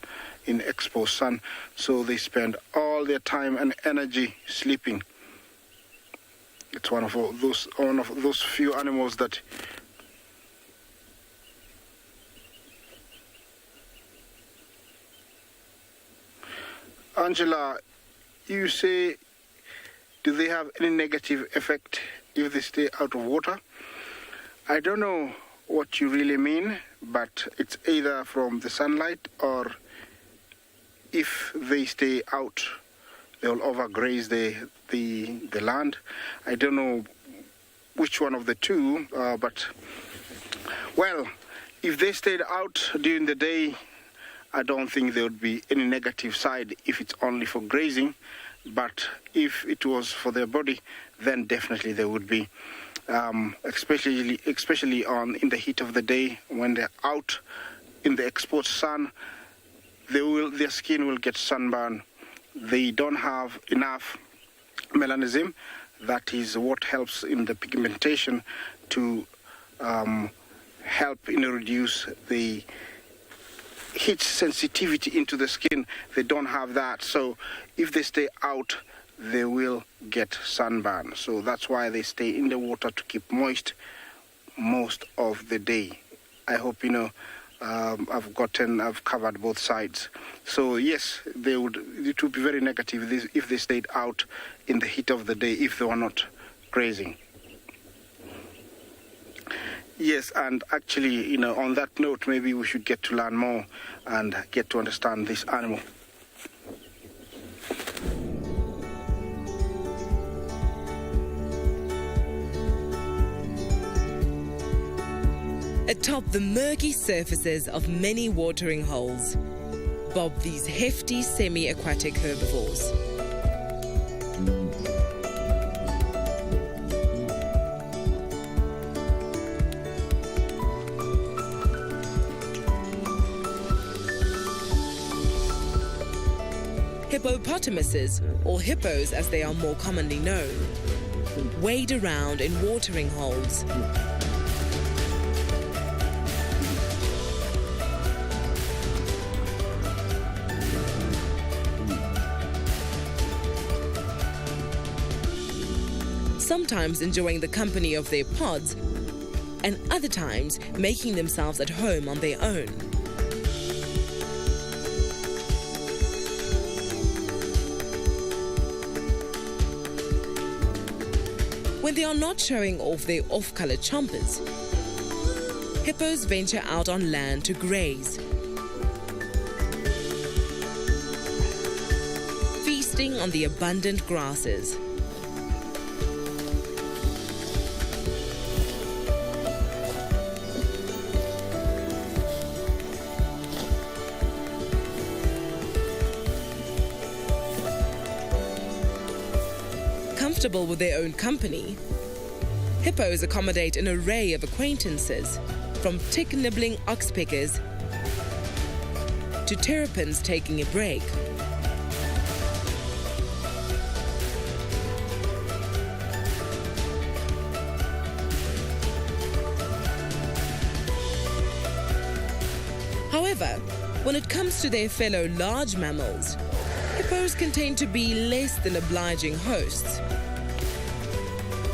Speaker 3: in exposed sun. So they spend all their time and energy sleeping. It's one of those few animals that Angela, you say, do they have any negative effect if they stay out of water? I don't know what you really mean, but it's either from the sunlight or if they stay out, they'll overgraze the land. I don't know which one of the two, but, well, if they stayed out during the day, I don't think there would be any negative side if it's only for grazing, but if it was for their body, then definitely there would be, especially in the heat of the day when they're out in the exposed sun. Their skin will get sunburn. They don't have enough melanism. That is what helps in the pigmentation to help reduce the heat sensitivity into the skin. They don't have that. So if they stay out, they will get sunburn. So that's why they stay in the water to keep moist most of the day. I hope I've covered both sides. So yes, it would be very negative if they stayed out in the heat of the day if they were not grazing. Yes, and actually, on that note, maybe we should get to learn more and get to understand this animal.
Speaker 1: Atop the murky surfaces of many watering holes bob these hefty semi-aquatic herbivores. Hippopotamuses, or hippos as they are more commonly known, wade around in watering holes. Sometimes enjoying the company of their pods, and other times making themselves at home on their own. When they are not showing off their off-color chompers, hippos venture out on land to graze, feasting on the abundant grasses. Comfortable with their own company, hippos accommodate an array of acquaintances, from tick-nibbling oxpeckers to terrapins taking a break. However, when it comes to their fellow large mammals, hippos can tend to be less than obliging hosts.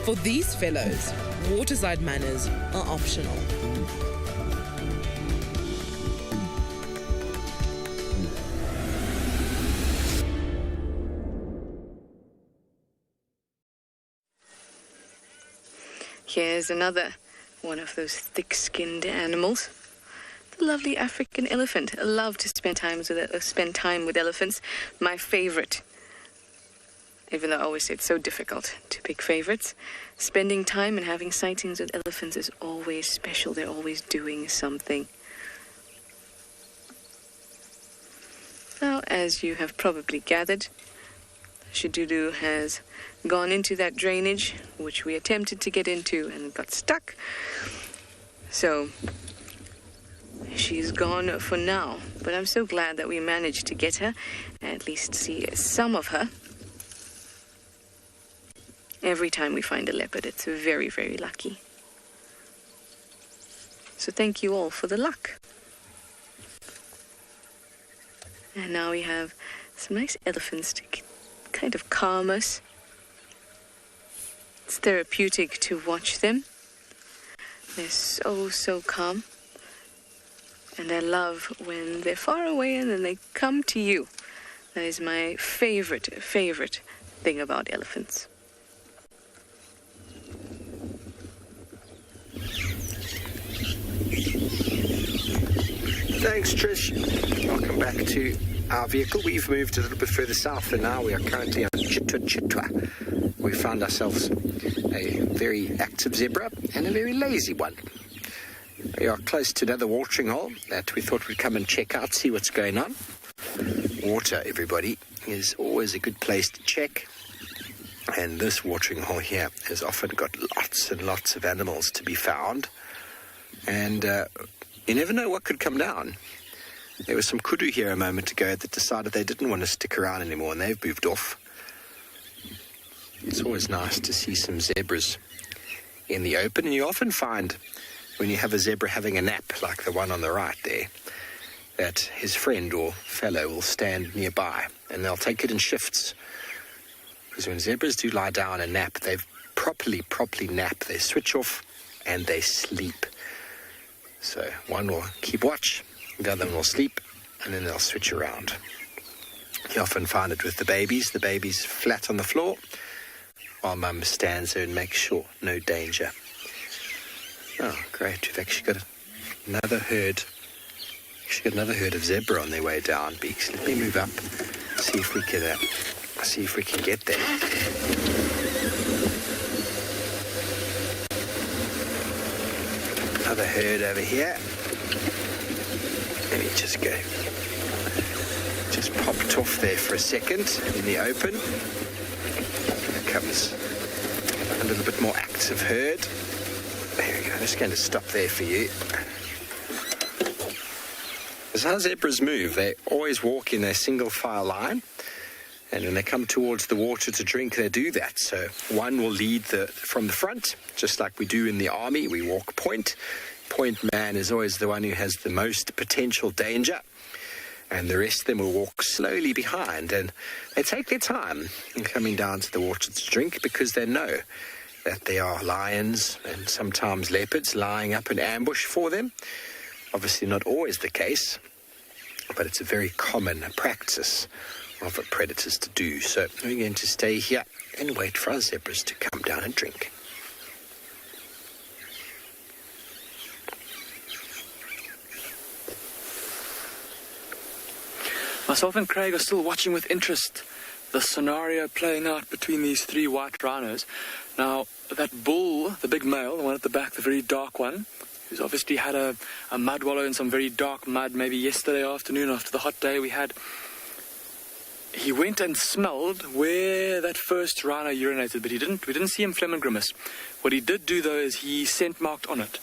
Speaker 1: For these fellows, waterside manners are optional.
Speaker 9: Here's another one of those thick-skinned animals. The lovely African elephant. I love to spend time with elephants. My favorite. Even though I always say it's so difficult to pick favorites, spending time and having sightings with elephants is always special. They're always doing something. Now, as you have probably gathered, Shidulu has gone into that drainage, which we attempted to get into and got stuck. So she's gone for now, but I'm so glad that we managed to get her, at least see some of her. Every time we find a leopard, it's very, very lucky. So thank you all for the luck. And now we have some nice elephants to kind of calm us. It's therapeutic to watch them. They're so, so calm. And I love when they're far away and then they come to you. That is my favorite thing about elephants.
Speaker 2: Thanks, Trish. Welcome back to our vehicle. We've moved a little bit further south, and now we are currently on Chitwa. We found ourselves a very active zebra and a very lazy one. We are close to another watering hole that we thought we'd come and check out, see what's going on. Water, everybody, is always a good place to check. And this watering hole here has often got lots and lots of animals to be found. And you never know what could come down. There was some kudu here a moment ago that decided they didn't want to stick around anymore, and they've moved off. It's always nice to see some zebras in the open, and you often find when you have a zebra having a nap, like the one on the right there, that his friend or fellow will stand nearby, and they'll take it in shifts. Because when zebras do lie down and nap, they properly nap. They switch off and they sleep. So one will keep watch, the other one will sleep, and then they'll switch around. You often find it with the babies flat on the floor, while mum stands there and makes sure no danger. Oh, great, we've actually got another herd. Actually got another herd of zebra on their way down, Beaks. Let me move up, see if we can get there. Another herd over here. Let me just go. Just popped off there for a second in the open. Here comes a little bit more active herd. There we go. I'm just going to stop there for you. As how zebras move, they always walk in a single file line. And when they come towards the water to drink, they do that. So one will lead from the front, just like we do in the army. We walk point. Point man is always the one who has the most potential danger. And the rest of them will walk slowly behind. And they take their time in coming down to the water to drink because they know that there are lions and sometimes leopards lying up in ambush for them. Obviously not always the case, but it's a very common practice of predators to do. So we're going to stay here and wait for our zebras to come down and drink.
Speaker 5: Myself and Craig are still watching with interest the scenario playing out between these three white rhinos. Now, that bull, the big male, the one at the back, the very dark one, who's obviously had a mud wallow in some very dark mud maybe yesterday afternoon after the hot day we had, he went and smelled where that first rhino urinated, but we didn't see him phlegm and grimace. What he did do, though, is he scent marked on it.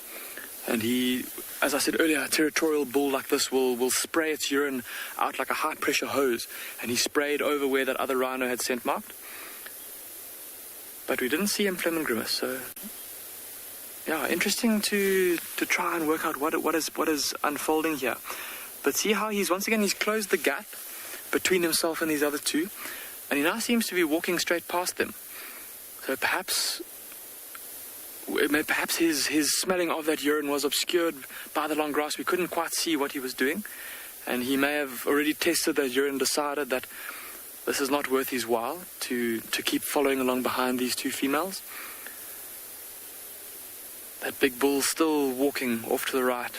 Speaker 5: And he, as I said earlier, a territorial bull like this will spray its urine out like a high-pressure hose. And he sprayed over where that other rhino had scent marked. But we didn't see him phlegm and grimace, so... yeah, interesting to try and work out what is unfolding here. But see how he's closed the gap between himself and these other two, and he now seems to be walking straight past them. So perhaps his smelling of that urine was obscured by the long grass. We couldn't quite see what he was doing, and he may have already tested that urine, decided that this is not worth his while to keep following along behind these two females. That big bull still walking off to the right.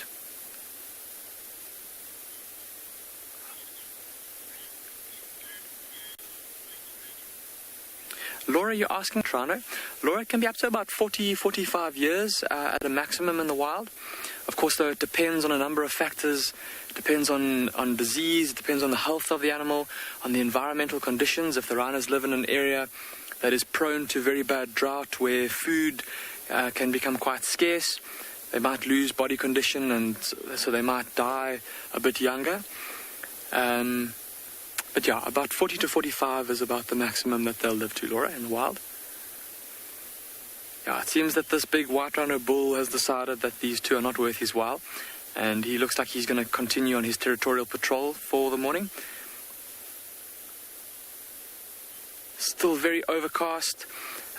Speaker 5: Laura, you're asking Toronto. Laura, it can be up to about 40, 45 years at a maximum in the wild. Of course, though, it depends on a number of factors. It depends on disease, it depends on the health of the animal, on the environmental conditions. If the rhinos live in an area that is prone to very bad drought, where food can become quite scarce, they might lose body condition, and so they might die a bit younger. But yeah, about 40 to 45 is about the maximum that they'll live to, Laura, in the wild. Yeah, it seems that this big white rhino bull has decided that these two are not worth his while, and he looks like he's going to continue on his territorial patrol for the morning. Still very overcast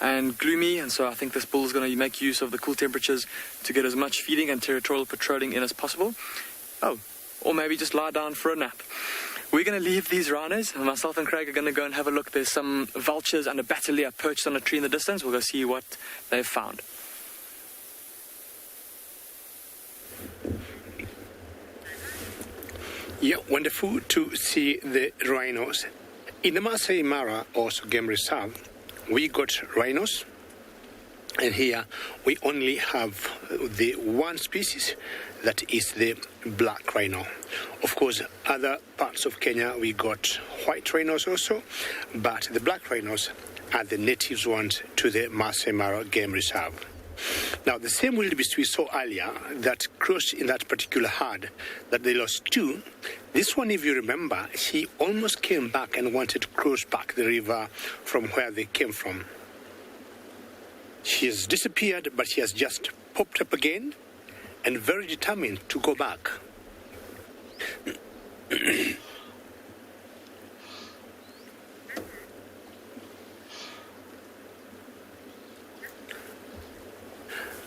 Speaker 5: and gloomy, and so I think this bull is going to make use of the cool temperatures to get as much feeding and territorial patrolling in as possible. Oh, or maybe just lie down for a nap. We're going to leave these rhinos, and myself and Craig are going to go and have a look. There's some vultures and a bateleur perched on a tree in the distance. We'll go see what they've found.
Speaker 4: Yeah, wonderful to see the rhinos. In the Masai Mara, also game reserve, we got rhinos, and here we only have the one species, that is the black rhino. Of course, other parts of Kenya we got white rhinos also, but the black rhinos are the native ones to the Masai Mara game reserve. Now, the same wildebeest we saw earlier that crossed in that particular herd that they lost two, this one, if you remember, he almost came back and wanted to cross back the river from where they came from. He has disappeared, but he has just popped up again and very determined to go back.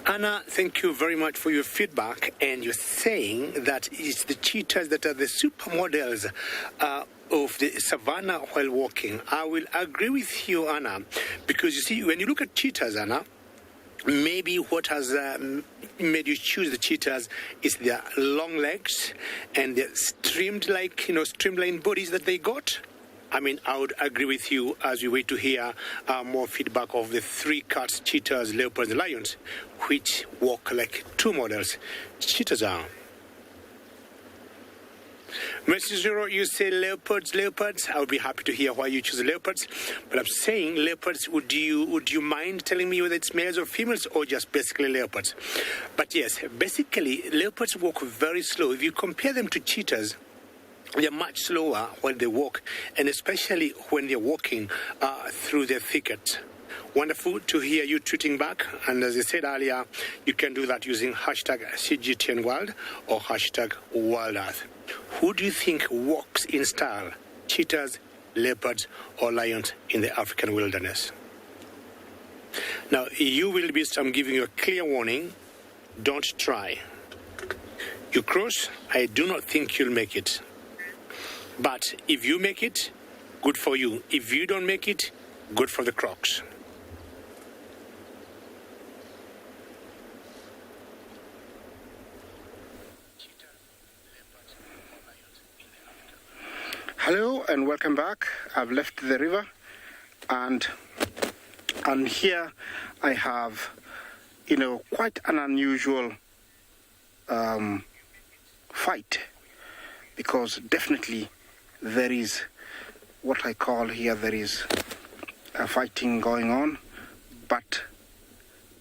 Speaker 4: Anna, thank you very much for your feedback, and you're saying that it's the cheetahs that are the supermodels of the savannah while walking. I will agree with you, Anna, because you see, when you look at cheetahs, Anna, maybe what has made you choose the cheetahs is their long legs and their streamlined bodies that they got. I mean, I would agree with you as we wait to hear more feedback of the three cats, cheetahs, leopards, and lions, which walk like two models. Cheetahs are. Message Zero, you say leopards. I would be happy to hear why you choose leopards. But I'm saying leopards, would you mind telling me whether it's males or females or just basically leopards? But yes, basically leopards walk very slow. If you compare them to cheetahs, they're much slower when they walk, and especially when they're walking through the thicket. Wonderful to hear you tweeting back, and as I said earlier, you can do that using hashtag CGTNWorld or hashtag WorldEarth. Who do you think walks in style, cheetahs, leopards, or lions in the African wilderness? Now, you wildebeest, I'm giving you a clear warning, don't try. You cross, I do not think you'll make it. But if you make it, good for you. If you don't make it, good for the crocs.
Speaker 3: Hello and welcome back. I've left the river, and here I have, quite an unusual fight, because definitely there is what I call here, there is a fighting going on, but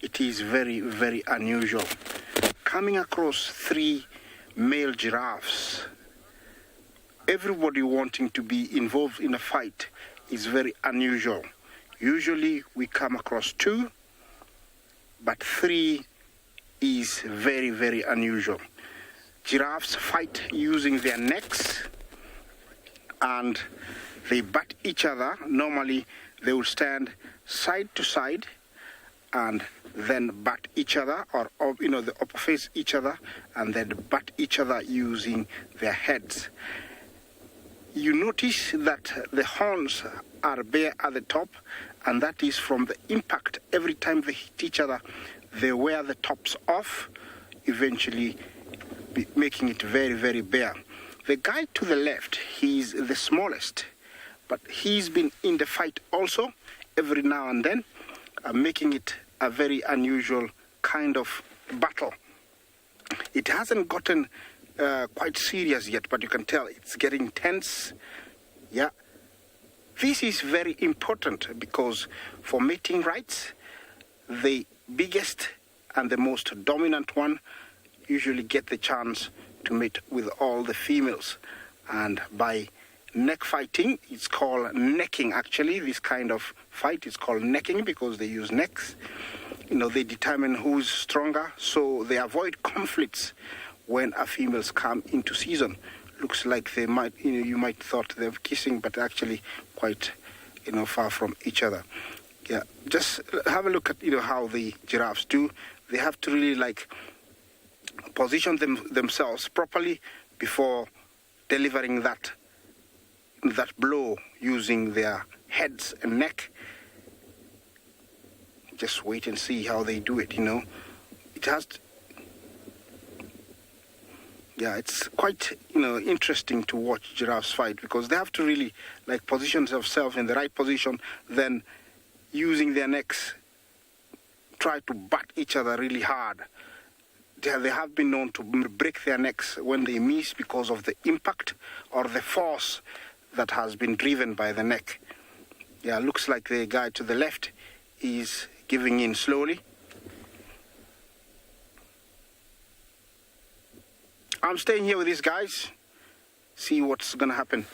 Speaker 3: it is very, very unusual. Coming across three male giraffes, everybody wanting to be involved in a fight is very unusual. Usually we come across two, but three is very, very unusual. Giraffes fight using their necks, and they butt each other. Normally they will stand side to side and then butt each other, or they face each other and then butt each other using their heads. You notice that the horns are bare at the top, and that is from the impact. Every time they hit each other, they wear the tops off, eventually making it very, very bare. The guy to the left, he's the smallest, but he's been in the fight also every now and then, making it a very unusual kind of battle. It hasn't gotten quite serious yet, but you can tell it's getting tense. Yeah. This is very important because for mating rights, the biggest and the most dominant one usually get the chance to mate with all the females. And by neck fighting, it's called necking actually. This kind of fight is called necking because they use necks. They determine who's stronger, so they avoid conflicts when our females come into season. Looks like they might, you might thought they're kissing, but actually quite, far from each other. Yeah, just have a look at, how the giraffes do. They have to really position themselves properly before delivering that blow using their heads and neck. Just wait and see how they do it, It has to, it's quite, interesting to watch giraffes fight because they have to really, position themselves in the right position, then using their necks, try to butt each other really hard. They have been known to break their necks when they miss because of the impact or the force that has been driven by the neck. Yeah, looks like the guy to the left is giving in slowly. I'm staying here with these guys, see what's going to happen.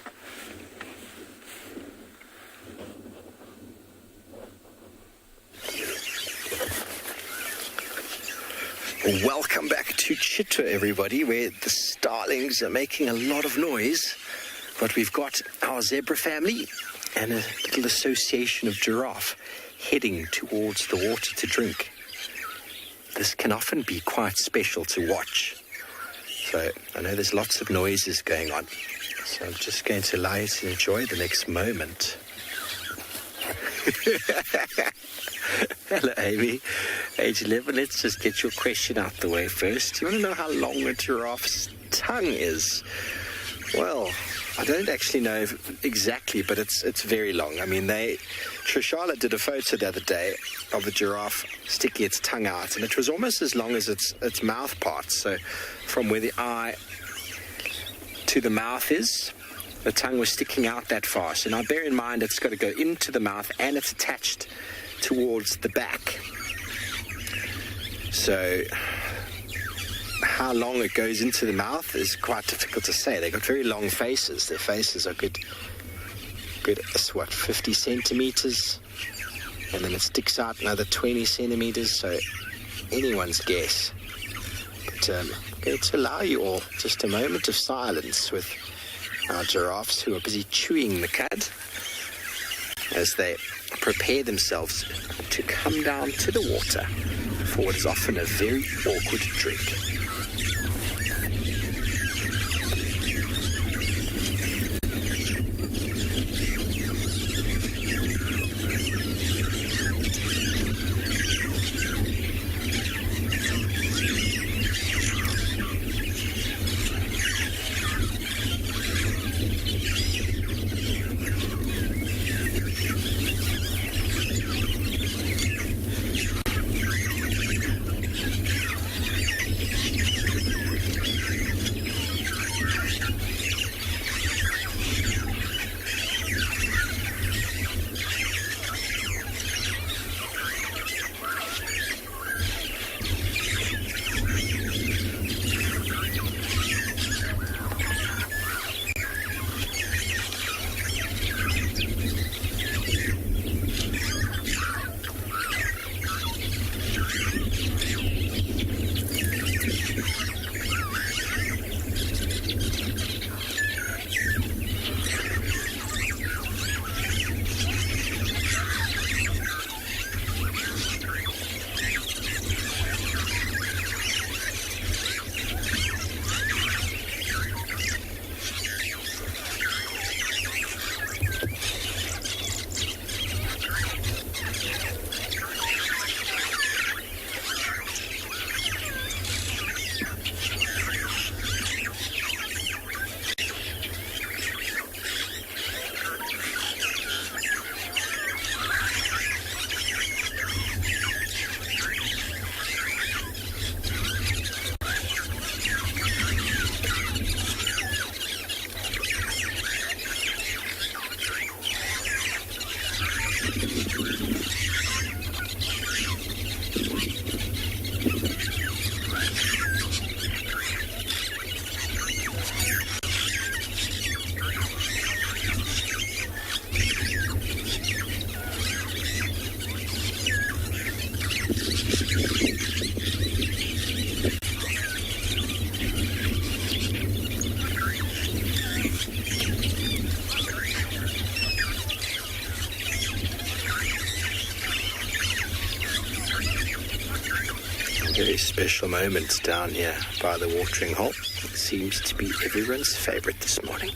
Speaker 2: Welcome back to Chitwa, everybody, where the starlings are making a lot of noise. But we've got our zebra family and a little association of giraffe heading towards the water to drink. This can often be quite special to watch. So I know there's lots of noises going on. So I'm just going to allow you to enjoy the next moment. Hello, Amy. Age 11, let's just get your question out the way first. You want to know how long a giraffe's tongue is? Well, I don't actually know exactly, but it's very long. I mean, Trishala did a photo the other day of a giraffe sticking its tongue out, and it was almost as long as its mouth parts. So from where the eye to the mouth is, the tongue was sticking out that far. So now bear in mind it's got to go into the mouth and it's attached towards the back. So how long it goes into the mouth is quite difficult to say. They've got very long faces. Their faces are good, 50 centimeters, and then it sticks out another 20 centimeters, so anyone's guess. But I'm going to allow you all just a moment of silence with our giraffes who are busy chewing the cud as they prepare themselves to come down to the water for what is often a very awkward drink. Very special moment down here by the watering hole. It seems to be everyone's favorite this morning.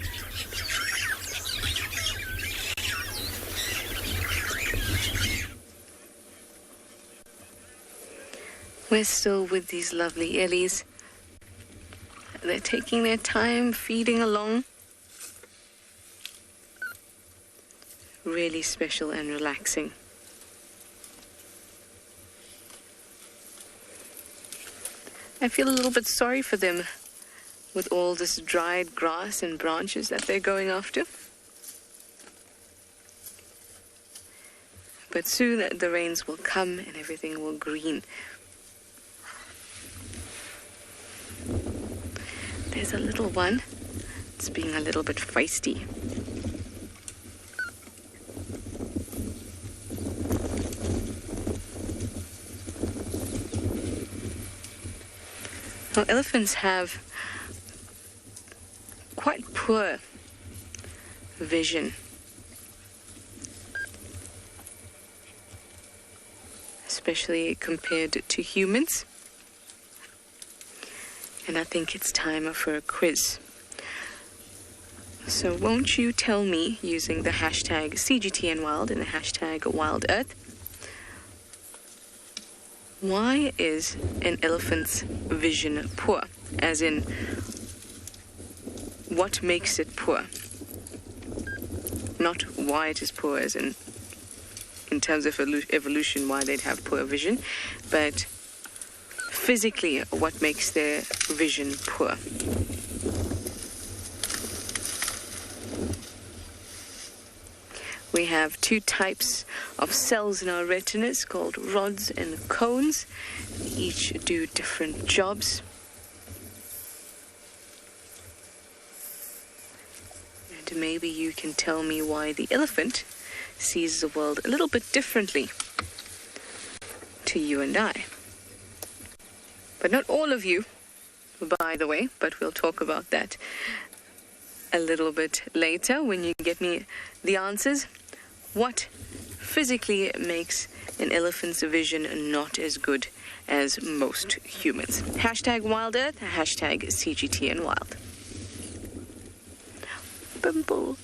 Speaker 9: We're still with these lovely ellies. They're taking their time feeding along. Really special and relaxing. I feel a little bit sorry for them with all this dried grass and branches that they're going after. But soon the rains will come and everything will green. There's a little one. It's being a little bit feisty. Now, elephants have quite poor vision. Especially compared to humans. And I think it's time for a quiz. So won't you tell me, using the hashtag CGTNWild and the hashtag WildEarth, why is an elephant's vision poor? As in, what makes it poor? Not why it is poor, as in terms of evolution, why they'd have poor vision, but physically, what makes their vision poor? We have two types of cells in our retinas called rods and cones. They each do different jobs. And maybe you can tell me why the elephant sees the world a little bit differently to you and I. But not all of you, by the way, but we'll talk about that a little bit later when you get me the answers. What physically makes an elephant's vision not as good as most humans? Hashtag WildEarth, hashtag CGTNWild. Bimble.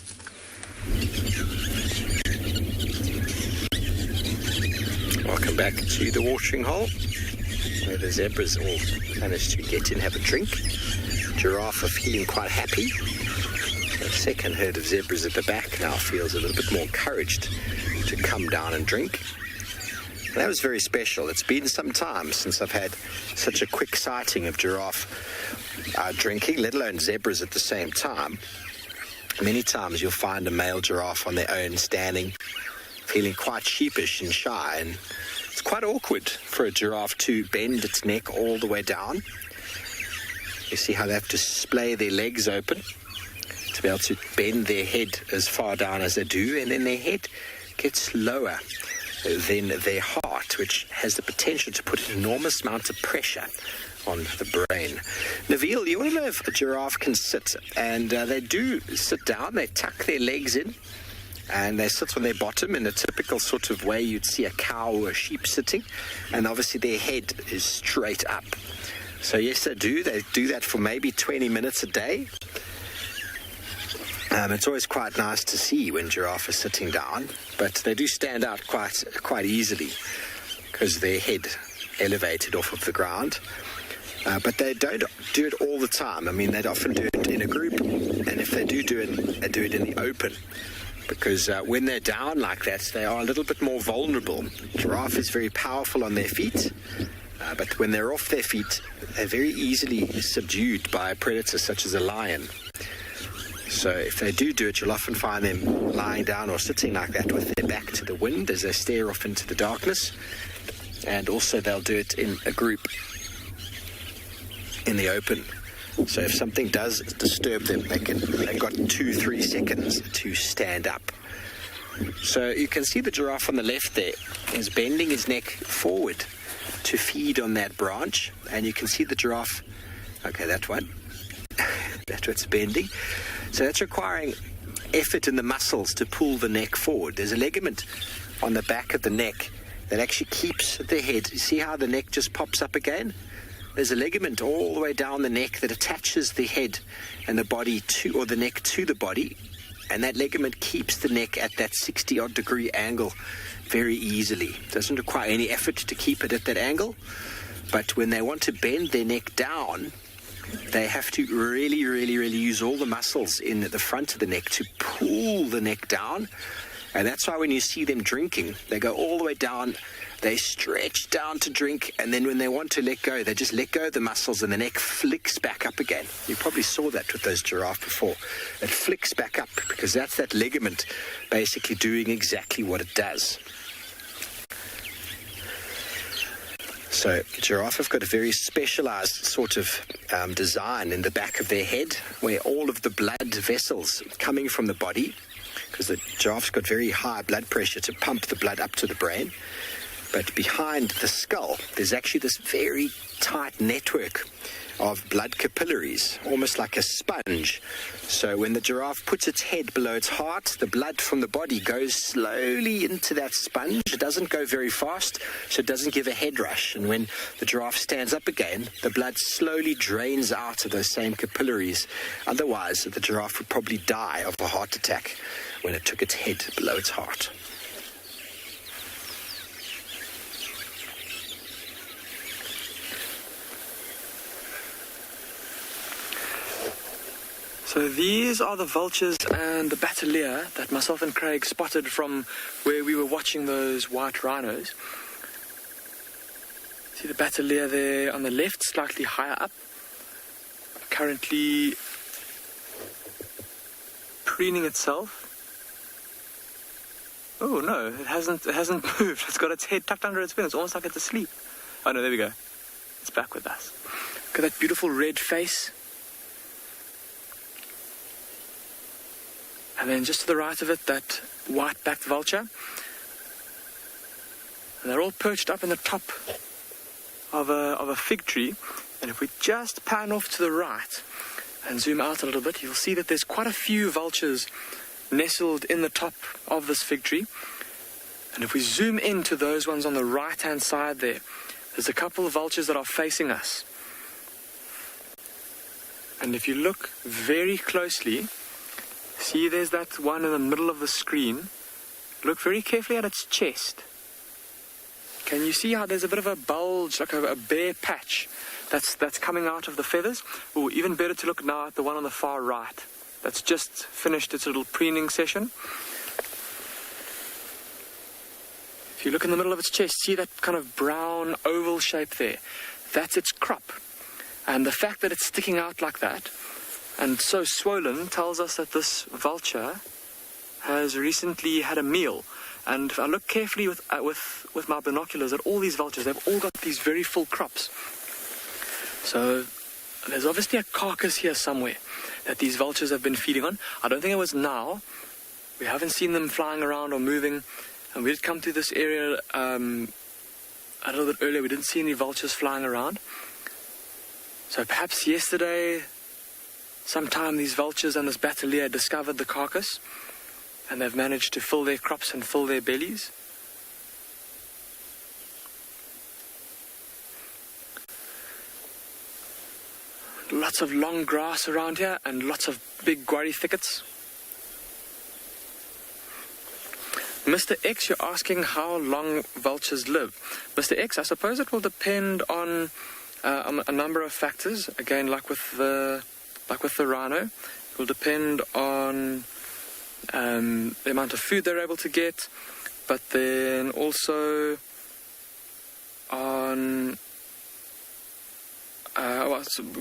Speaker 2: Welcome back to the watering hole, where the zebras all managed to get in, have a drink. Giraffe are feeling quite happy. The second herd of zebras at the back now feels a little bit more encouraged to come down and drink. And that was very special. It's been some time since I've had such a quick sighting of giraffe drinking, let alone zebras at the same time. Many times you'll find a male giraffe on their own standing, feeling quite sheepish and shy, and it's quite awkward for a giraffe to bend its neck all the way down. You see how they have to splay their legs open to be able to bend their head as far down as they do, and then their head gets lower than their heart, which has the potential to put an enormous amount of pressure on the brain. Naveal, you want to know if a giraffe can sit? And they do sit down, they tuck their legs in, and they sit on their bottom in a typical sort of way you'd see a cow or a sheep sitting, and obviously their head is straight up. So yes, they do that for maybe 20 minutes a day. It's always quite nice to see when giraffe is sitting down, but they do stand out quite easily because their head elevated off of the ground. But they don't do it all the time. I mean, they'd often do it in a group, and if they do it, they do it in the open. Because when they're down like that, they are a little bit more vulnerable. Giraffe is very powerful on their feet, but when they're off their feet, they're very easily subdued by a predator such as a lion. So if they do it, you'll often find them lying down or sitting like that with their back to the wind as they stare off into the darkness. And also they'll do it in a group in the open. So if something does disturb them, they've got 2-3 seconds to stand up. So you can see the giraffe on the left there is bending his neck forward to feed on that branch. And you can see the giraffe, okay, that one, that's what's bending. So that's requiring effort in the muscles to pull the neck forward. There's a ligament on the back of the neck that actually keeps the head. You see how the neck just pops up again? There's a ligament all the way down the neck that attaches the head and the body to, or the neck to the body. And that ligament keeps the neck at that 60-odd degree angle very easily. It doesn't require any effort to keep it at that angle. But when they want to bend their neck down, they have to really use all the muscles in the front of the neck to pull the neck down. And that's why when you see them drinking, they go all the way down, they stretch down to drink, and then when they want to let go, they just let go of the muscles and the neck flicks back up again. You probably saw that with those giraffe before. It flicks back up because that's that ligament basically doing exactly what it does. So giraffe have got a very specialized sort of design in the back of their head where all of the blood vessels coming from the body, because the giraffe's got very high blood pressure to pump the blood up to the brain. But behind the skull, there's actually this very tight network of blood capillaries, almost like a sponge. So when the giraffe puts its head below its heart, the blood from the body goes slowly into that sponge. It doesn't go very fast, so it doesn't give a head rush. And when the giraffe stands up again, the blood slowly drains out of those same capillaries. Otherwise, the giraffe would probably die of a heart attack when it took its head below its heart.
Speaker 5: So these are the vultures and the bateleur that myself and Craig spotted from where we were watching those white rhinos. See the bateleur there on the left, slightly higher up. Currently preening itself. Oh no, it hasn't moved. It's got its head tucked under its fin. It's almost like it's asleep. Oh no, there we go. It's back with us. Look at that beautiful red face. And then just to the right of it, that white-backed vulture. And they're all perched up in the top of a fig tree. And if we just pan off to the right and zoom out a little bit, you'll see that there's quite a few vultures nestled in the top of this fig tree. And if we zoom into those ones on the right-hand side there, there's a couple of vultures that are facing us. And if you look very closely, see, there's that one in the middle of the screen. Look very carefully at its chest. Can you see how there's a bit of a bulge, like a bare patch that's coming out of the feathers? Or even better to look now at the one on the far right that's just finished its little preening session. If you look in the middle of its chest, see that kind of brown oval shape there? That's its crop. And the fact that it's sticking out like that and so swollen tells us that this vulture has recently had a meal. And if I look carefully with my binoculars at all these vultures, they've all got these very full crops. So there's obviously a carcass here somewhere that these vultures have been feeding on. I don't think it was now. We haven't seen them flying around or moving. And we did come through this area a little bit earlier. We didn't see any vultures flying around. So perhaps yesterday, sometime these vultures and this bateleur discovered the carcass and they've managed to fill their crops and fill their bellies. Lots of long grass around here and lots of big guarri thickets. Mr. X, you're asking how long vultures live. Mr. X, I suppose it will depend on a number of factors. Again, like with the rhino, it will depend on the amount of food they're able to get, but then also on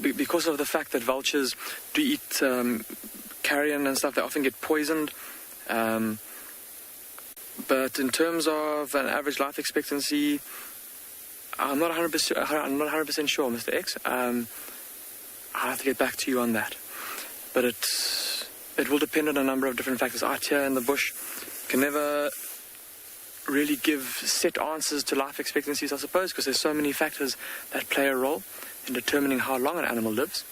Speaker 5: because of the fact that vultures do eat carrion and stuff, they often get poisoned. But in terms of an average life expectancy, I'm not 100% sure, Mr. X. I'll have to get back to you on that. But it will depend on a number of different factors. Out here in the bush, can never really give set answers to life expectancies, I suppose, because there's so many factors that play a role in determining how long an animal lives.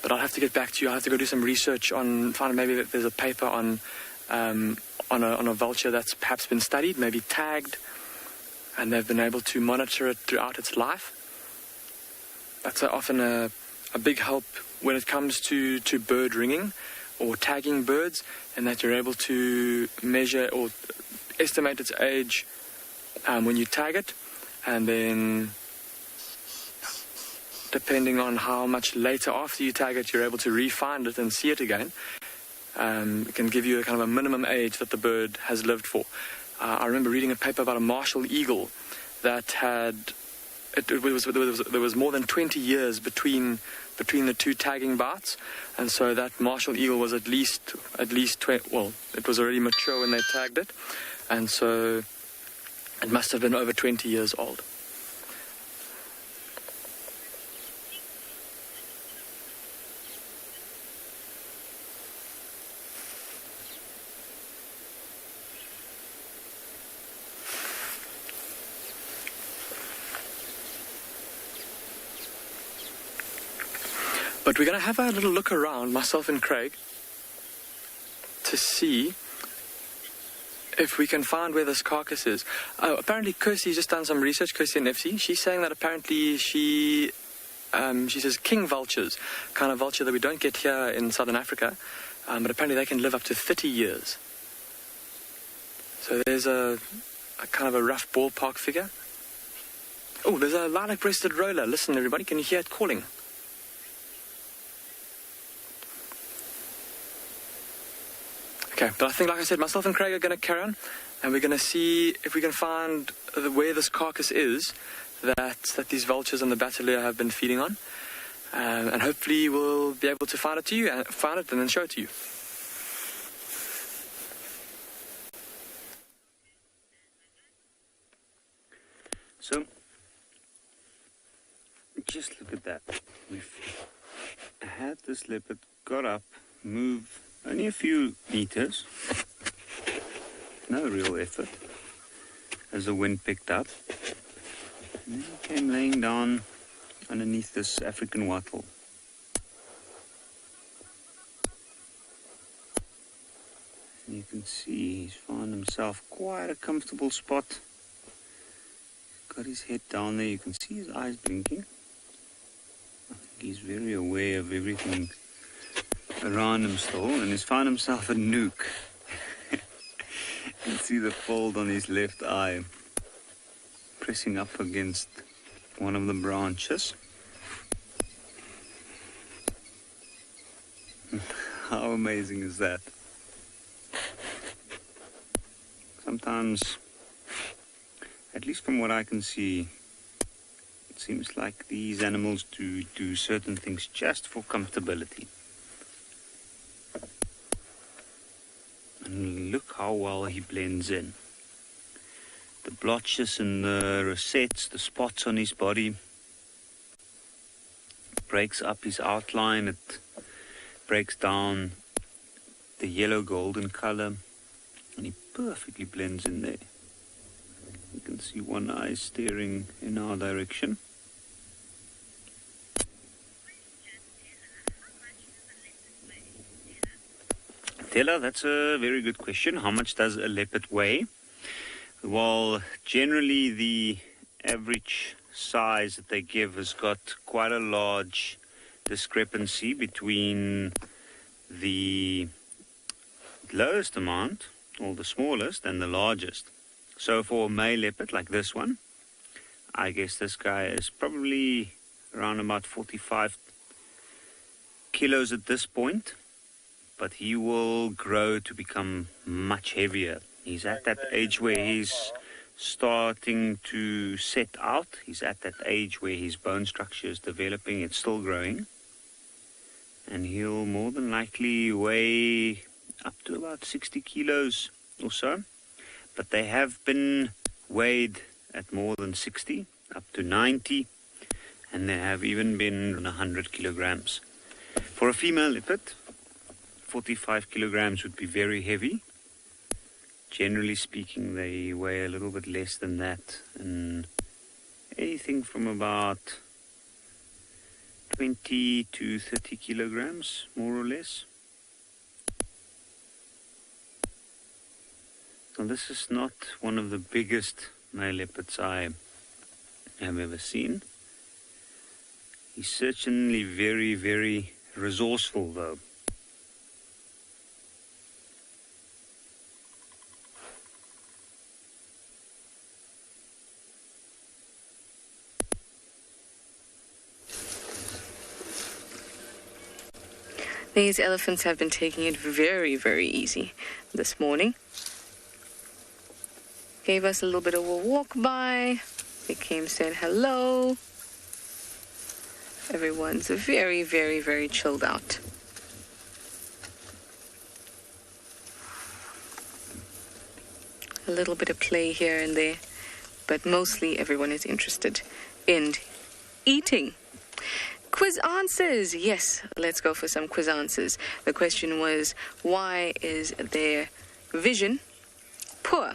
Speaker 5: But I'll have to get back to you. I'll have to go do some research on, find maybe that there's a paper on a vulture that's perhaps been studied, maybe tagged, and they've been able to monitor it throughout its life. That's often a big help when it comes to bird ringing or tagging birds, and that you're able to measure or estimate its age when you tag it, and then depending on how much later after you tag it you're able to re-find it and see it again. It can give you a kind of a minimum age that the bird has lived for. I remember reading a paper about a martial eagle that had there was more than 20 years between the two tagging bouts, and so that martial eagle was at least 20, well, it was already mature when they tagged it, and so it must have been over 20 years old. But we're going to have a little look around, myself and Craig, to see if we can find where this carcass is. Apparently, Kirsty's just done some research, Kirsty and FC. She's saying that apparently she says king vultures, kind of vulture that we don't get here in southern Africa, but apparently they can live up to 30 years. So there's a kind of a rough ballpark figure. Oh, there's a lilac-breasted roller. Listen, everybody, can you hear it calling? Okay, but I think, like I said, myself and Craig are going to carry on, and we're going to see if we can find where this carcass is that these vultures and the bateleur have been feeding on, and hopefully we'll be able to find it and then show it to you.
Speaker 7: So, just look at that. We've had this leopard got up, move only a few meters, no real effort, as the wind picked up, and then he came laying down underneath this African wattle. And you can see he's found himself quite a comfortable spot. Got his head down there, you can see his eyes blinking. I think he's very aware of everything around him still, and he's found himself a nuke. You can see the fold on his left eye pressing up against one of the branches. How amazing is that? Sometimes, at least from what I can see, it seems like these animals do certain things just for comfortability. And look how well he blends in. The blotches and the rosettes, the spots on his body, breaks up his outline, it breaks down the yellow golden color, and he perfectly blends in there. You can see one eye staring in our direction. Stella, that's a very good question. How much does a leopard weigh? Well, generally the average size that they give has got quite a large discrepancy between the lowest amount, or the smallest, and the largest. So for a male leopard like this one, I guess this guy is probably around about 45 kilos at this point. But he will grow to become much heavier. He's at that age where he's starting to set out. He's at that age where his bone structure is developing. It's still growing. and he'll more than likely weigh up to about 60 kilos or so. But they have been weighed at more than 60, up to 90, and they have even been 100 kilograms. For a female leopard, 45 kilograms would be very heavy. Generally speaking, they weigh a little bit less than that, and anything from about 20 to 30 kilograms, more or less. Now, this is not one of the biggest male leopards I have ever seen. He's certainly very, very resourceful, though.
Speaker 9: These elephants have been taking it very, very easy this morning. Gave us a little bit of a walk by. They came, said hello. Everyone's very, very, very chilled out. A little bit of play here and there, but mostly everyone is interested in eating. Quiz answers. Yes, let's go for some quiz answers. The question was, why is their vision poor?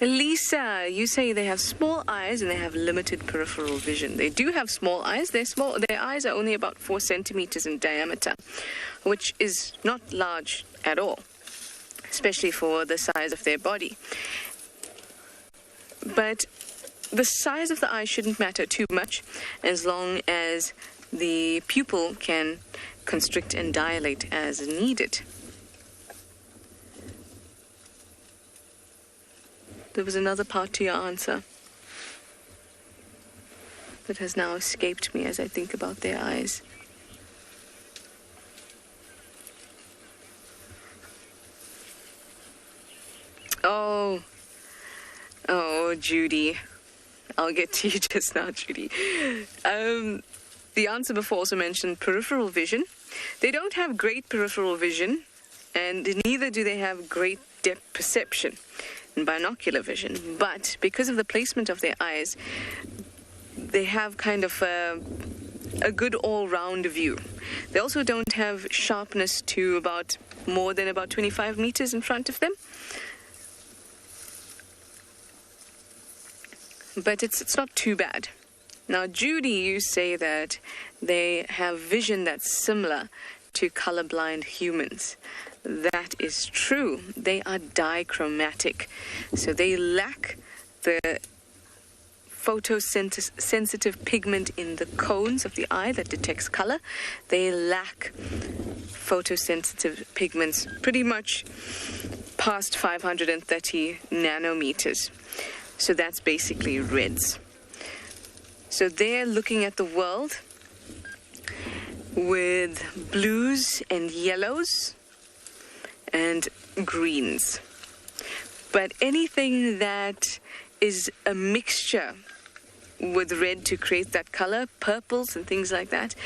Speaker 9: Lisa, you say they have small eyes and they have limited peripheral vision. They do have small eyes. They're small. Their eyes are only about 4 centimeters in diameter, which is not large at all, especially for the size of their body. But the size of the eye shouldn't matter too much as long as the pupil can constrict and dilate as needed. There was another part to your answer that has now escaped me as I think about their eyes. Oh, Judy. I'll get to you just now, Judy. The answer before also mentioned peripheral vision. They don't have great peripheral vision, and neither do they have great depth perception and binocular vision. But because of the placement of their eyes, they have kind of a good all-round view. They also don't have sharpness to more than about 25 meters in front of them. But it's not too bad. Now, Judy, you say that they have vision that's similar to colorblind humans. That is true. They are dichromatic. So they lack the photosensitive pigment in the cones of the eye that detects color. They lack photosensitive pigments pretty much past 530 nanometers. So that's basically reds. So they're looking at the world with blues and yellows and greens. But anything that is a mixture with red to create that color, purples and things like that,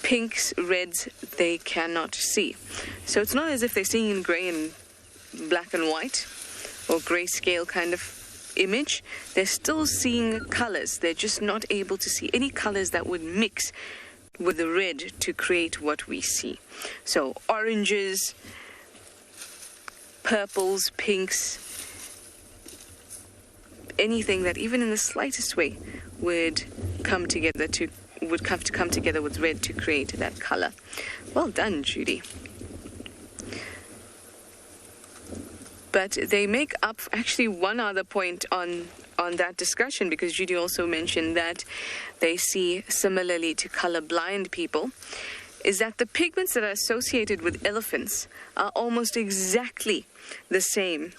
Speaker 9: pinks, reds, they cannot see. So it's not as if they're seeing in gray and black and white or grayscale kind of image. They're still seeing colors. They're just not able to see any colors that would mix with the red to create what we see. So oranges, purples, pinks, anything that even in the slightest way would have to come together with red to create that color. Well done, Judy. But they make up actually one other point on that discussion, because Judy also mentioned that they see similarly to colorblind people, is that the pigments that are associated with elephants are almost exactly the same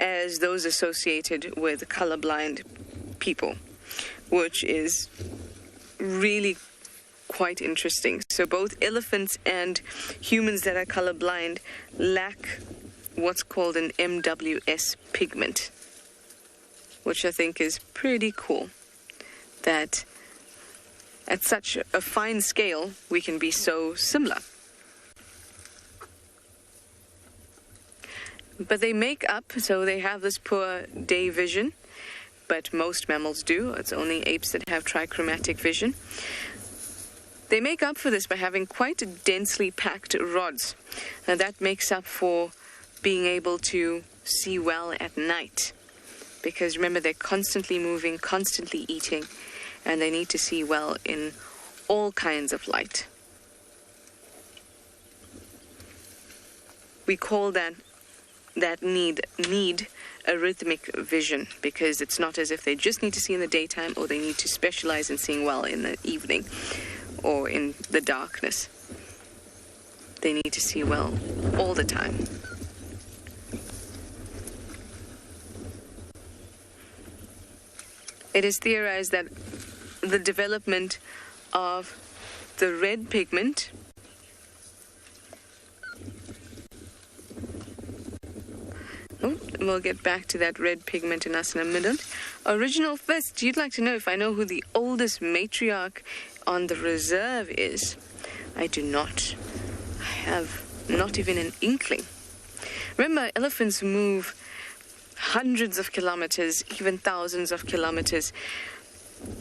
Speaker 9: as those associated with colorblind people, which is really quite interesting. So both elephants and humans that are colorblind lack what's called an MWS pigment, which I think is pretty cool. that at such a fine scale we can be so similar. But they make up, so they have this poor day vision, but most mammals do. It's only apes that have trichromatic vision. They make up for this by having quite densely packed rods. Now that makes up for being able to see well at night. Because remember, they're constantly moving, constantly eating, and they need to see well in all kinds of light. We call that need a rhythmic vision, because it's not as if they just need to see in the daytime or they need to specialize in seeing well in the evening or in the darkness. They need to see well all the time. It is theorized that the development of the red pigment we'll get back to that red pigment in us in a minute. Original first, you'd like to know if I know who the oldest matriarch on the reserve is. I do not. I have not even an inkling. Remember, elephants move hundreds of kilometers, even thousands of kilometers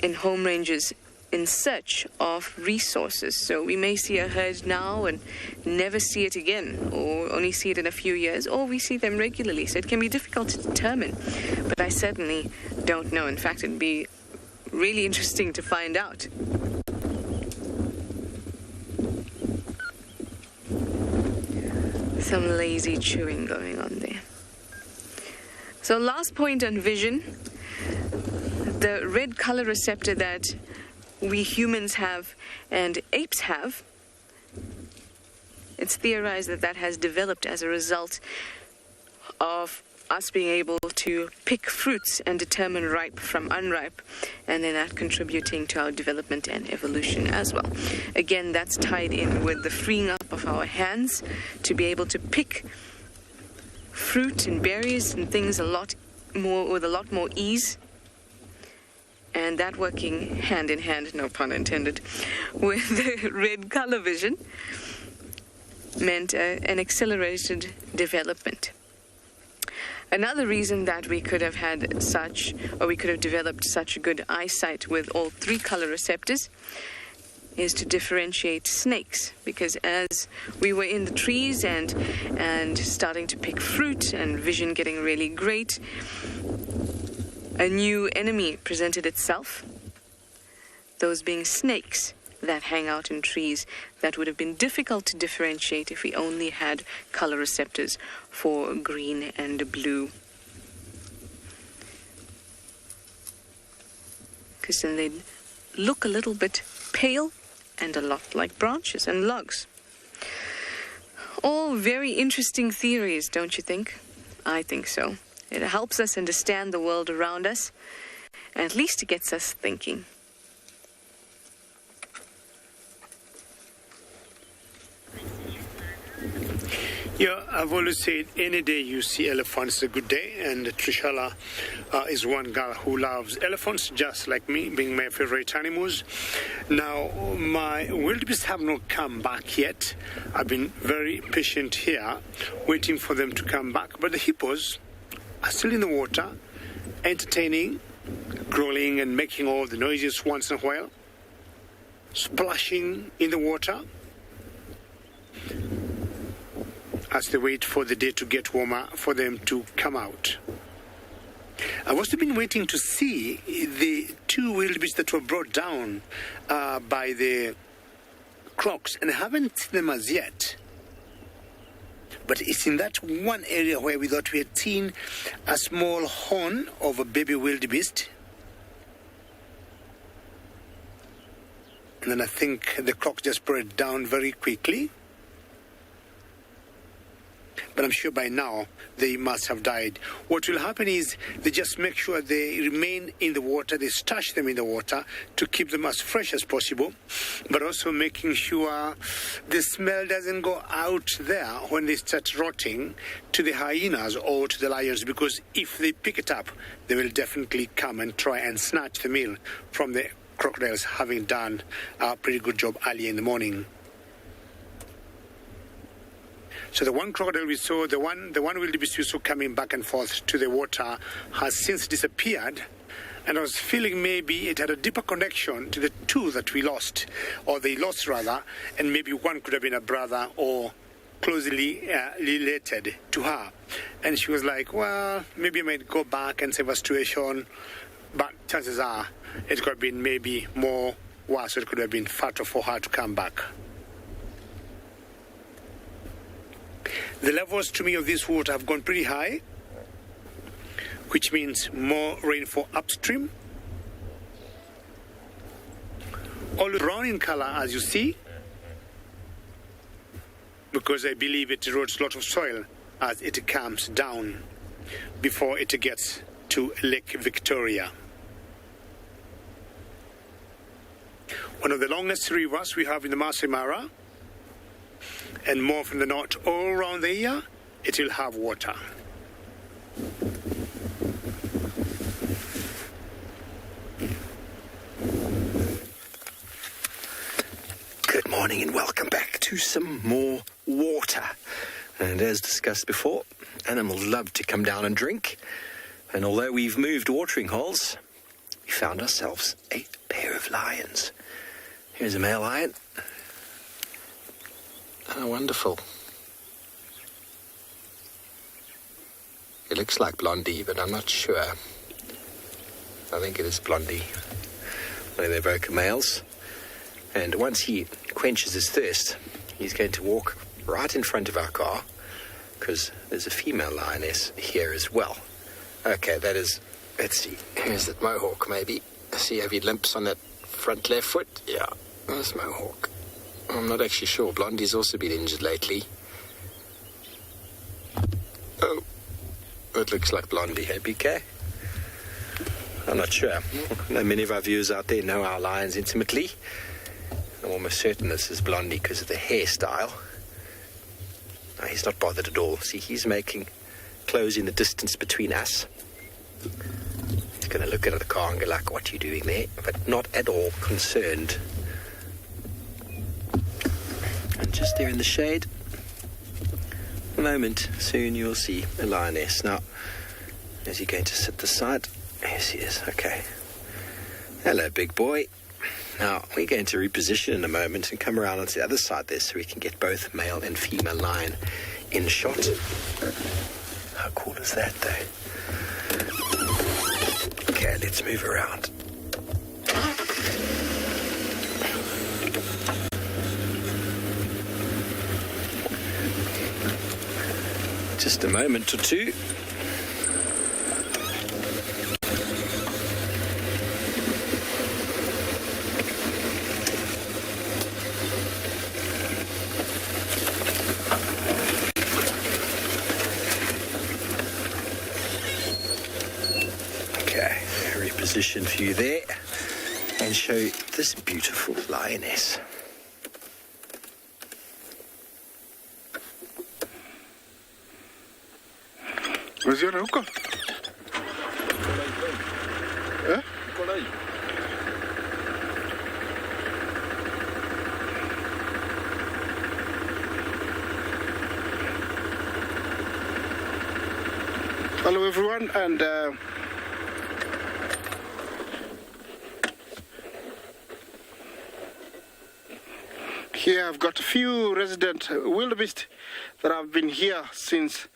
Speaker 9: in home ranges in search of resources. So we may see a herd now and never see it again, or only see it in a few years, or we see them regularly. So it can be difficult to determine, but I certainly don't know. In fact, it'd be really interesting to find out. Some lazy chewing going on there. So last point on vision, the red color receptor that we humans have and apes have, it's theorized that that has developed as a result of us being able to pick fruits and determine ripe from unripe, and then that contributing to our development and evolution as well. Again, that's tied in with the freeing up of our hands to be able to pick fruit and berries and things a lot more with a lot more ease. And that working hand in hand, no pun intended, with the red color vision meant an accelerated development. Another reason that we could have had such, or we could have developed such good eyesight with all three color receptors, is to differentiate snakes, because as we were in the trees and starting to pick fruit and vision getting really great, a new enemy presented itself, those being snakes that hang out in trees that would have been difficult to differentiate if we only had color receptors for green and blue. Because then they'd look a little bit pale and a lot like branches and logs. All very interesting theories, don't you think? I think so. It helps us understand the world around us, and at least it gets us thinking.
Speaker 4: Yeah, I've always said any day you see elephants is a good day, and Trishala is one girl who loves elephants just like me, being my favorite animals. Now, my wildebeest have not come back yet. I've been very patient here, waiting for them to come back, but the hippos are still in the water, entertaining, growling and making all the noises once in a while, splashing in the water as they wait for the day to get warmer for them to come out. I've also been waiting to see the two wildebeest that were brought down by the crocs, and I haven't seen them as yet. But it's in that one area where we thought we had seen a small horn of a baby wildebeest. And then I think the croc just brought it down very quickly. but I'm sure by now they must have died. What will happen is they just make sure they remain in the water, they stash them in the water to keep them as fresh as possible, but also making sure the smell doesn't go out there when they start rotting to the hyenas or to the lions, because if they pick it up, they will definitely come and try and snatch the meal from the crocodiles, having done a pretty good job early in the morning. So the one crocodile we saw, the one wildebeest we saw coming back and forth to the water, has since disappeared. And I was feeling maybe it had a deeper connection to the two that we lost, or they lost rather, and maybe one could have been a brother or closely related to her. And she was like, well, maybe I might go back and save a situation, but chances are it could have been maybe more worse, it could have been fatal for her to come back. The levels to me of this water have gone pretty high, which means more rainfall upstream. All brown in color, as you see, because I believe it erodes a lot of soil as it comes down before it gets to Lake Victoria. One of the longest rivers we have in the Masai Mara, and more from the north all around the year, it will have water.
Speaker 2: Good morning and welcome back to some more water. And as discussed before, animals love to come down and drink. And although we've moved watering holes, we found ourselves a pair of lions. Here's a male lion. Oh, wonderful. It looks like Blondie, but I'm not sure. I think it is Blondie. One of their vocal males. And once he quenches his thirst, he's going to walk right in front of our car, because there's a female lioness here as well. Okay, that is, let's see, here's that mohawk maybe. See, have he limps on that front left foot? Yeah, that's mohawk. I'm not actually sure. Blondie's also been injured lately. Oh, it looks like Blondie. Hey, BK? I'm not sure. I know many of our viewers out there know our lions intimately. I'm almost certain this is Blondie because of the hairstyle. No, he's not bothered at all. See, he's closing the distance between us. He's going to look at the car and go like, what are you doing there? But not at all concerned. And just there in the shade, a moment, soon you'll see a lioness. Now, is he going to sit this side? Yes, he is. Okay. Hello, big boy. Now, we're going to reposition in a moment and come around onto the other side there so we can get both male and female lion in shot. How cool is that, though? Okay, let's move around. Just a moment or two. Okay, reposition for you there and show this beautiful lioness.
Speaker 3: Was jy nou kom? Hello everyone, and here I've got a few resident wildebeest that have been here since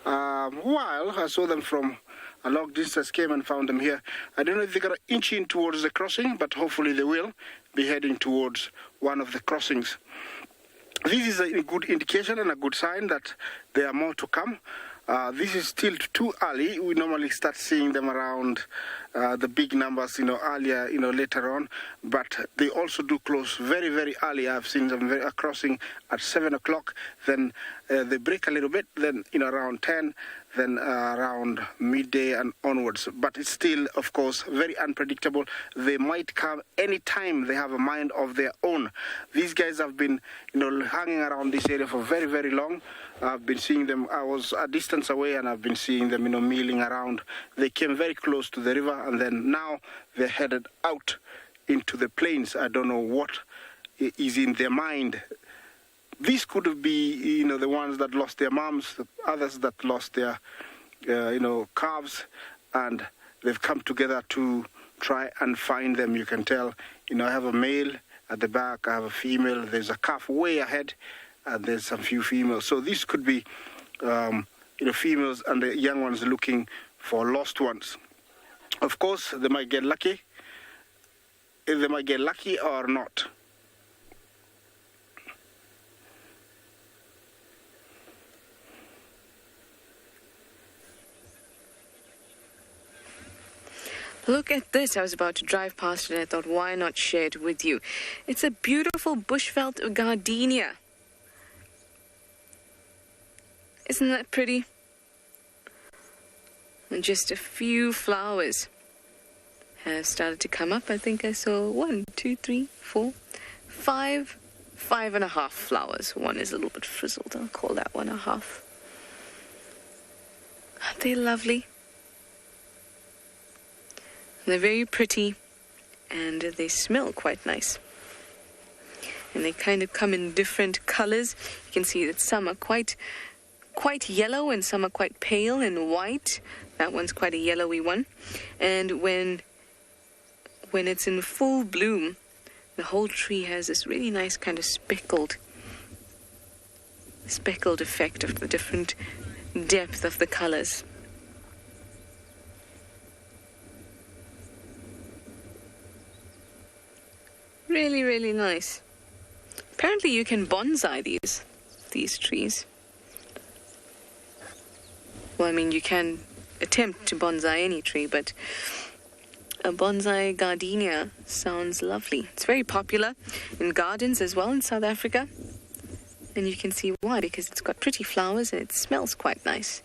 Speaker 3: a while. I saw them from a long distance, came and found them here. I don't know if they're going to inch in towards the crossing, but hopefully they will be heading towards one of the crossings. This is a good indication and a good sign that there are more to come. This is still too early. We normally start seeing them around the big numbers, earlier, later on. But they also do close very, very early. I've seen them crossing at 7 o'clock. Then They break a little bit, then around 10, then around midday and onwards. But it's still, of course, very unpredictable. They might come any time they have a mind of their own. These guys have been, hanging around this area for very, very long. I've been seeing them. I was a distance away, and I've been seeing them, milling around. They came very close to the river, and then now they're headed out into the plains. I don't know what is in their mind. These could be, the ones that lost their moms, the others that lost their, calves, and they've come together to try and find them. You can tell, I have a male at the back, I have a female, there's a calf way ahead, and there's some few females. So these could be, females and the young ones looking for lost ones. Of course, they might get lucky. They might get lucky or not.
Speaker 9: Look at this. I was about to drive past it and I thought, why not share it with you? It's a beautiful bushveld of gardenia. Isn't that pretty? And just a few flowers have started to come up. I think I saw 1, 2, 3, 4, 5, 5.5 flowers. One is a little bit frizzled. I'll call that 1.5. Aren't they lovely? They're very pretty, and they smell quite nice. And they kind of come in different colors. You can see that some are quite yellow, and some are quite pale and white. That one's quite a yellowy one. And when it's in full bloom, the whole tree has this really nice kind of speckled effect of the different depth of the colors. Really, really nice. Apparently you can bonsai these trees. Well, I mean, you can attempt to bonsai any tree, but a bonsai gardenia sounds lovely. It's very popular in gardens as well in South Africa. And you can see why, because it's got pretty flowers and it smells quite nice.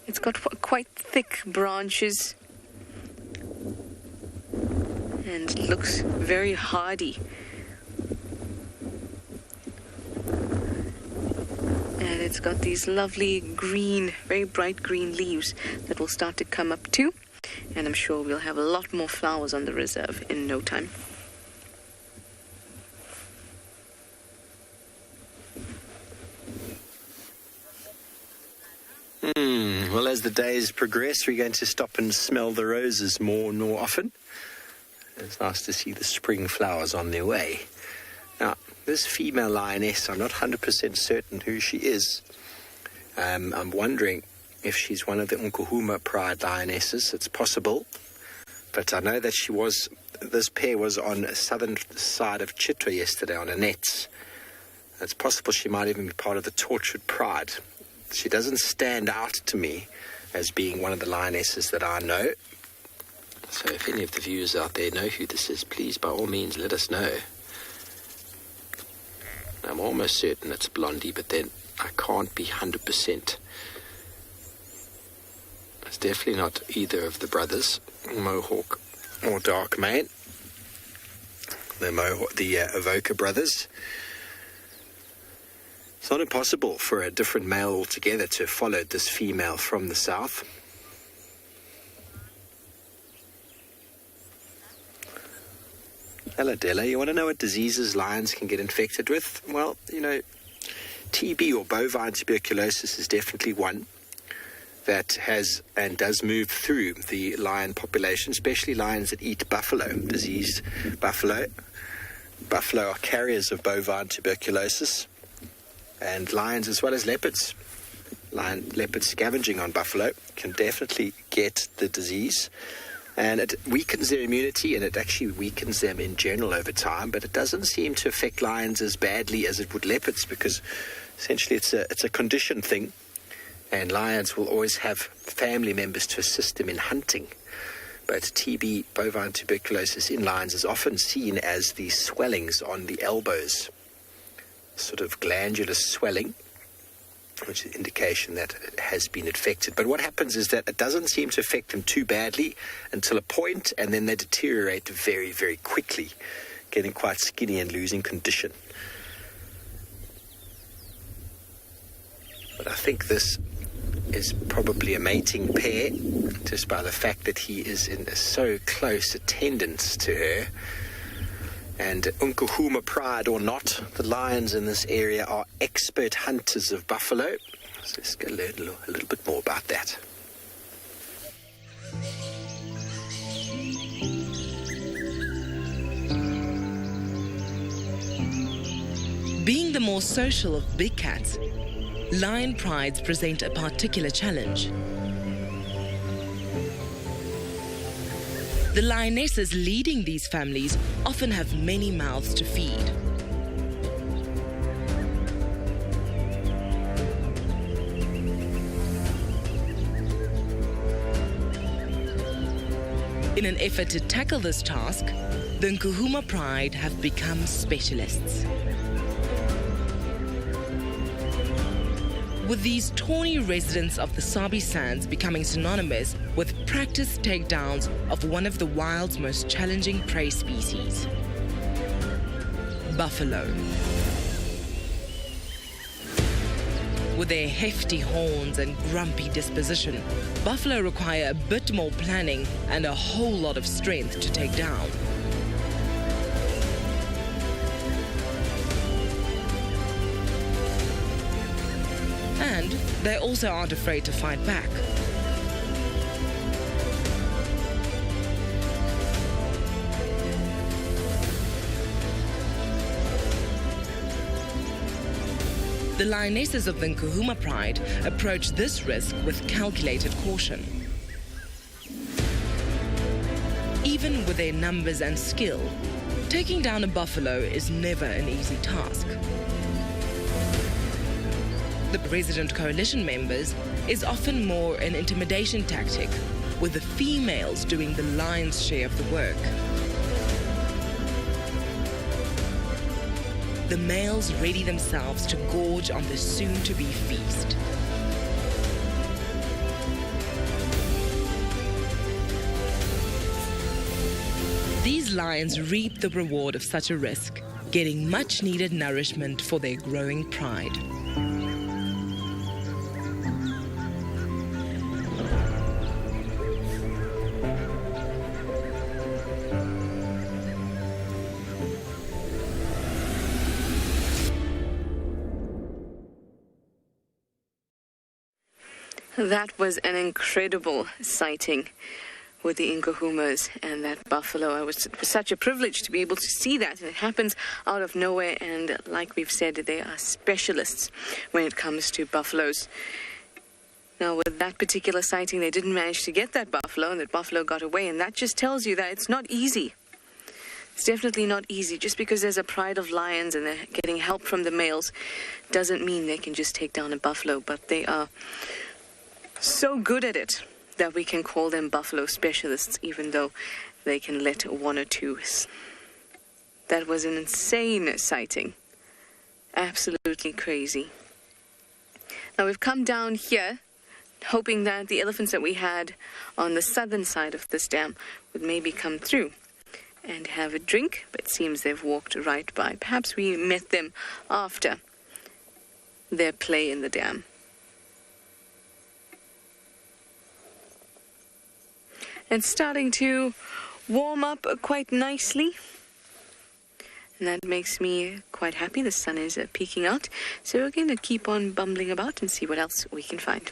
Speaker 9: It's got quite thick branches and looks very hardy. And it's got these lovely green, very bright green leaves that will start to come up too. And I'm sure we'll have a lot more flowers on the reserve in no time.
Speaker 2: Well, as the days progress, we're going to stop and smell the roses more and more often. It's nice to see the spring flowers on their way. Now, this female lioness, I'm not 100% certain who she is. I'm wondering if she's one of the Nkuhuma Pride lionesses. It's possible. But I know that this pair was on the southern side of Chitwa yesterday on a net. It's possible she might even be part of the Tortured Pride. She doesn't stand out to me as being one of the lionesses that I know. So if any of the viewers out there know who this is, please, by all means, let us know. I'm almost certain it's Blondie, but then I can't be 100%. It's definitely not either of the brothers, Mohawk or Dark Mane. The Avoca brothers. It's not impossible for a different male altogether to have followed this female from the south. Hello, Della. You want to know what diseases lions can get infected with? Well, TB or bovine tuberculosis is definitely one that has and does move through the lion population, especially lions that eat buffalo, diseased buffalo. Buffalo are carriers of bovine tuberculosis, and lions as well as leopards. Leopards scavenging on buffalo can definitely get the disease. And it weakens their immunity, and it actually weakens them in general over time, but it doesn't seem to affect lions as badly as it would leopards, because essentially it's a condition thing, and lions will always have family members to assist them in hunting. But TB, bovine tuberculosis in lions, is often seen as the swellings on the elbows. sort of glandular swelling, which is an indication that it has been infected. But what happens is that it doesn't seem to affect them too badly until a point, and then they deteriorate very, very quickly, getting quite skinny and losing condition. But I think this is probably a mating pair, just by the fact that he is in so close attendance to her. And Nkuhuma pride or not, the lions in this area are expert hunters of buffalo. So let's go learn a little bit more about that.
Speaker 1: Being the more social of big cats, lion prides present a particular challenge. The lionesses leading these families often have many mouths to feed. In an effort to tackle this task, the Nkuhuma pride have become specialists. With these tawny residents of the Sabi Sands becoming synonymous with practiced takedowns of one of the wild's most challenging prey species, buffalo. With their hefty horns and grumpy disposition, buffalo require a bit more planning and a whole lot of strength to take down. And they also aren't afraid to fight back. The lionesses of the Nkuhuma pride approach this risk with calculated caution. Even with their numbers and skill, taking down a buffalo is never an easy task. The resident coalition members is often more an intimidation tactic, with the females doing the lion's share of the work. The males ready themselves to gorge on the soon-to-be feast. These lions reap the reward of such a risk, getting much-needed nourishment for their growing pride.
Speaker 9: That was an incredible sighting with the Nkuhumas and that buffalo. It was such a privilege to be able to see that. And it happens out of nowhere, and like we've said, they are specialists when it comes to buffaloes. Now, with that particular sighting, they didn't manage to get that buffalo, and that buffalo got away, and that just tells you that it's not easy. It's definitely not easy. Just because there's a pride of lions and they're getting help from the males doesn't mean they can just take down a buffalo, but they are so good at it that we can call them buffalo specialists, even though they can let one or two. That was an insane sighting. Absolutely crazy. Now we've come down here, hoping that the elephants that we had on the southern side of this dam would maybe come through and have a drink, but it seems they've walked right by. Perhaps we met them after their play in the dam. And starting to warm up quite nicely. And that makes me quite happy. The sun is peeking out. So we're going to keep on bumbling about and see what else we can find.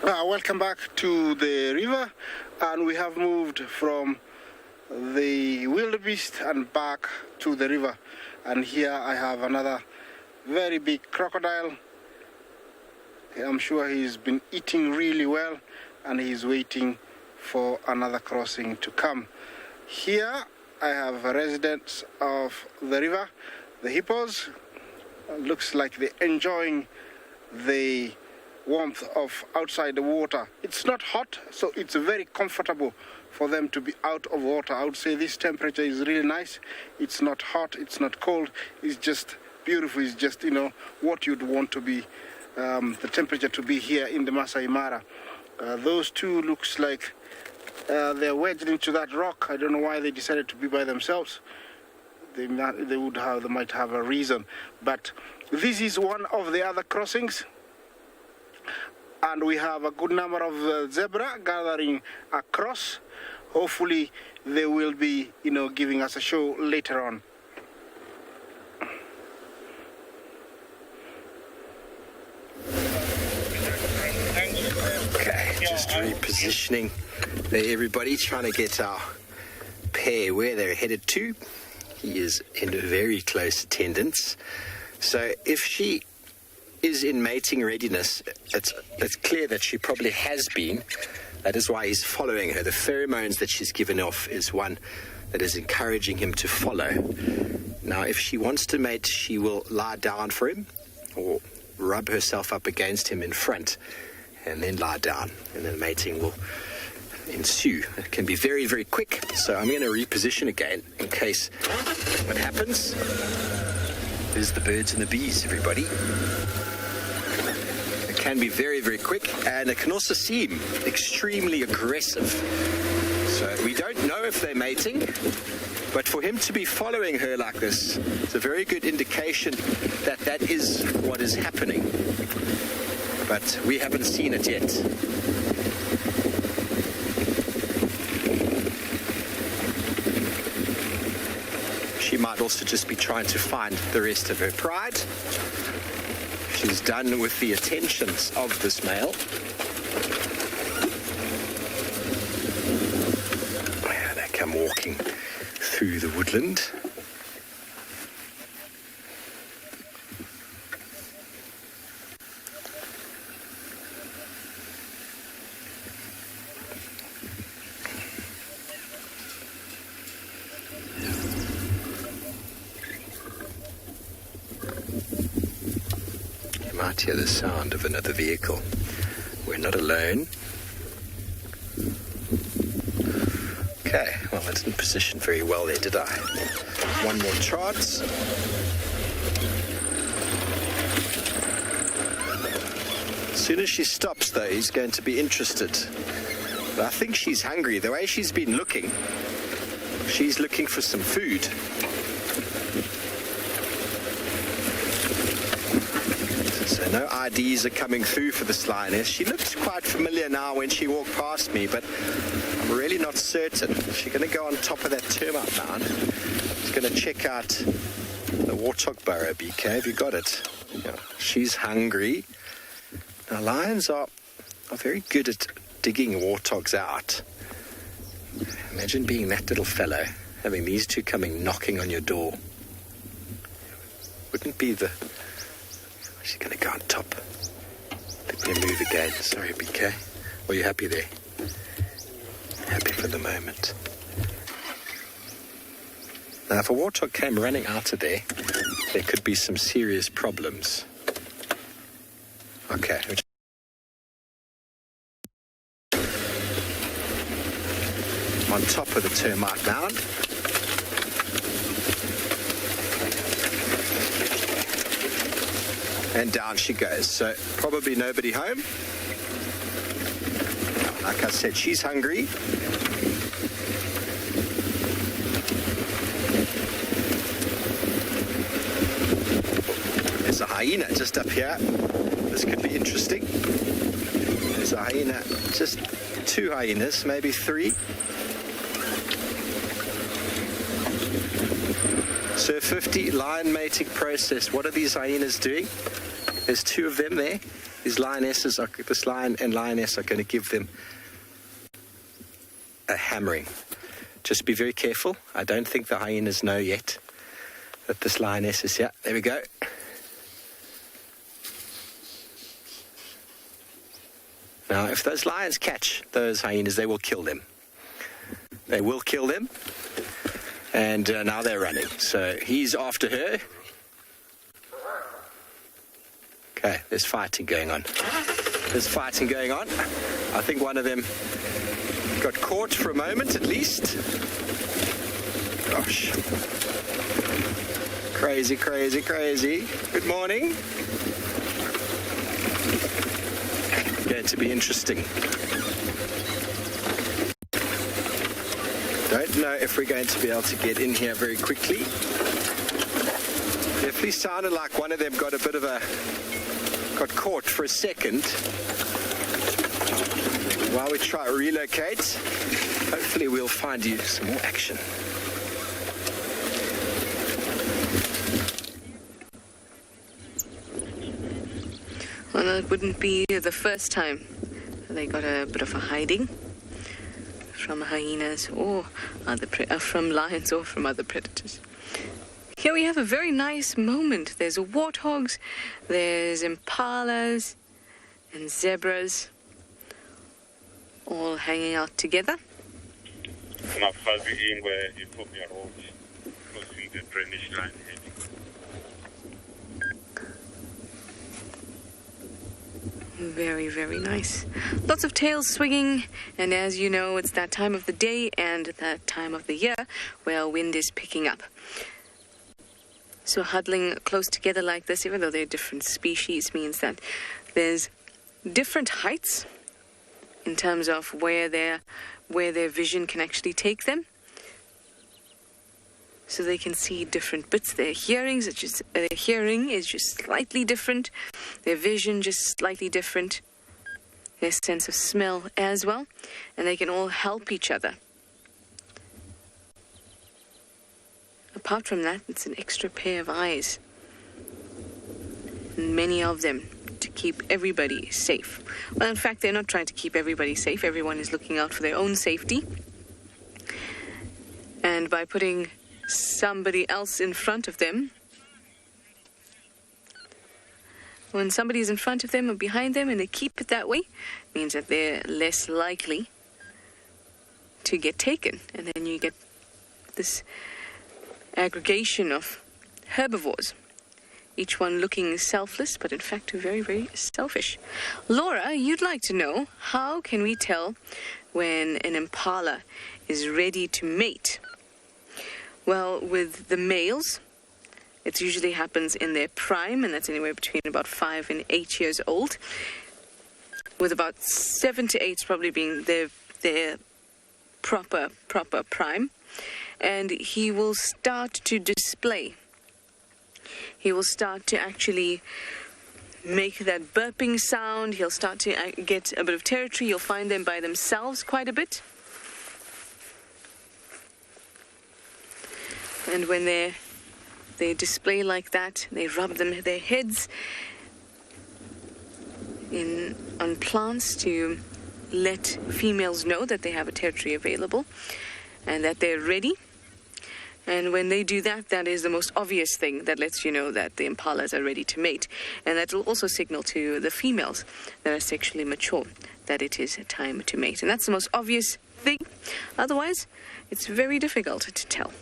Speaker 3: Welcome back to the river, and we have moved from the wildebeest and back to the river. And here I have another very big crocodile. I'm sure he's been eating really well, and he's waiting for another crossing to come. Here I have residents of the river, the hippos. Looks like they're enjoying the warmth of outside the water. It's not hot, so it's very comfortable for them to be out of water. I would say this temperature is really nice. It's not hot, it's not cold, it's just beautiful. It's just, you know, what you'd want to be, the temperature to be here in the Masai Mara. Those two looks like they're wedged into that rock. I don't know why they decided to be by themselves. They might have a reason. But this is one of the other crossings. And we have a good number of zebra gathering across. Hopefully they will be, you know, giving us a show later on.
Speaker 2: Okay, just repositioning there, everybody, trying to get our pair where they're headed to. He is in very close attendance. So if she is in mating readiness, it's clear that she probably has been. That is why he's following her. The pheromones that she's given off is one that is encouraging him to follow. Now, if she wants to mate, she will lie down for him or rub herself up against him in front and then lie down, and then mating will ensue. It can be very, very quick, so I'm going to reposition again in case what happens. There's the birds and the bees, everybody. It can be very, very quick, and it can also seem extremely aggressive. So we don't know if they're mating, but for him to be following her like this, it's a very good indication that that is what is happening. But we haven't seen it yet. She might also just be trying to find the rest of her pride. She's done with the attentions of this male. And they come walking through the woodland. Hear the sound of another vehicle. We're not alone. Okay, well, I didn't position very well there, did I? One more chance. As soon as she stops, though, he's going to be interested. But I think she's hungry. The way she's been looking, she's looking for some food. So no IDs are coming through for this lioness. She looked quite familiar now when she walked past me, but I'm really not certain. She's going to go on top of that termite mound. She's going to check out the warthog burrow. BK, have you got it? Yeah. She's hungry. Now, lions are very good at digging warthogs out. Imagine being that little fellow, having these two coming knocking on your door. Wouldn't be the... She's going to go on top. Let me move again. Sorry, BK. Are you happy there? Happy for the moment. Now, if a warthog came running out of there, there could be some serious problems. Okay. On top of the termite mound. And down she goes. So probably nobody home. Like I said, she's hungry. There's a hyena just up here. This could be interesting. There's a hyena, just 2 hyenas, maybe 3. So 50 lion mating process. What are these hyenas doing? There's 2 of them there. These lionesses, this lion and lioness are going to give them a hammering. Just be very careful. I don't think the hyenas know yet that this lioness is here. There we go. Now, if those lions catch those hyenas, they will kill them. They will kill them. And now they're running. So he's after her. Okay, there's fighting going on. There's fighting going on. I think one of them got caught for a moment at least. Gosh. Crazy, crazy, crazy. Good morning. Going to be interesting. Don't know if we're going to be able to get in here very quickly. Definitely sounded like one of them got caught for a second. While we try to relocate, hopefully we'll find you some more action.
Speaker 9: Well, it wouldn't be the first time they got a bit of a hiding from hyenas or from lions or from other predators. Here we have a very nice moment. There's warthogs, there's impalas and zebras all hanging out together.
Speaker 8: Where you put your road crossing the drainage line heading.
Speaker 9: Very, very nice. Lots of tails swinging, and as you know, it's that time of the day and that time of the year where wind is picking up. So huddling close together like this, even though they're different species, means that there's different heights in terms of where their vision can actually take them. So they can see different bits. Their hearing is just slightly different. Their vision just slightly different. Their sense of smell as well. And they can all help each other. Apart from that, it's an extra pair of eyes. And many of them to keep everybody safe. Well, in fact, they're not trying to keep everybody safe. Everyone is looking out for their own safety. And by putting somebody else in front of them, when somebody's in front of them or behind them and they keep it that way, means that they're less likely to get taken. And then you get this aggregation of herbivores, each one looking selfless, but in fact very, very selfish. Laura, you'd like to know, how can we tell when an impala is ready to mate? Well, with the males, it usually happens in their prime, and that's anywhere between about 5 and 8 years old, with about 7 to 8 probably being their proper prime. And he will start to display. He will start to actually make that burping sound. He'll start to get a bit of territory. You'll find them by themselves quite a bit. And when they display like that, they rub their heads on plants to let females know that they have a territory available and that they're ready. And when they do that, that is the most obvious thing that lets you know that the impalas are ready to mate. And that will also signal to the females that are sexually mature that it is time to mate. And that's the most obvious thing. Otherwise, it's very difficult to tell.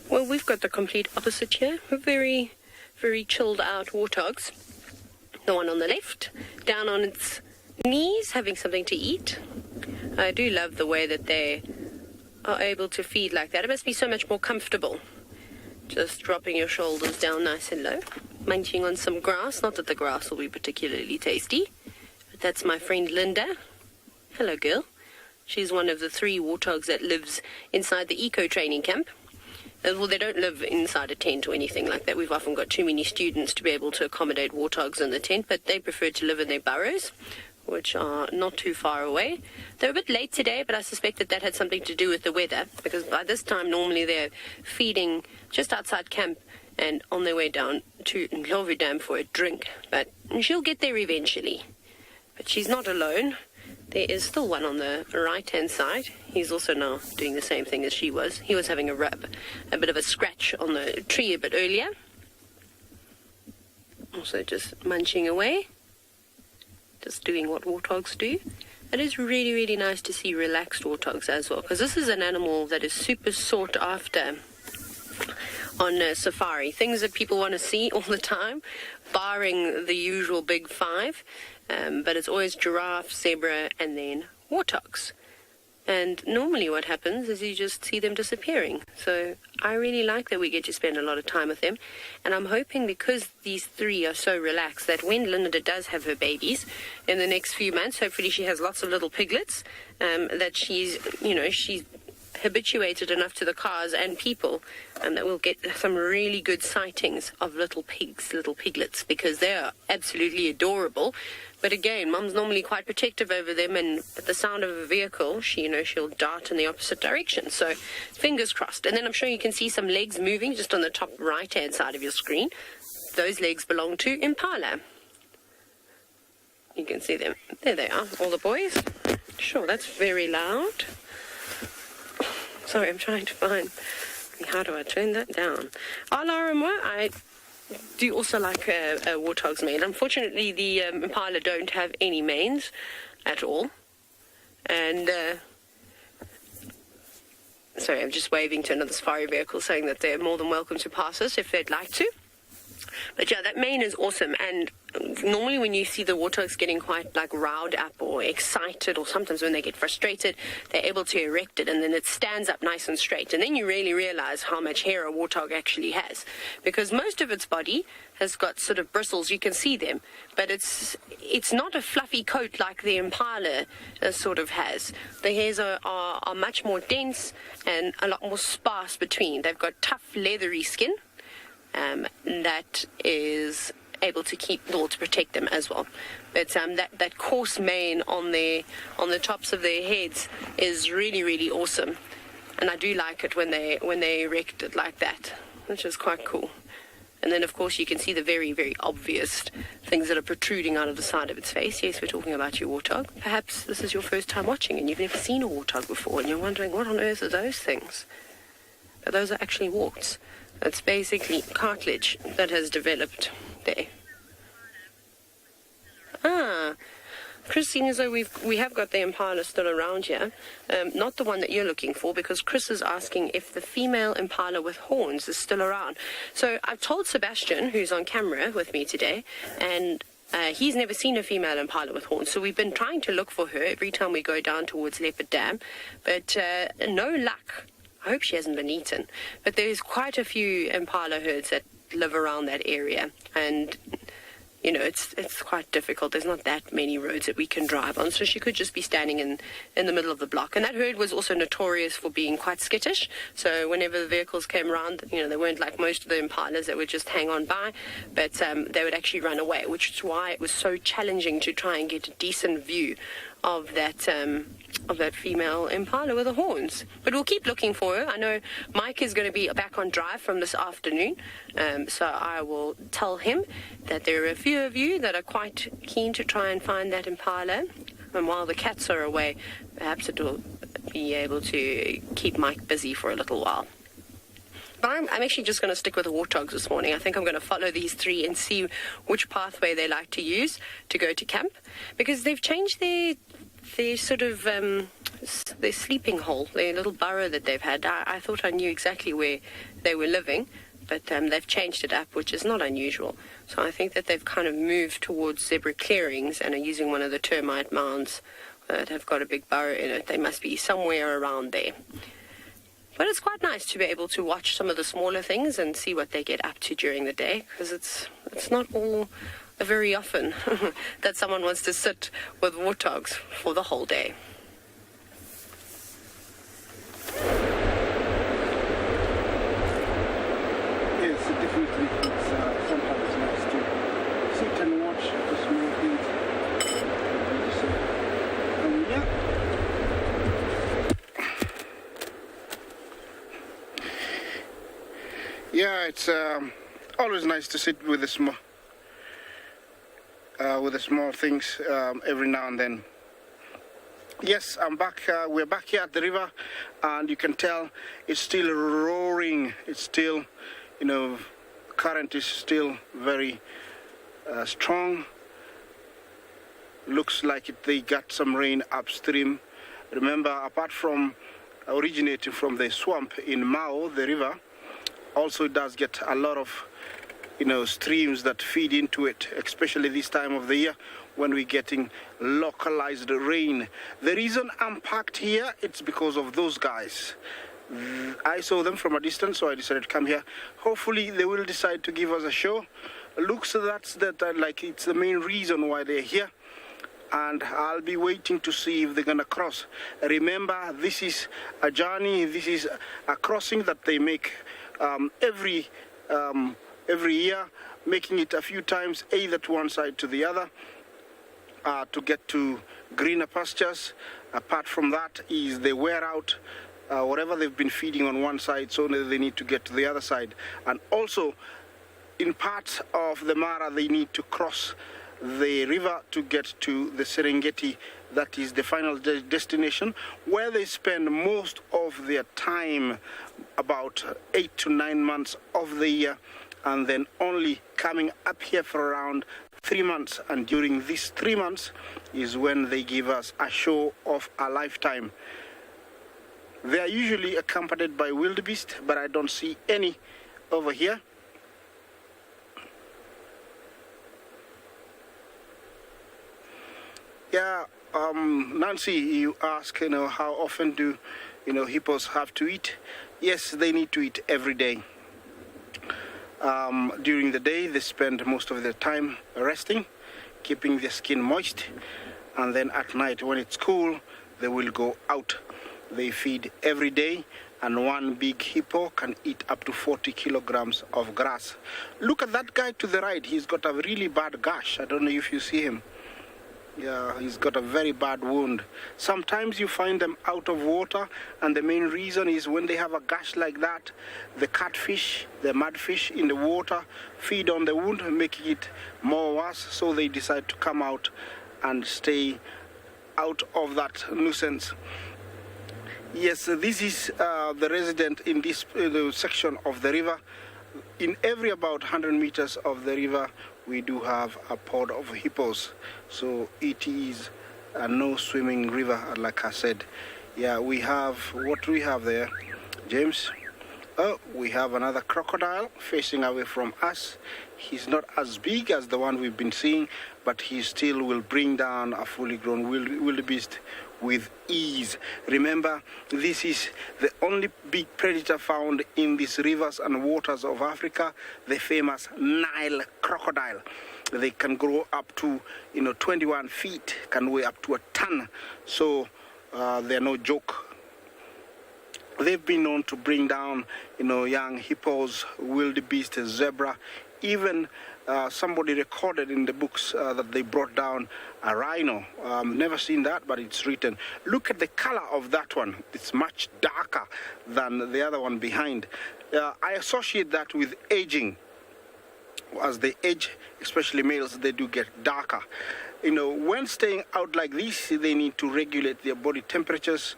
Speaker 6: Well, we've got the complete opposite here. Very, very chilled out warthogs. The one on the left, down on its knees, having something to eat. I do love the way that they are able to feed like that. It must be so much more comfortable. Just dropping your shoulders down nice and low, munching on some grass. Not that the grass will be particularly tasty, but that's my friend Linda. Hello, girl. She's one of the 3 warthogs that lives inside the eco training camp. Well, they don't live inside a tent or anything like that. We've often got too many students to be able to accommodate warthogs in the tent, but they prefer to live in their burrows, which are not too far away. They're a bit late today, but I suspect that had something to do with the weather, because by this time normally they're feeding just outside camp and on their way down to Ndlovu Dam for a drink. But she'll get there eventually. But she's not alone. There is still one on the right-hand side. He's also now doing the same thing as she was. He was having a bit of a scratch on the tree a bit earlier. Also just munching away. Just doing what warthogs do. it is really, really nice to see relaxed warthogs as well, because this is an animal that is super sought after on safari. Things that people want to see all the time, barring the usual big five, but it's always giraffe, zebra, and then warthogs. And normally what happens is you just see them disappearing. So I really like that we get to spend a lot of time with them. And I'm hoping, because these three are so relaxed, that when Linda does have her babies in the next few months, hopefully she has lots of little piglets, that she's habituated enough to the cars and people, and that we'll get some really good sightings of little pigs, little piglets, because they are absolutely adorable. But again, Mum's normally quite protective over them, and at the sound of a vehicle, she'll dart in the opposite direction. So fingers crossed. And then I'm sure you can see some legs moving just on the top right-hand side of your screen. Those legs belong to Impala. You can see them. There they are, all the boys. Sure, that's very loud. Sorry, I'm trying to find... How do I turn that down? Alarma, I do also like a warthog's mane. Unfortunately, the Impala don't have any manes at all. And, sorry, I'm just waving to another safari vehicle saying that they're more than welcome to pass us if they'd like to. But yeah, that mane is awesome. And normally when you see the warthogs getting quite like riled up or excited, or sometimes when they get frustrated, they're able to erect it, and then it stands up nice and straight. And then you really realize how much hair a warthog actually has, because most of its body has got sort of bristles. You can see them, but it's not a fluffy coat like the Impala sort of has. The hairs are much more dense and a lot more sparse between. They've got tough, leathery skin. That is able to to protect them as well. But that coarse mane on the tops of their heads is really, really awesome, and I do like it when they erect it like that, which is quite cool. And then of course you can see the very, very obvious things that are protruding out of the side of its face. Yes, we're talking about your warthog. Perhaps this is your first time watching and you've never seen a warthog before, and you're wondering, what on earth are those things? But those are actually warts. It's basically cartilage that has developed there. Chris, seeing as though we have got the Impala still around here, not the one that you're looking for, because Chris is asking if the female Impala with horns is still around. So I've told Sebastian, who's on camera with me today, and he's never seen a female Impala with horns, so we've been trying to look for her every time we go down towards Leopard Dam, but no luck. I hope she hasn't been eaten. But there's quite a few Impala herds that live around that area. And, it's quite difficult. There's not that many roads that we can drive on. So she could just be standing in the middle of the block. And that herd was also notorious for being quite skittish. So whenever the vehicles came around, they weren't like most of the Impalas that would just hang on by. But they would actually run away, which is why it was so challenging to try and get a decent view of that female Impala with the horns. But we'll keep looking for her. I know Mike is going to be back on drive from this afternoon, so I will tell him that there are a few of you that are quite keen to try and find that Impala, and while the cats are away, perhaps it will be able to keep Mike busy for a little while. But I'm actually just going to stick with the warthogs this morning. I think I'm going to follow these three and see which pathway they like to use to go to camp, because they've changed their sort of their sleeping hole, their little burrow that they've had. I thought I knew exactly where they were living, but they've changed it up, which is not unusual. So I think that they've kind of moved towards zebra clearings and are using one of the termite mounds that have got a big burrow in it. They must be somewhere around there. But it's quite nice to be able to watch some of the smaller things and see what they get up to during the day, because it's not all very often that someone wants to sit with warthogs for the whole day.
Speaker 3: Yes, definitely. It's sometimes nice to sit and watch the small things. Yeah, it's always nice to sit with the small things every now and then. Yes, I'm back. We're back here at the river, and you can tell it's still roaring. It's still, current is still very strong. Looks like they got some rain upstream. Remember, apart from originating from the swamp in Mao, the river, also it does get a lot of streams that feed into it, especially this time of the year when we're getting localized rain. The reason I'm parked here, it's because of those guys. I saw them from a distance, so I decided to come here. Hopefully they will decide to give us a show. Looks like it's the main reason why they're here, and I'll be waiting to see if they're gonna cross. Remember, this is a journey, this is a crossing that they make every year, making it a few times, either to one side to the other, to get to greener pastures. Apart from that, is they wear out whatever they've been feeding on one side, so they need to get to the other side. And also, in parts of the Mara, they need to cross the river to get to the Serengeti. That is the final destination, where they spend most of their time, about 8 to 9 months of the year, and then only coming up here for around 3 months. And during these 3 months is when they give us a show of a lifetime. They are usually accompanied by wildebeest, but I don't see any over here. Yeah, Nancy, you ask, how often do, hippos have to eat? Yes, they need to eat every day. During the day, they spend most of their time resting, keeping their skin moist, and then at night, when it's cool, they will go out. They feed every day, and one big hippo can eat up to 40 kilograms of grass. Look at that guy to the right. He's got a really bad gash. I don't know if you see him. Yeah, he's got a very bad wound. Sometimes you find them out of water, and the main reason is when they have a gash like that, the catfish, the mudfish in the water feed on the wound, making it more worse, so they decide to come out and stay out of that nuisance. Yes, this is the resident in this section of the river. In every about 100 meters of the river, we do have a pod of hippos. So it is a no-swimming river, like I said. Yeah, we have, what do we have there, James? Oh, we have another crocodile facing away from us. He's not as big as the one we've been seeing, but he still will bring down a fully grown wildebeest with ease. Remember, this is the only big predator found in these rivers and waters of Africa, the famous Nile crocodile. They can grow up to 21 feet, can weigh up to a ton, so they're no joke. They've been known to bring down young hippos, wildebeest, zebra. Even somebody recorded in the books that they brought down a rhino. Never seen that, but it's written. Look at the color of that one. It's much darker than the other one behind. I associate that with aging. As they age, especially males, they do get darker. When staying out like this, they need to regulate their body temperatures.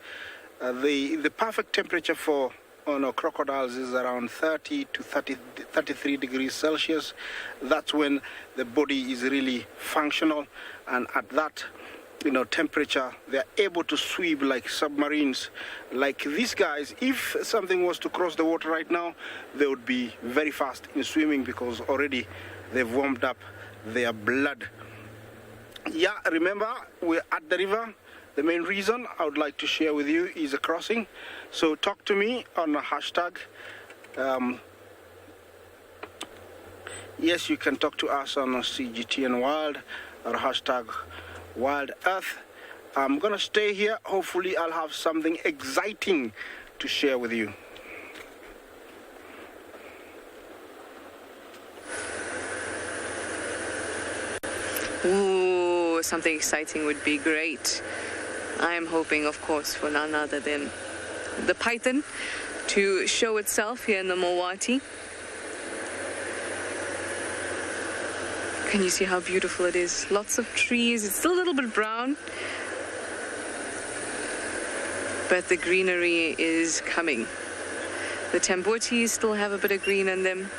Speaker 3: The perfect temperature for crocodiles is around 30 to 33 degrees Celsius. That's when the body is really functional, and at that temperature, they're able to swim like submarines. Like these guys, if something was to cross the water right now, they would be very fast in swimming because already they've warmed up their blood. Yeah, remember, we're at the river. The main reason I would like to share with you is a crossing. So talk to me on a hashtag. Yes, you can talk to us on CGTN Wild or hashtag Wild Earth. I'm going to stay here. Hopefully I'll have something exciting to share with you.
Speaker 9: Ooh, something exciting would be great. I am hoping, of course, for none other than the python to show itself here in the Mowati. Can you see how beautiful it is? Lots of trees. It's still a little bit brown, but the greenery is coming. The tambotis still have a bit of green in them.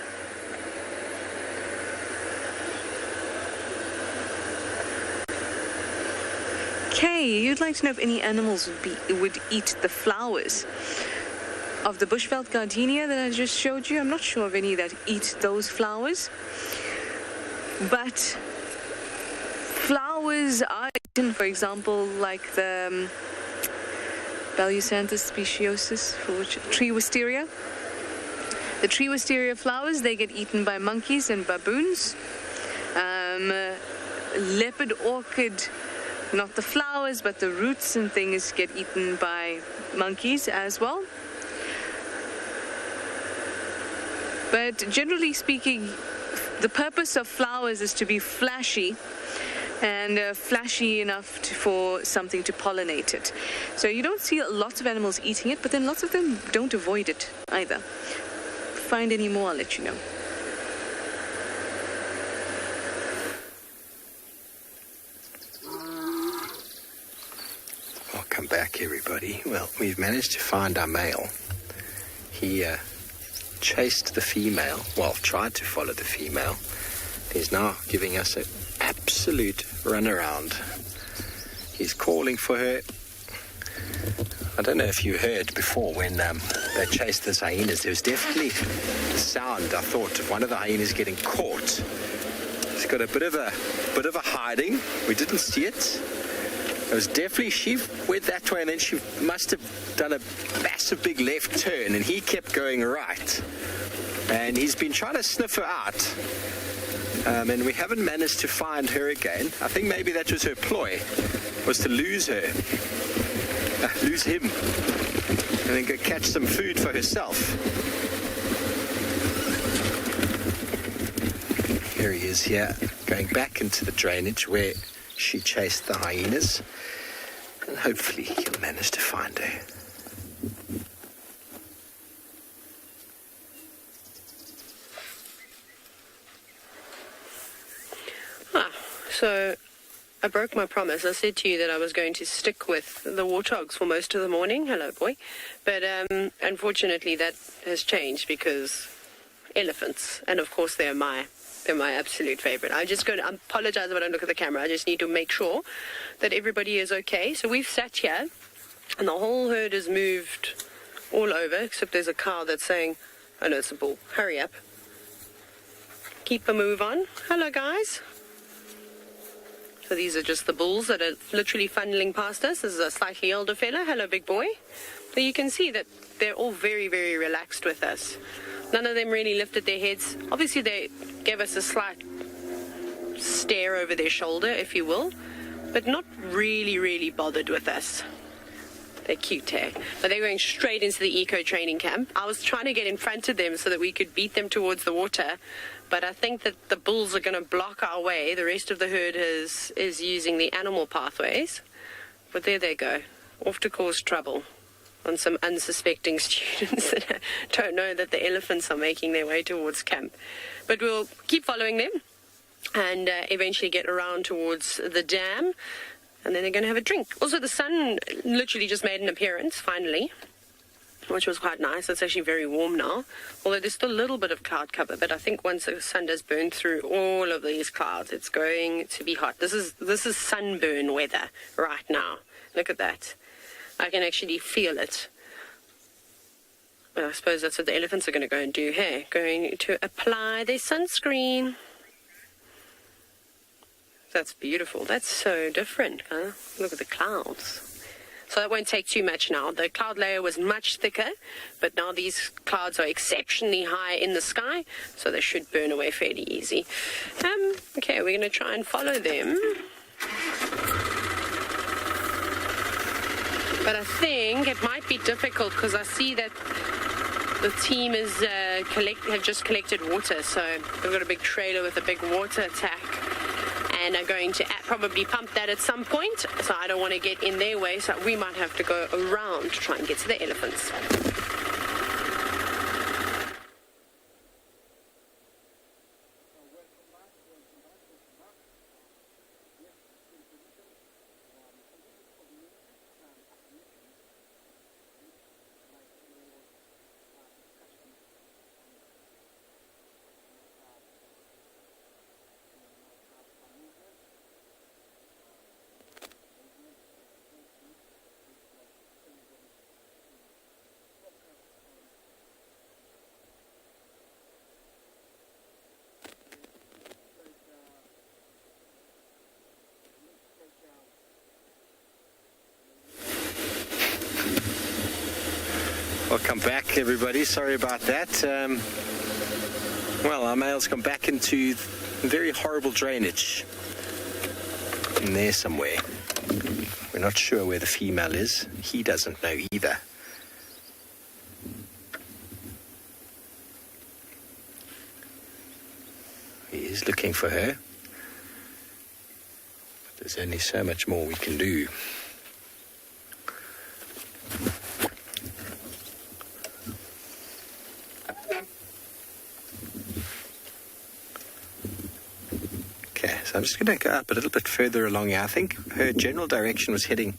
Speaker 9: Okay, you'd like to know if any animals would eat the flowers of the bushveld gardenia that I just showed you. I'm not sure of any that eat those flowers, but flowers are eaten, for example, like the Balusanthus speciosus, for which tree wisteria. The tree wisteria flowers, they get eaten by monkeys and baboons. Leopard orchid, not the flowers, but the roots and things get eaten by monkeys as well. But generally speaking, the purpose of flowers is to be flashy, and flashy enough for something to pollinate it. So you don't see lots of animals eating it, but then lots of them don't avoid it either. Find any more, I'll let you know.
Speaker 2: Welcome back, everybody. Well, we've managed to find our male. He chased the female, well, tried to follow the female. He's now giving us an absolute runaround. He's calling for her. I don't know if you heard before when they chased the hyenas. There was definitely a sound, I thought, of one of the hyenas getting caught. It's got a bit of a hiding. We didn't see it. It was definitely, she went that way and then she must have done a massive big left turn and he kept going right. And he's been trying to sniff her out. And we haven't managed to find her again. I think maybe that was her ploy, was to lose her. Lose him. And then go catch some food for herself. Here he is here, going back into the drainage where she chased the hyenas. And hopefully he'll manage to find her.
Speaker 6: So I broke my promise. I said to you that I was going to stick with the warthogs for most of the morning. Hello, boy. But unfortunately that has changed because elephants, and of course they're my absolute favorite. I'm just going to apologize if I don't look at the camera. I just need to make sure that everybody is okay. So we've sat here and the whole herd has moved all over, except there's a cow that's saying, oh no, it's a bull. Hurry up. Keep a move on. Hello, guys. So these are just the bulls that are literally funneling past us. This is a slightly older fella. Hello, big boy. So you can see that they're all very, very relaxed with us. None of them really lifted their heads. Obviously, they gave us a slight stare over their shoulder, if you will, but not really, really bothered with us. They're cute, eh? But they're going straight into the eco training camp. I was trying to get in front of them so that we could beat them towards the water, but I think that the bulls are going to block our way. The rest of the herd is using the animal pathways. But there they go, off to cause trouble on some unsuspecting students that don't know that the elephants are making their way towards camp. But we'll keep following them and eventually get around towards the dam, and then they're going to have a drink. Also, the sun literally just made an appearance, finally, which was quite nice. It's actually very warm now, although there's still a little bit of cloud cover, but I think once the sun does burn through all of these clouds, it's going to be hot. This is sunburn weather right now. Look at that. I can actually feel it. Well, I suppose that's what the elephants are going to go and do here. Going to apply their sunscreen. That's beautiful. That's so different, huh? Look at the clouds. So that won't take too much now. The cloud layer was much thicker, but now these clouds are exceptionally high in the sky, so they should burn away fairly easy. Okay, we're going to try and follow them. But I think it might be difficult because I see that the team is have just collected water, so they've got a big trailer with a big water tank and are going to probably pump that at some point, so I don't want to get in their way, so we might have to go around to try and get to the elephants.
Speaker 2: Welcome back, everybody. Sorry about that. Well, our male's come back into very horrible drainage in there somewhere. We're not sure where the female is. He doesn't know either. He is looking for her. But there's only so much more we can do. So I'm just going to go up a little bit further along here. I think her general direction was heading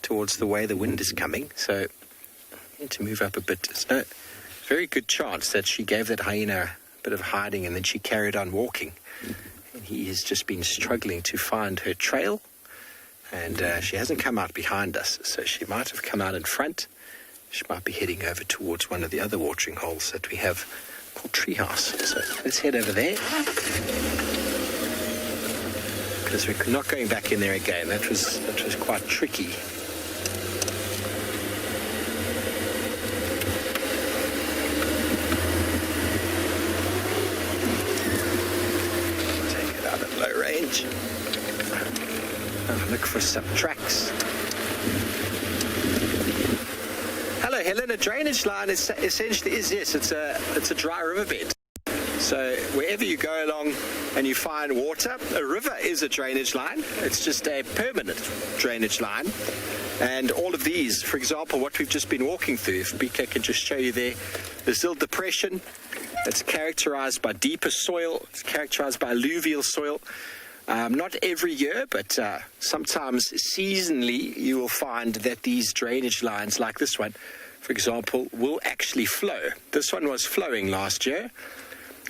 Speaker 2: towards the way the wind is coming. So I need to move up a bit. There's no very good chance that she gave that hyena a bit of hiding and then she carried on walking. And he has just been struggling to find her trail. And she hasn't come out behind us. So she might have come out in front. She might be heading over towards one of the other watering holes that we have called Treehouse. So let's head over there. Because we're not going back in there again. That was quite tricky. Take it out at low range. Look for some tracks. Hello, Helen. A drainage line is essentially yes, it's a dry riverbed. So wherever you go along and you find water, a river is a drainage line. It's just a permanent drainage line. And all of these, for example, what we've just been walking through, if BK can just show you there, there's still depression. It's characterized by deeper soil. It's characterized by alluvial soil. Not every year, but sometimes seasonally, you will find that these drainage lines like this one, for example, will actually flow. This one was flowing last year.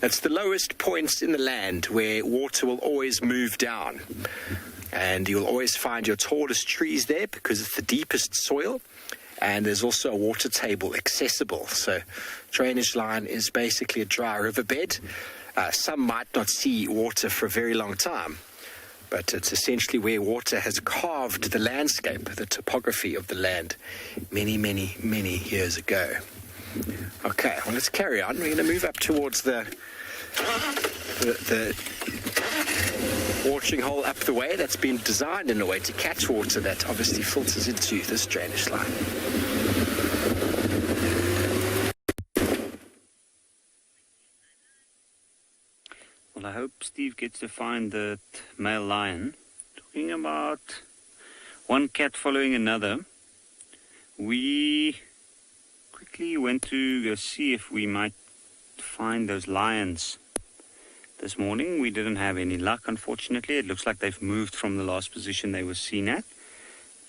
Speaker 2: It's the lowest points in the land where water will always move down. And you'll always find your tallest trees there because it's the deepest soil. And there's also a water table accessible. So drainage line is basically a dry riverbed. Some might not see water for a very long time, but it's essentially where water has carved the landscape, the topography of the land many, many, many years ago. Okay, well, let's carry on. We're going to move up towards the watering hole up the way that's been designed in a way to catch water that obviously filters into this drainage line.
Speaker 7: Well, I hope Steve gets to find the male lion. Talking about one cat following another, we quickly went to go see if we might find those lions. This morning we didn't have any luck, unfortunately. It looks like they've moved from the last position they were seen at.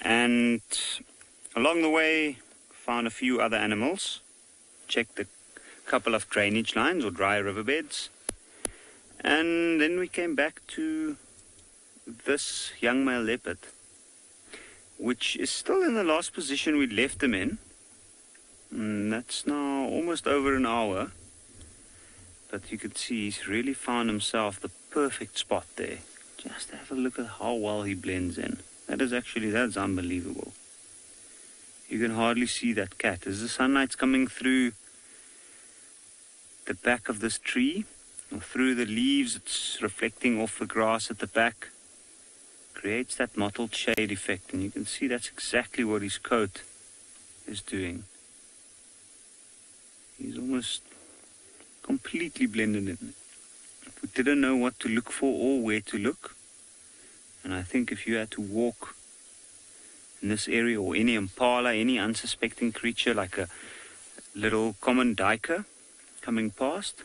Speaker 7: And along the way, found a few other animals. Checked a couple of drainage lines or dry riverbeds. And then we came back to this young male leopard, which is still in the last position we left him in. And that's now almost over an hour. But you can see he's really found himself the perfect spot there. Just have a look at how well he blends in. That's unbelievable. You can hardly see that cat. As the sunlight's coming through the back of this tree, or through the leaves, it's reflecting off the grass at the back. Creates that mottled shade effect. And you can see that's exactly what his coat is doing. He's almost completely blended in. We didn't know what to look for or where to look. And I think if you had to walk in this area, or any impala, any unsuspecting creature like a little common duiker coming past,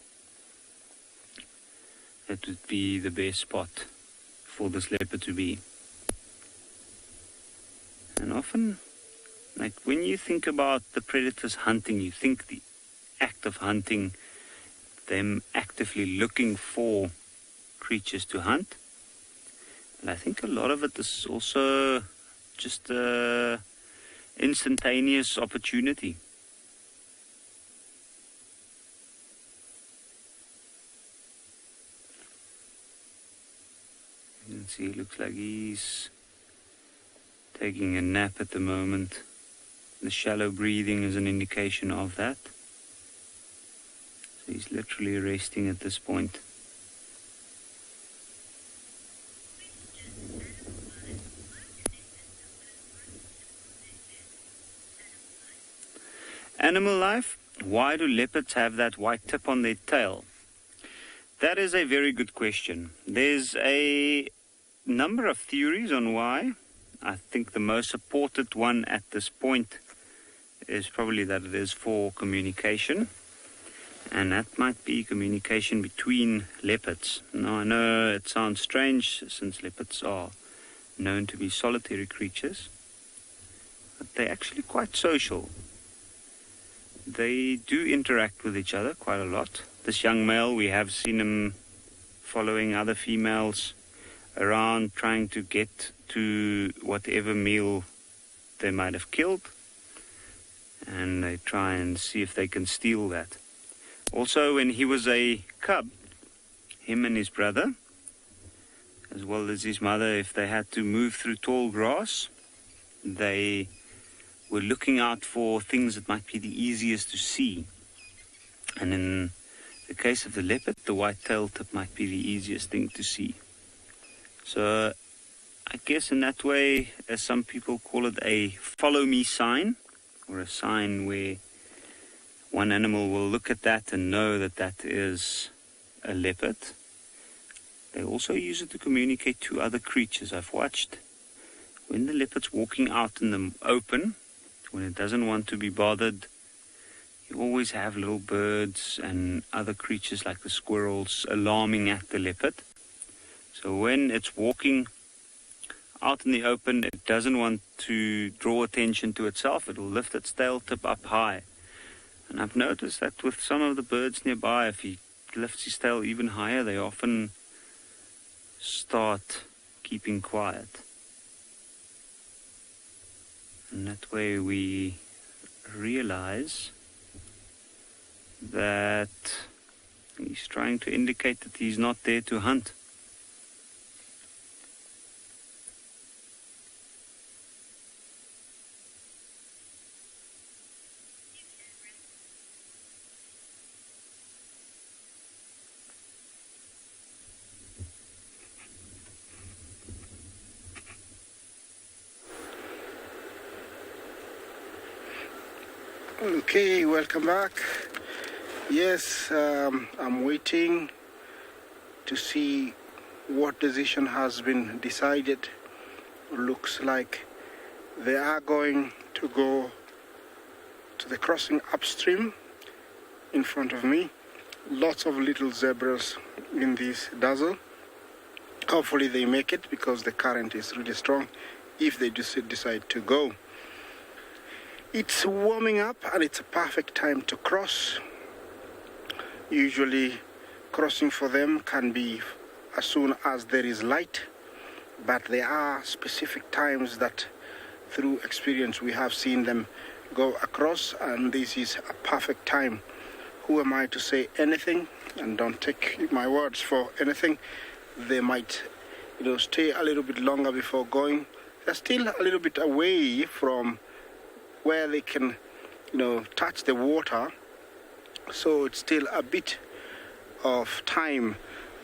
Speaker 7: that would be the best spot for this leopard to be. And often, like when you think about the predators hunting, you think the act of hunting, them actively looking for creatures to hunt. And I think a lot of it is also just an instantaneous opportunity. You can see it looks like he's taking a nap at the moment. The shallow breathing is an indication of that. So he's literally resting at this point. Animal life. Why do leopards have that white tip on their tail? That is a very good question. There's a number of theories on why. I think the most supported one at this point is probably that it is for communication. And that might be communication between leopards. Now, I know it sounds strange since leopards are known to be solitary creatures, but they're actually quite social. They do interact with each other quite a lot. This young male, we have seen him following other females around, trying to get to whatever meal they might have killed, and they try and see if they can steal that. Also, when he was a cub, him and his brother, as well as his mother, if they had to move through tall grass, they were looking out for things that might be the easiest to see. And in the case of the leopard, the white-tailed tip might be the easiest thing to see. So I guess in that way, as some people call it, a follow-me sign, or a sign where one animal will look at that and know that that is a leopard. They also use it to communicate to other creatures. I've watched when the leopard's walking out in the open, when it doesn't want to be bothered, you always have little birds and other creatures like the squirrels alarming at the leopard. So when it's walking out in the open, it doesn't want to draw attention to itself. It will lift its tail tip up high. And I've noticed that with some of the birds nearby, if he lifts his tail even higher, they often start keeping quiet. And that way we realize that he's trying to indicate that he's not there to hunt.
Speaker 3: Okay, welcome back. Yes, I'm waiting to see what decision has been decided. Looks like they are going to go to the crossing upstream in front of me. Lots of little zebras in this dazzle. Hopefully they make it because the current is really strong if they decide to go. It's warming up and it's a perfect time to cross. Usually crossing for them can be as soon as there is light, but there are specific times that through experience we have seen them go across, and this is a perfect time. Who am I to say anything? And don't take my words for anything. They might, stay a little bit longer before going. They're still a little bit away from where they can, touch the water. So it's still a bit of time.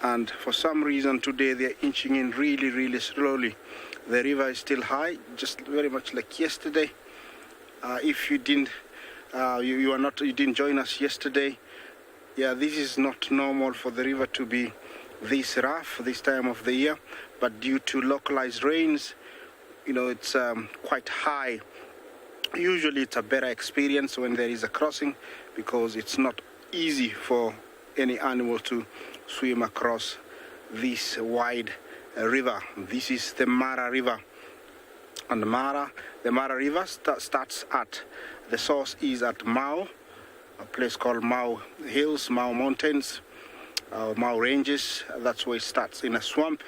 Speaker 3: And for some reason today they're inching in really, really slowly. The river is still high, just very much like yesterday. If you didn't, you didn't join us yesterday. Yeah, this is not normal for the river to be this rough this time of the year. But due to localized rains, it's quite high. Usually it's a better experience when there is a crossing because it's not easy for any animal to swim across this wide river. This is the Mara River. And the Mara River starts at, the source is at Mau, a place called Mau Hills, Mau Mountains, Mau Ranges. That's where it starts in a swamp,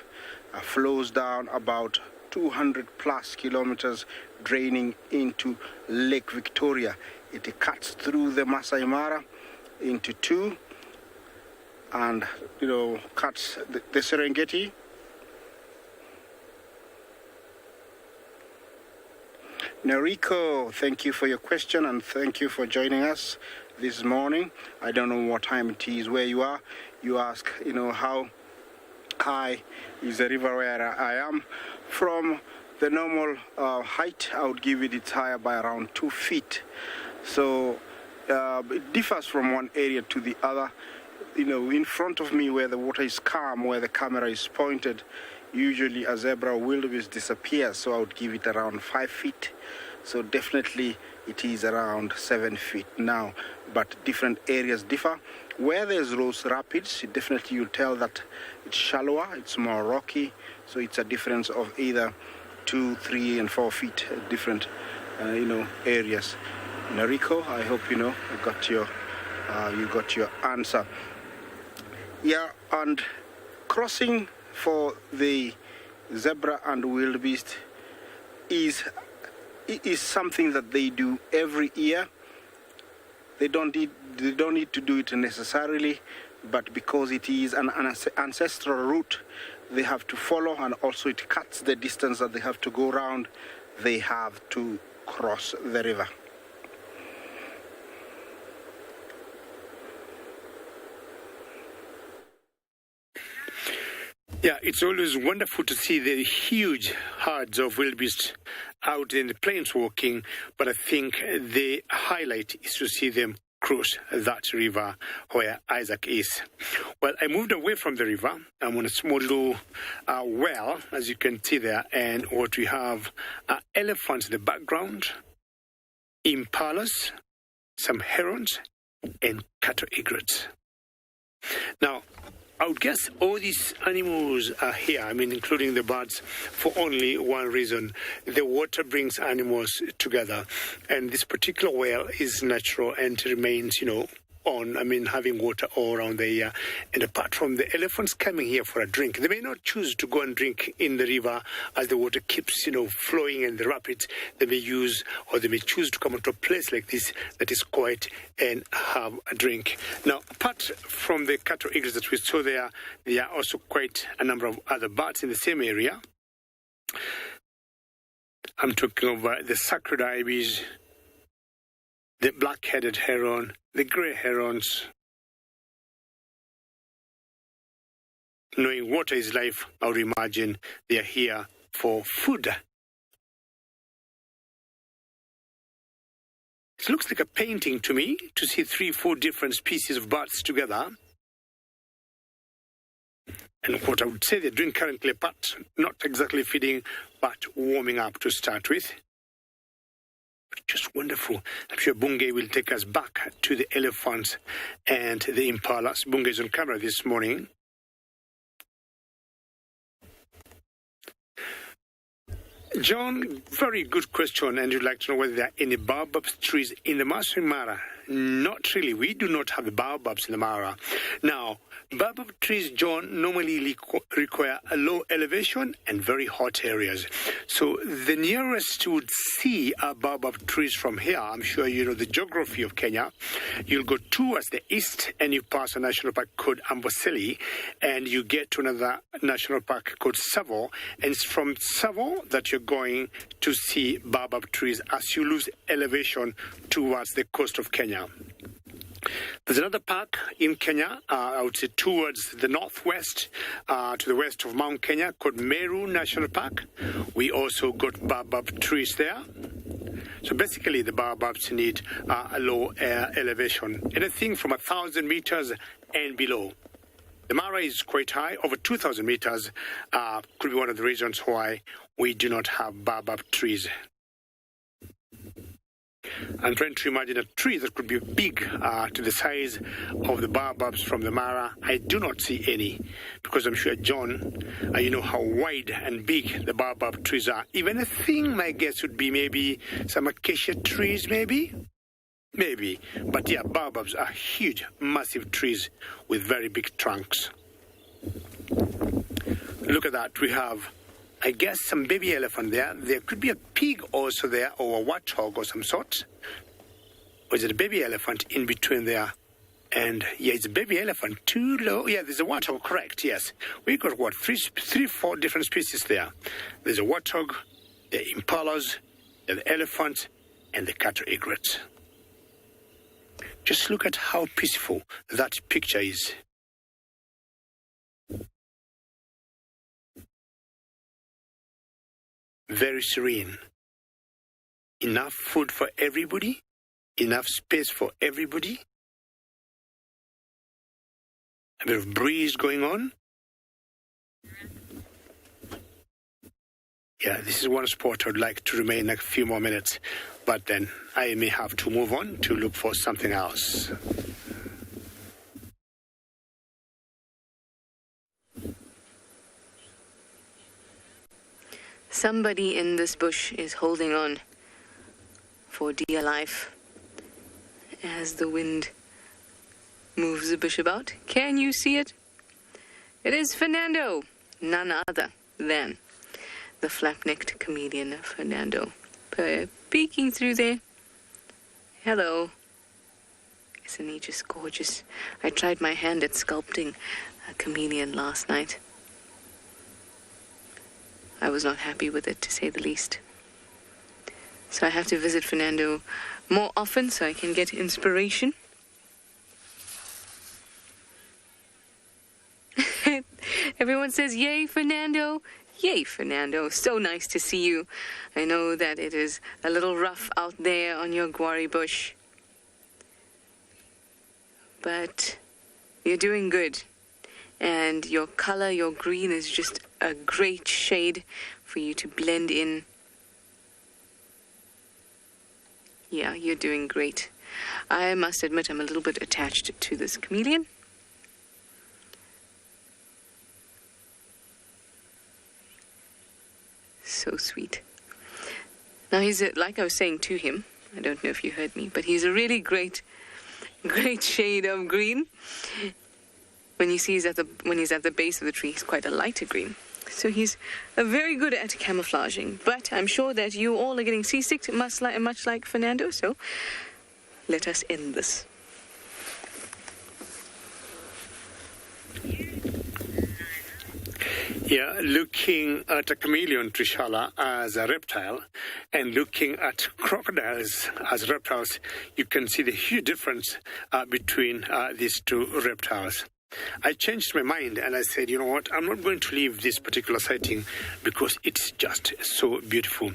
Speaker 3: flows down about 200 plus kilometers, draining into Lake Victoria. It cuts through the Masai Mara into two and, cuts the Serengeti. Noriko, thank you for your question and thank you for joining us this morning. I don't know what time it is where you are. You ask, how high is the river where I am. From the normal height, I would give it higher by around 2 feet. So it differs from one area to the other. In front of me where the water is calm, where the camera is pointed, usually a zebra wildebeest disappears, so I would give it around 5 feet. So definitely it is around 7 feet now, but different areas differ. Where there's those rapids, definitely you'll tell that it's shallower, it's more rocky, so it's a difference of either 2, 3, and 4 feet, different, areas. Nariko, I hope you got your answer. Yeah, and crossing for the zebra and wildebeest is something that they do every year. They don't need to do it necessarily, but because it is an ancestral route they have to follow, and also it cuts the distance that they have to go around, they have to cross the river.
Speaker 4: Yeah, it's always wonderful to see the huge herds of wildebeest out in the plains walking, but I think the highlight is to see them cross that river where Isaac is. Well, I moved away from the river. I'm on a small little well, as you can see there, and what we have are elephants in the background, impalas, some herons, and cattle egrets. Now, I would guess all these animals are here, including the birds, for only one reason. The water brings animals together, and this particular well is natural and remains, on, having water all around the year. And apart from the elephants coming here for a drink, they may not choose to go and drink in the river as the water keeps, flowing in the rapids. They may choose to come to a place like this that is quiet and have a drink. Now, apart from the cattle eagles that we saw there are also quite a number of other birds in the same area. I'm talking about the sacred ibis, the black-headed heron, the grey herons. Knowing water is life, I would imagine they are here for food. It looks like a painting to me, to see 3-4 different species of birds together. And what I would say they're doing currently, apart, not exactly feeding, but warming up to start with. Just wonderful. I'm sure Bungay will take us back to the elephants and the impalas. Bungay is on camera this morning. John, very good question, and you'd like to know whether there are any baobab trees in the Masai Mara. Not really. We do not have the baobabs in the Mara. Now, baobab trees, John, normally require a low elevation and very hot areas. So the nearest you would see are baobab trees from here. I'm sure you know the geography of Kenya. You'll go towards the east and you pass a national park called Amboseli, and you get to another national park called Tsavo. And it's from Tsavo that you're going to see baobab trees as you lose elevation towards the coast of Kenya. There's another park in Kenya, I would say towards the northwest, to the west of Mount Kenya, called Meru National Park. We also got baobab trees there. So basically the baobabs need a low elevation, anything from 1,000 meters and below. The Mara is quite high, over 2,000 meters, could be one of the reasons why we do not have baobab trees. I'm trying to imagine a tree that could be big to the size of the baobabs from the Mara. I do not see any, because I'm sure, John, you know how wide and big the baobab trees are. Even a thing, my guess would be maybe some acacia trees, maybe. But yeah, baobabs are huge, massive trees with very big trunks. Look at that. We have, I guess, some baby elephant there. There could be a pig also there, or a warthog or some sort. Or is it a baby elephant in between there? And yeah, it's a baby elephant. Too low. Yeah, there's a warthog, correct, yes. We got, what, three, 4 different species there. There's a warthog, the impalas, the elephant, and the cattle egrets. Just look at how peaceful that picture is. Very serene. Enough food for everybody, enough space for everybody. A bit of breeze going on. Yeah, this is one spot I'd like to remain a few more minutes, but then I may have to move on to look for something else.
Speaker 9: Somebody in this bush is holding on for dear life as the wind moves the bush about. Can you see it? It is Fernando, none other than the flap-necked chameleon Fernando. Peeking through there. Hello. Isn't he just gorgeous? I tried my hand at sculpting a chameleon last night. I was not happy with it, to say the least. So I have to visit Fernando more often so I can get inspiration. Everyone says, yay, Fernando. Yay, Fernando. So nice to see you. I know that it is a little rough out there on your guarri bush. But you're doing good. And your color, your green, is just a great shade for you to blend in. Yeah, you're doing great. I must admit I'm a little bit attached to this chameleon. So sweet. Now like I was saying to him, I don't know if you heard me, but he's a really great shade of green. When he's at the base of the tree, he's quite a lighter green. So he's very good at camouflaging. But I'm sure that you all are getting seasick, much like Fernando. So let us end this.
Speaker 4: Yeah, looking at a chameleon, Trishala, as a reptile, and looking at crocodiles as reptiles, you can see the huge difference between these two reptiles. I changed my mind and I said, you know what, I'm not going to leave this particular sighting because it's just so beautiful.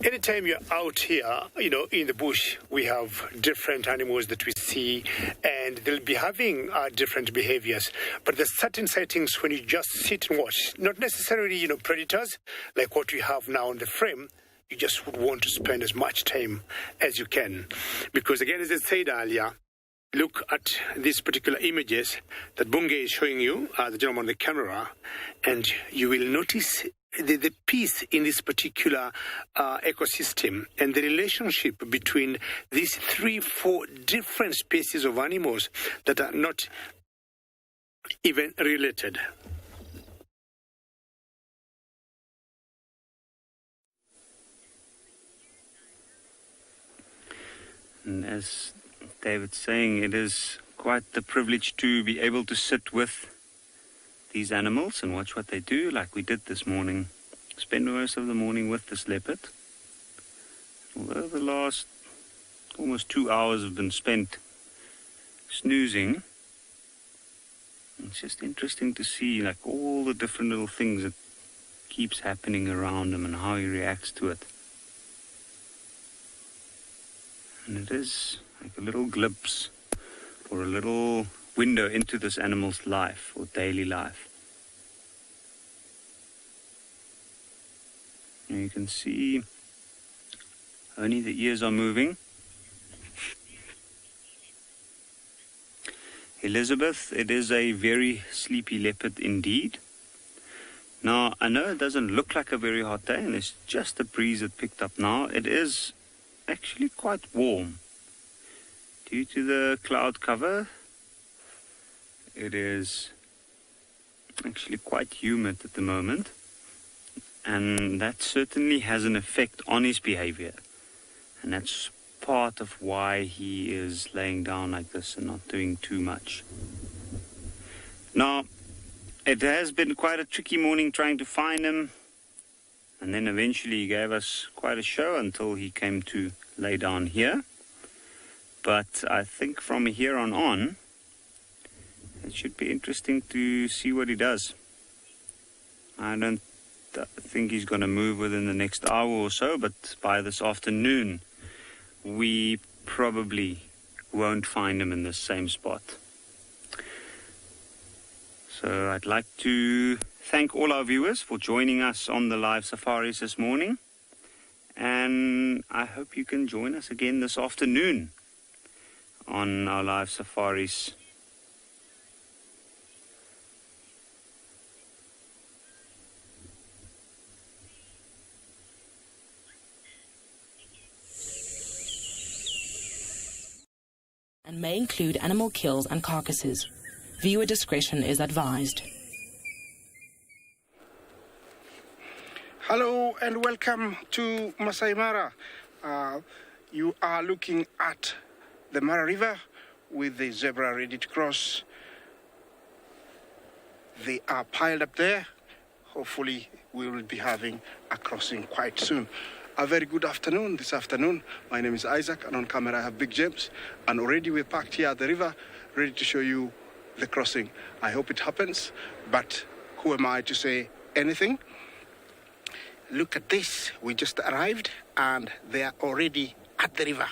Speaker 4: Anytime you're out here, in the bush, we have different animals that we see, and they'll be having different behaviors. But there's certain sightings when you just sit and watch, not necessarily, predators, like what we have now on the frame. You just would want to spend as much time as you can. Because again, as I said earlier, look at these particular images that Bunge is showing you, the gentleman on the camera, and you will notice the peace in this particular ecosystem and the relationship between these 3-4 different species of animals that are not even related.
Speaker 7: And as David's saying, it is quite the privilege to be able to sit with these animals and watch what they do, like we did this morning. Spend most of the morning with this leopard. Although the last almost 2 hours have been spent snoozing, it's just interesting to see like all the different little things that keeps happening around him and how he reacts to it. And it is like a little glimpse or a little window into this animal's life or daily life. And you can see only the ears are moving. Elizabeth, it is a very sleepy leopard indeed. Now, I know it doesn't look like a very hot day and it's just a breeze that picked up now. It is actually quite warm. Due to the cloud cover, it is actually quite humid at the moment, and that certainly has an effect on his behavior, and that's part of why he is laying down like this and not doing too much. Now, it has been quite a tricky morning trying to find him. And then eventually he gave us quite a show until he came to lay down here. But I think from here on, it should be interesting to see what he does. I don't think he's going to move within the next hour or so, but by this afternoon, we probably won't find him in the same spot. So I'd like to thank all our viewers for joining us on the live safaris this morning. And I hope you can join us again this afternoon on our live safaris.
Speaker 1: And may include animal kills and carcasses. Viewer discretion is advised.
Speaker 3: Hello and welcome to Masai Mara. You are looking at the Mara River with the zebra ready to cross. They are piled up there. Hopefully we will be having a crossing quite soon. A very good afternoon this afternoon. My name is Isaac and on camera I have Big James. And already we're parked here at the river, ready to show you the crossing. I hope it happens, but who am I to say anything? Look at this. We just arrived and they are already at the river.